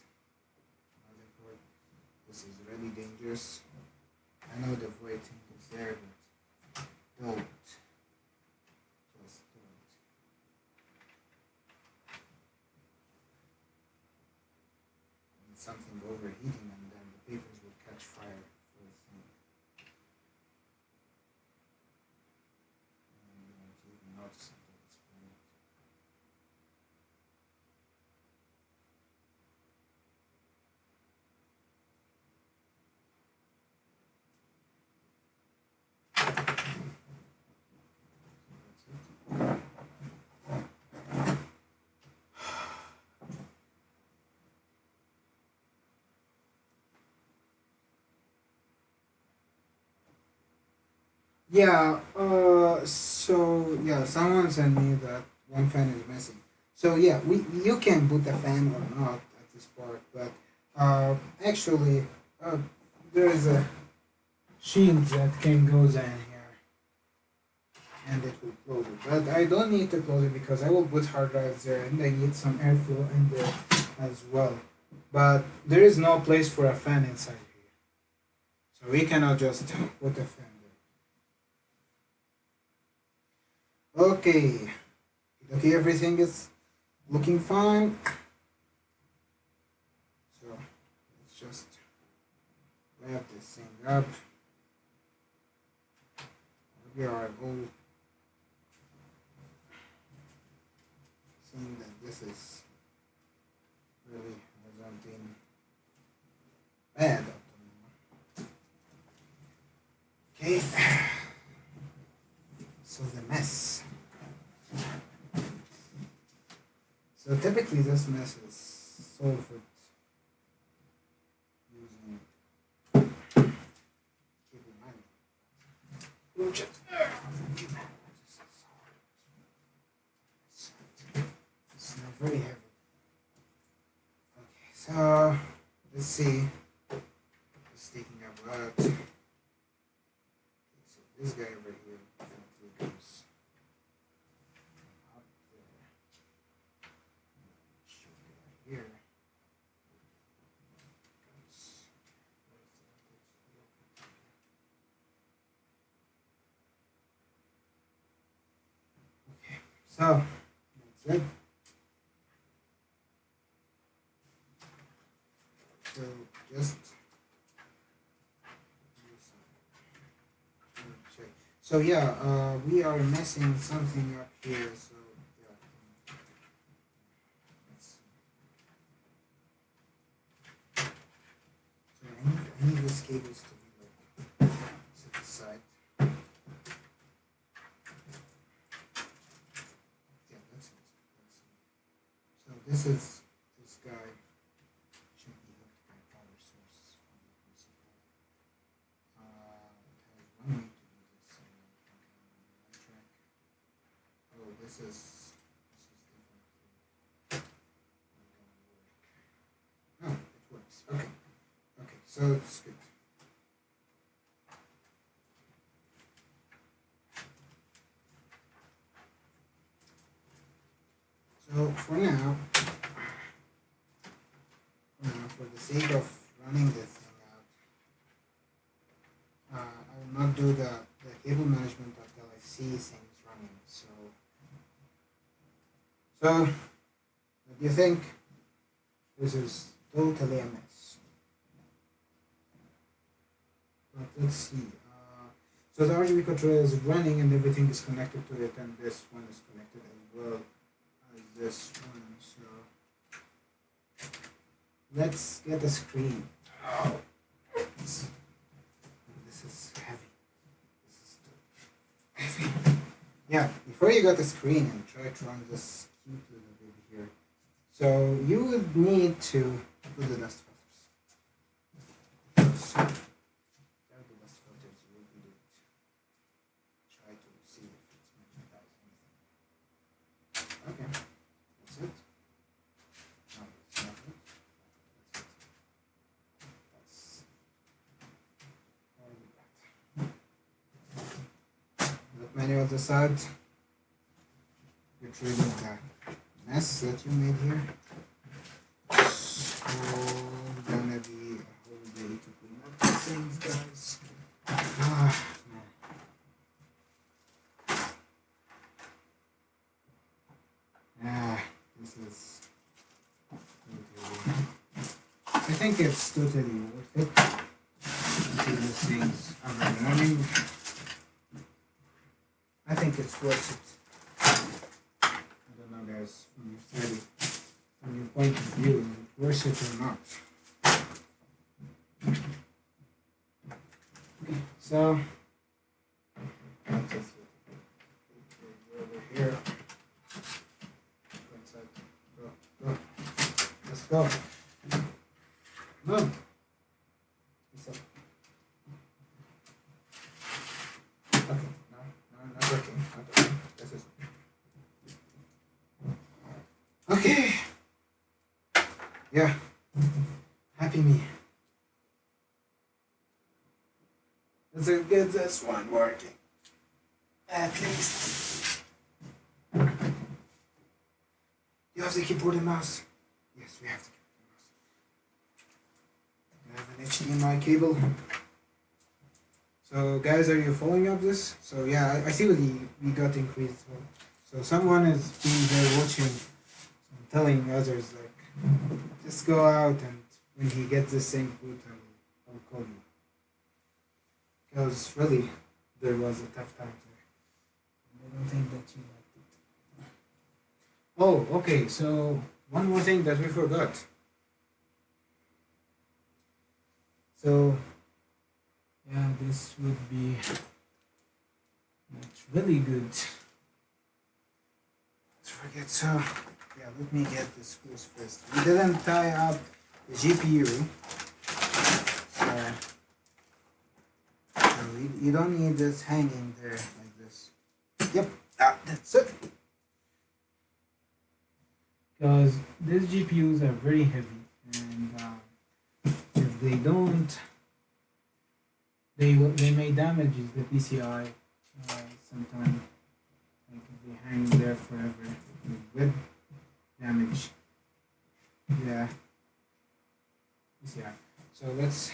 motherboard. This is really dangerous. I know the void thing is there, but don't. Just don't. And something overheating and then the papers will catch fire for the thing. And you won't even notice until it's burned. Yeah, so yeah, someone sent me that one fan is missing. So yeah, you can put a fan or not at this part, but actually there is a shield that can goes in here and it will close it. But I don't need to close it because I will put hard drives there and I need some airflow in there as well. But there is no place for a fan inside here. So we cannot just put a fan. Okay, okay, everything is looking fine. So let's just wrap this thing up. We are all seeing that this is really something bad up to now. Okay. So the mess. So typically this mess is solved using cable management. Which is it's not very heavy. Okay, so let's see. It's taking up a lot. Okay, so this guy over here. Goes up there. Here. Okay, so that's it. So just check. So yeah, we are messing something up here. So yeah, let's see. So I need these cables to be like set aside. Yeah, that's it. So this is this guy should be hooked by power source from the Corsair. It has one way to do this. Track. Oh, this is different. Not gonna work. Oh, it works. Okay. Okay, so it's good. So for now, for the sake of running this thing out, I will not do the cable management until I see things running. So what do you think? This is totally a mess. But let's see. So the RGB controller is running and everything is connected to it, and this one is connected as well as this one. So let's get a screen. Oh, this is heavy. This is heavy. Yeah, before you got a screen and try to run this cute little baby here, so you would need to do the dust filters. So, the dust filters you will do it. Try to see if it's magnetized anything. Okay, that's it. No, it's not it. That's it. That's all we got. That menu on the side. Get rid of that mess that you made here. So gonna be a whole day to clean up these things, guys. Man. Yeah, this is totally. I think it's totally worth it to do these things every morning. I think it's worth it. I don't know, guys, from your study, from your point of view, is it worth it or not? Okay, so I'll just over here. Go inside. Go. Let's go. Move. What's up? Okay, no, not working. Not working. This is okay. Yeah. Happy me. Let's get this one working. At least. You have the keyboard and mouse? Yes, we have the keyboard and mouse. We have an HDMI cable. So guys, are you following up this? So yeah, I see we got increased. So someone is being there watching, so I'm telling others like, just go out, and when he gets the same food, I'll call you. Because really, there was a tough time there. I don't think that you liked it. Oh, okay, so one more thing that we forgot. So, yeah, this would be really good. Let's forget, so, yeah, let me get the screws first. We didn't tie up the GPU, so you don't need this hanging there like this. Yep, that's it. Because these GPUs are very heavy, and if they don't, they may damage the PCI sometime. Like if they hang there forever with damage. Yeah. PCI. So let's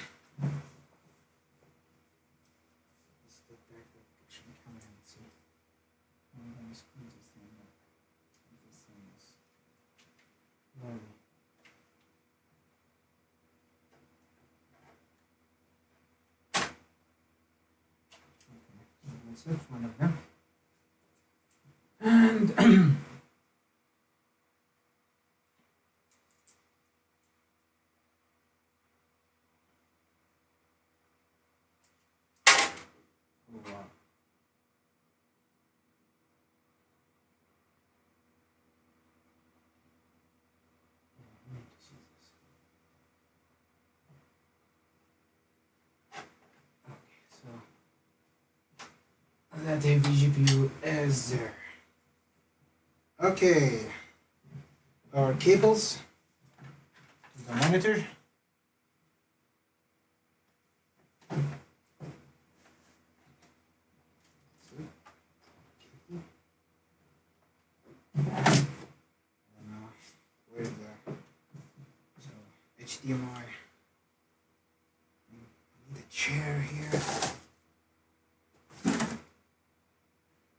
take back the picture camera and see. I'm gonna screw this thing up. This thing is lovely. Okay, so that's one of them. And oh wow. I need to see this. Okay, so that heavy GPU is there. Okay, our cables to the monitor. Where's the HDMI? I need a chair here.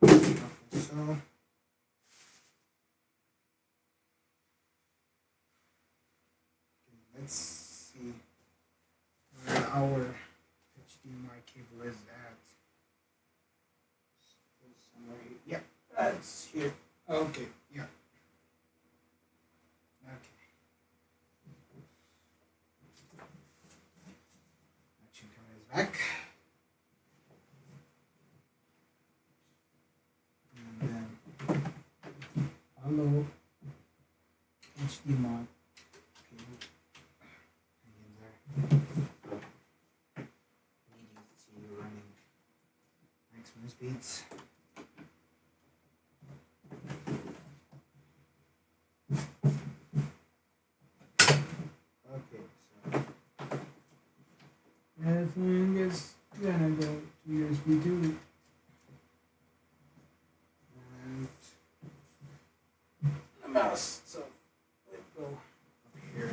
Okay, so let's see where our HDMI cable is at. It's here. Okay, yeah. Okay. Action camera is back. And then hello HDMI. Okay, hang in there. Need to see you running maximum speeds. Okay, so everything is gonna go to USB 2. And the mouse. So let's go up here.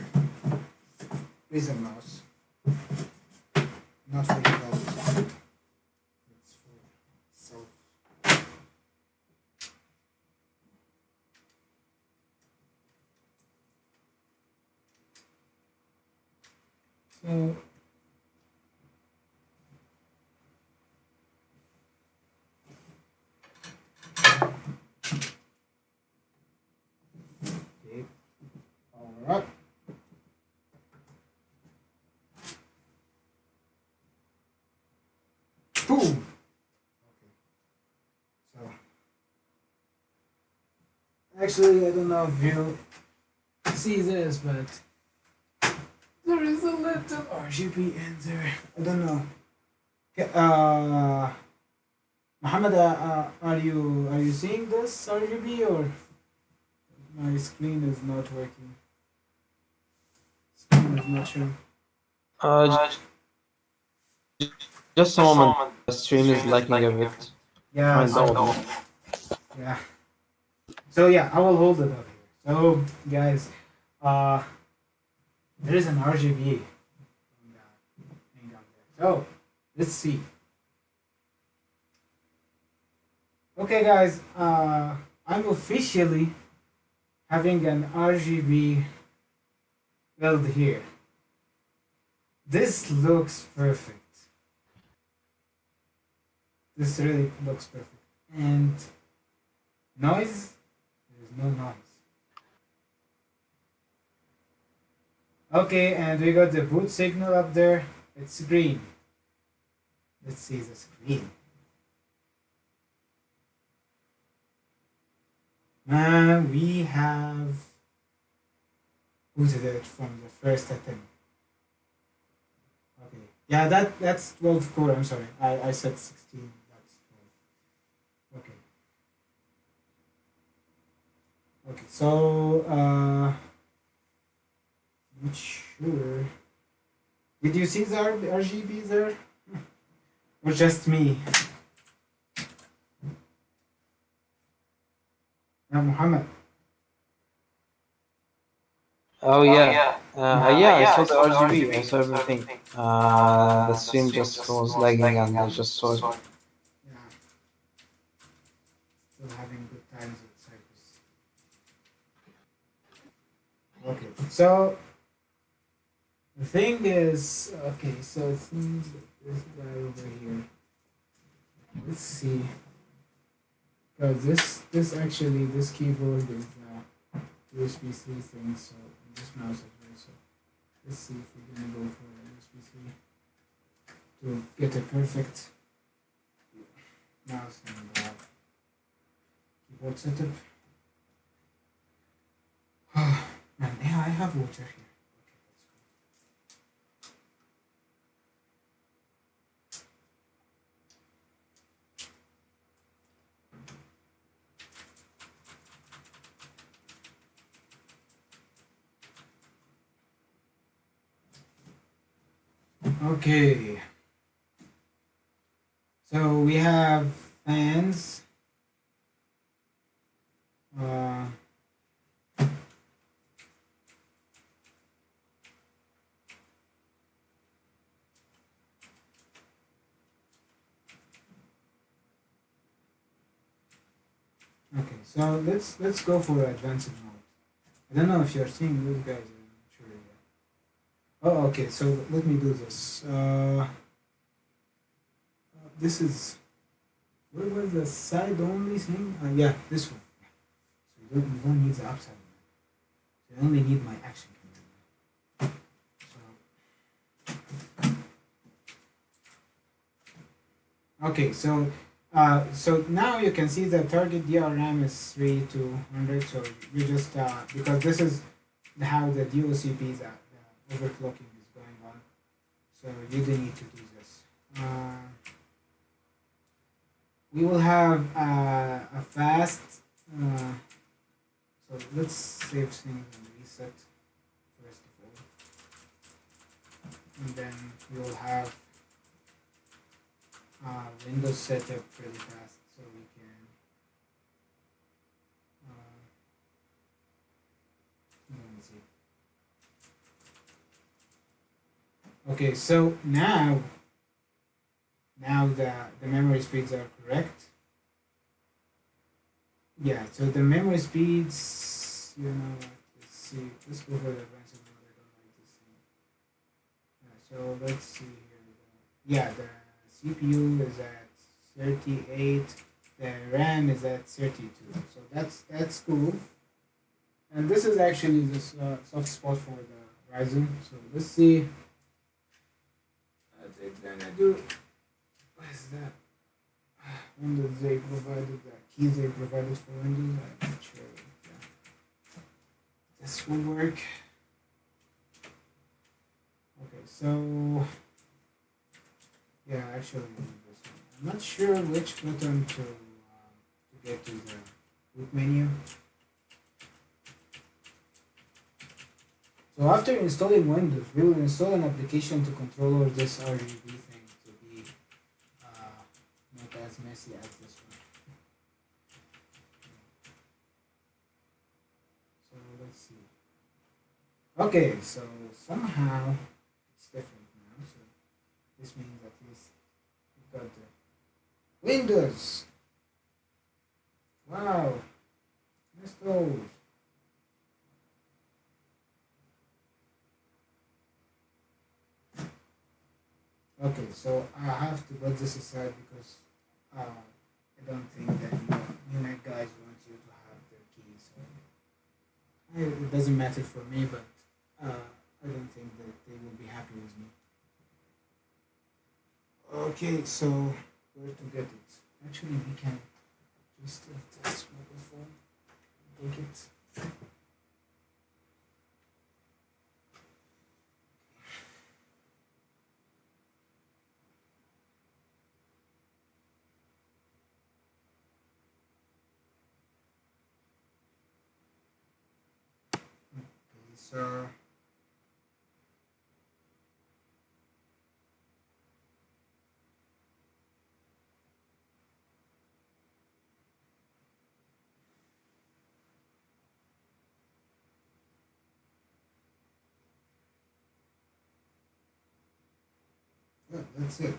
Here's a mouse. Not for developers. It's for self. So okay, power up. Boom. Okay. So actually, I don't know if you see this, but there is a little RGB in there. I don't know. Okay, Mohammed, are you seeing this RGB or my screen is not working? Screen is not showing. Just a moment. The stream is lagging a bit. Yeah. Yeah. So yeah, I will hold it up here. So guys, there is an RGB thing out there. So let's see. Okay, guys, I'm officially having an RGB build here. This looks perfect. This really looks perfect. And noise? There is no noise. Okay, and we got the boot signal up there. It's green. Let's see the screen. And we have booted it from the first attempt. Okay. Yeah, that's 12 core. I'm sorry. I said 16. That's 12. Okay. Okay. So not sure. Did you see the RGB there? Or just me? Yeah, Muhammad. Oh yeah. Yeah, I saw the RGB. I saw everything. The stream just was lagging and I just saw it. Yeah. Still having good times with Cyprus. Okay, so the thing is, okay, so it seems that this guy over here. Let's see. Because this keyboard is USB-C thing, so this mouse as well. So let's see if we're gonna go for USB-C to get a perfect mouse and keyboard setup. Man, yeah, I have water here. Okay, so we have fans. Okay, so let's go for advanced mode. I don't know if you're seeing those guys. I'm not sure yet. Oh, okay. So let me do this. This is What was the side only thing? Yeah, this one. So you don't need the upside one. You only need my action camera. So okay, so now you can see the target DRM is 3200. So you just because this is how the DOCPs the overclocking is going on. So you don't need to do this. We will have a fast. So let's save things and reset first of all, and then we will have Windows setup really fast, so we can. Let me see. Okay, so now the memory speeds are correct. Yeah, so the memory speeds, you know what, let's see, let's go for the advanced mode, I don't like this thing. So let's see here. Yeah, the CPU is at 38, the RAM is at 32, so that's cool. And this is actually the soft spot for the Ryzen, so let's see what it's gonna do. What is that? Windows they provided the keys they provided for Windows. I'm not sure if this will work. Okay, so yeah, actually this one. I'm not sure which button to get to the boot menu. So after installing Windows, we will install an application to control all this RGB thing to be not as messy as this one. So let's see. Okay, so somehow it's different now. So this means at least we've got the Windows. Wow, installed. Okay, so I have to put this aside because I don't think that you guys want you to have their keys. So it doesn't matter for me, but I don't think that they will be happy with me. Okay, so where to get it? Actually, we can just let this mobile phone take it. So yeah, that's it.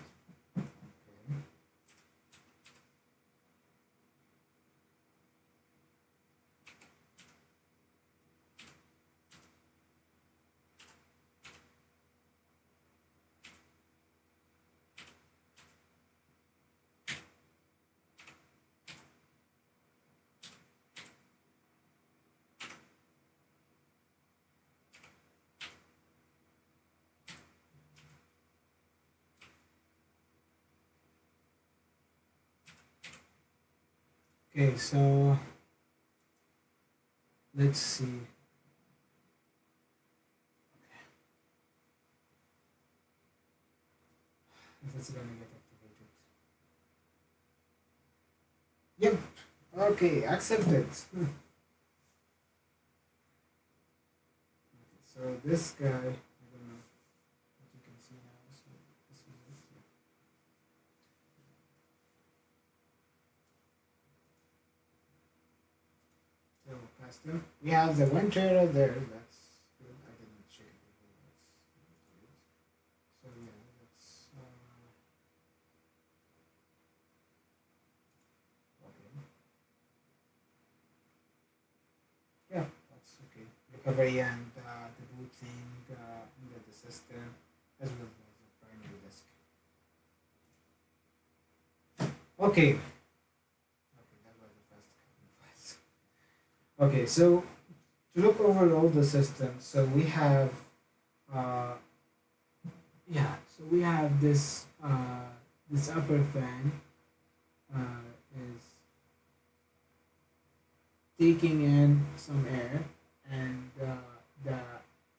Okay, so let's see. If it's gonna get activated. Yep. Okay, accepted. Okay, so this guy, I don't know what you can see now. So this is it. So custom. We have the one trailer there. That's good. I didn't check it before. That's good. So yeah, that's okay. Yeah, that's okay. Recovery and the boot thing under the system as well as the primary disk. Okay, Okay, so to look over all the systems, so we have, uh, so we have this upper fan is taking in some air, and the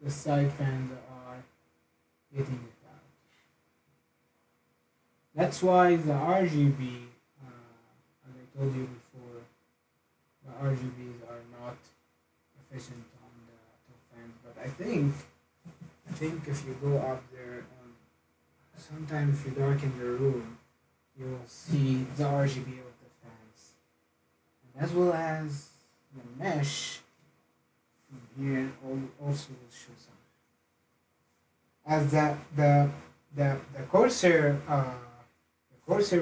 the side fans are getting it out. That's why the RGB, as I told you before, the RGBs are not efficient on the top fans. But I think if you go up there, sometime if you darken the room, you will see the RGB of the fans, and as well as the mesh from here also will show some. As the Corsair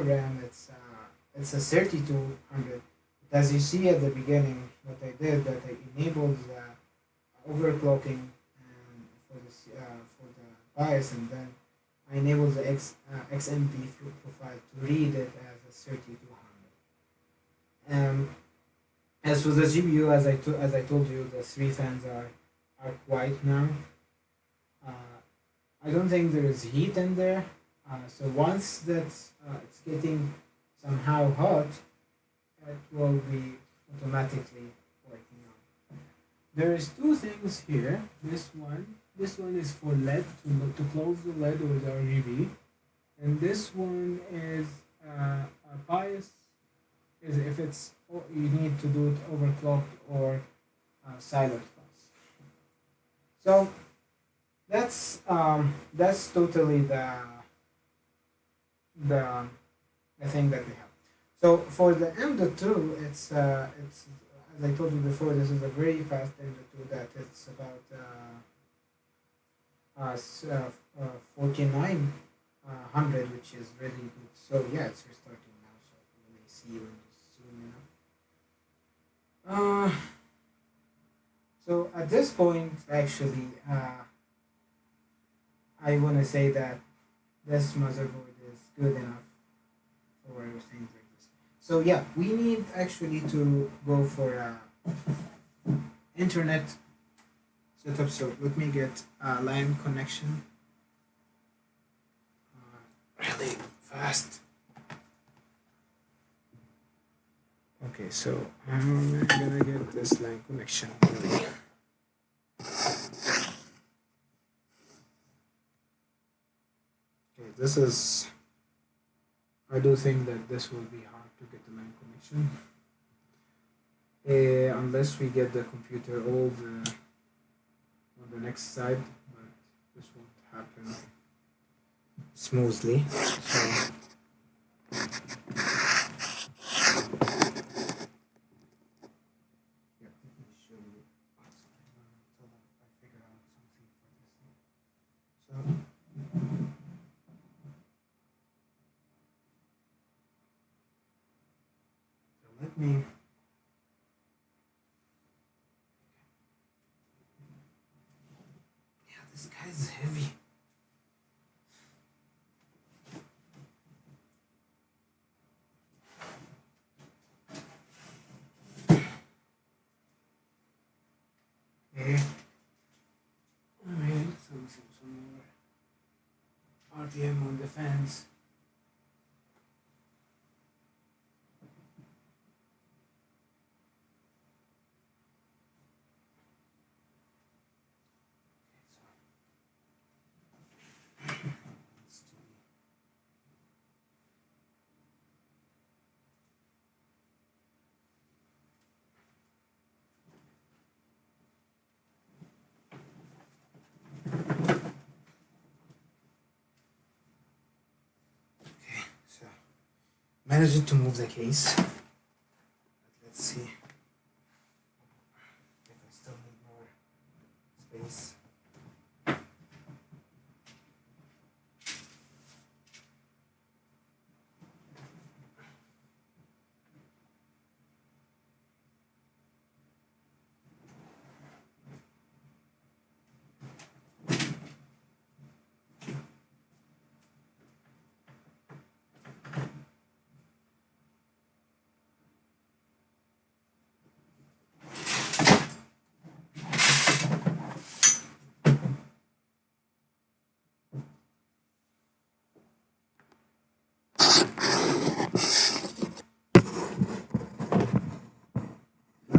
RAM, it's a 3200. As you see at the beginning, what I did, that I enabled the overclocking for the bias, and then I enabled the XMP profile to read it as a 3200. As for the GPU, as I told you, the three fans are quiet now. I don't think there is heat in there. So once that's it's getting somehow hot, it will be automatically working on. There is two things here. This one is for LED to close the LED or the RGB, and this one is a bias. Is if it's you need to do it overclocked or silent bus. So that's totally the thing that we have. So for the M.2, it's as I told you before, this is a very fast M.2 that it's about 4900, which is really good. So yeah, it's restarting now, so you may see Windows soon enough. So at this point, actually, I want to say that this motherboard is good enough for things like this. So yeah, we need actually to go for internet setup. So let me get a LAN connection really fast. Okay, so I'm gonna get this LAN connection going. Okay, this is. I do think that this will be hard to get the LAN connection, unless we get the computer all on the next side, but this won't happen smoothly. So. Let me. Yeah, this guy's heavy. Okay. Alright, some more RPM on the fans. Managed to move the case. But let's see if I still need more space.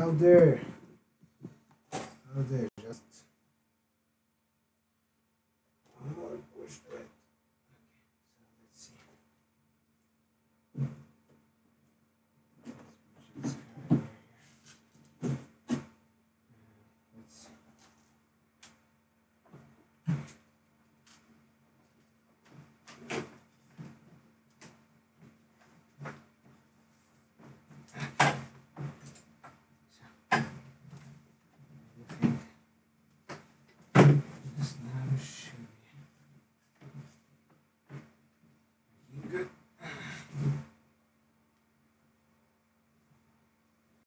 How dare! How dare!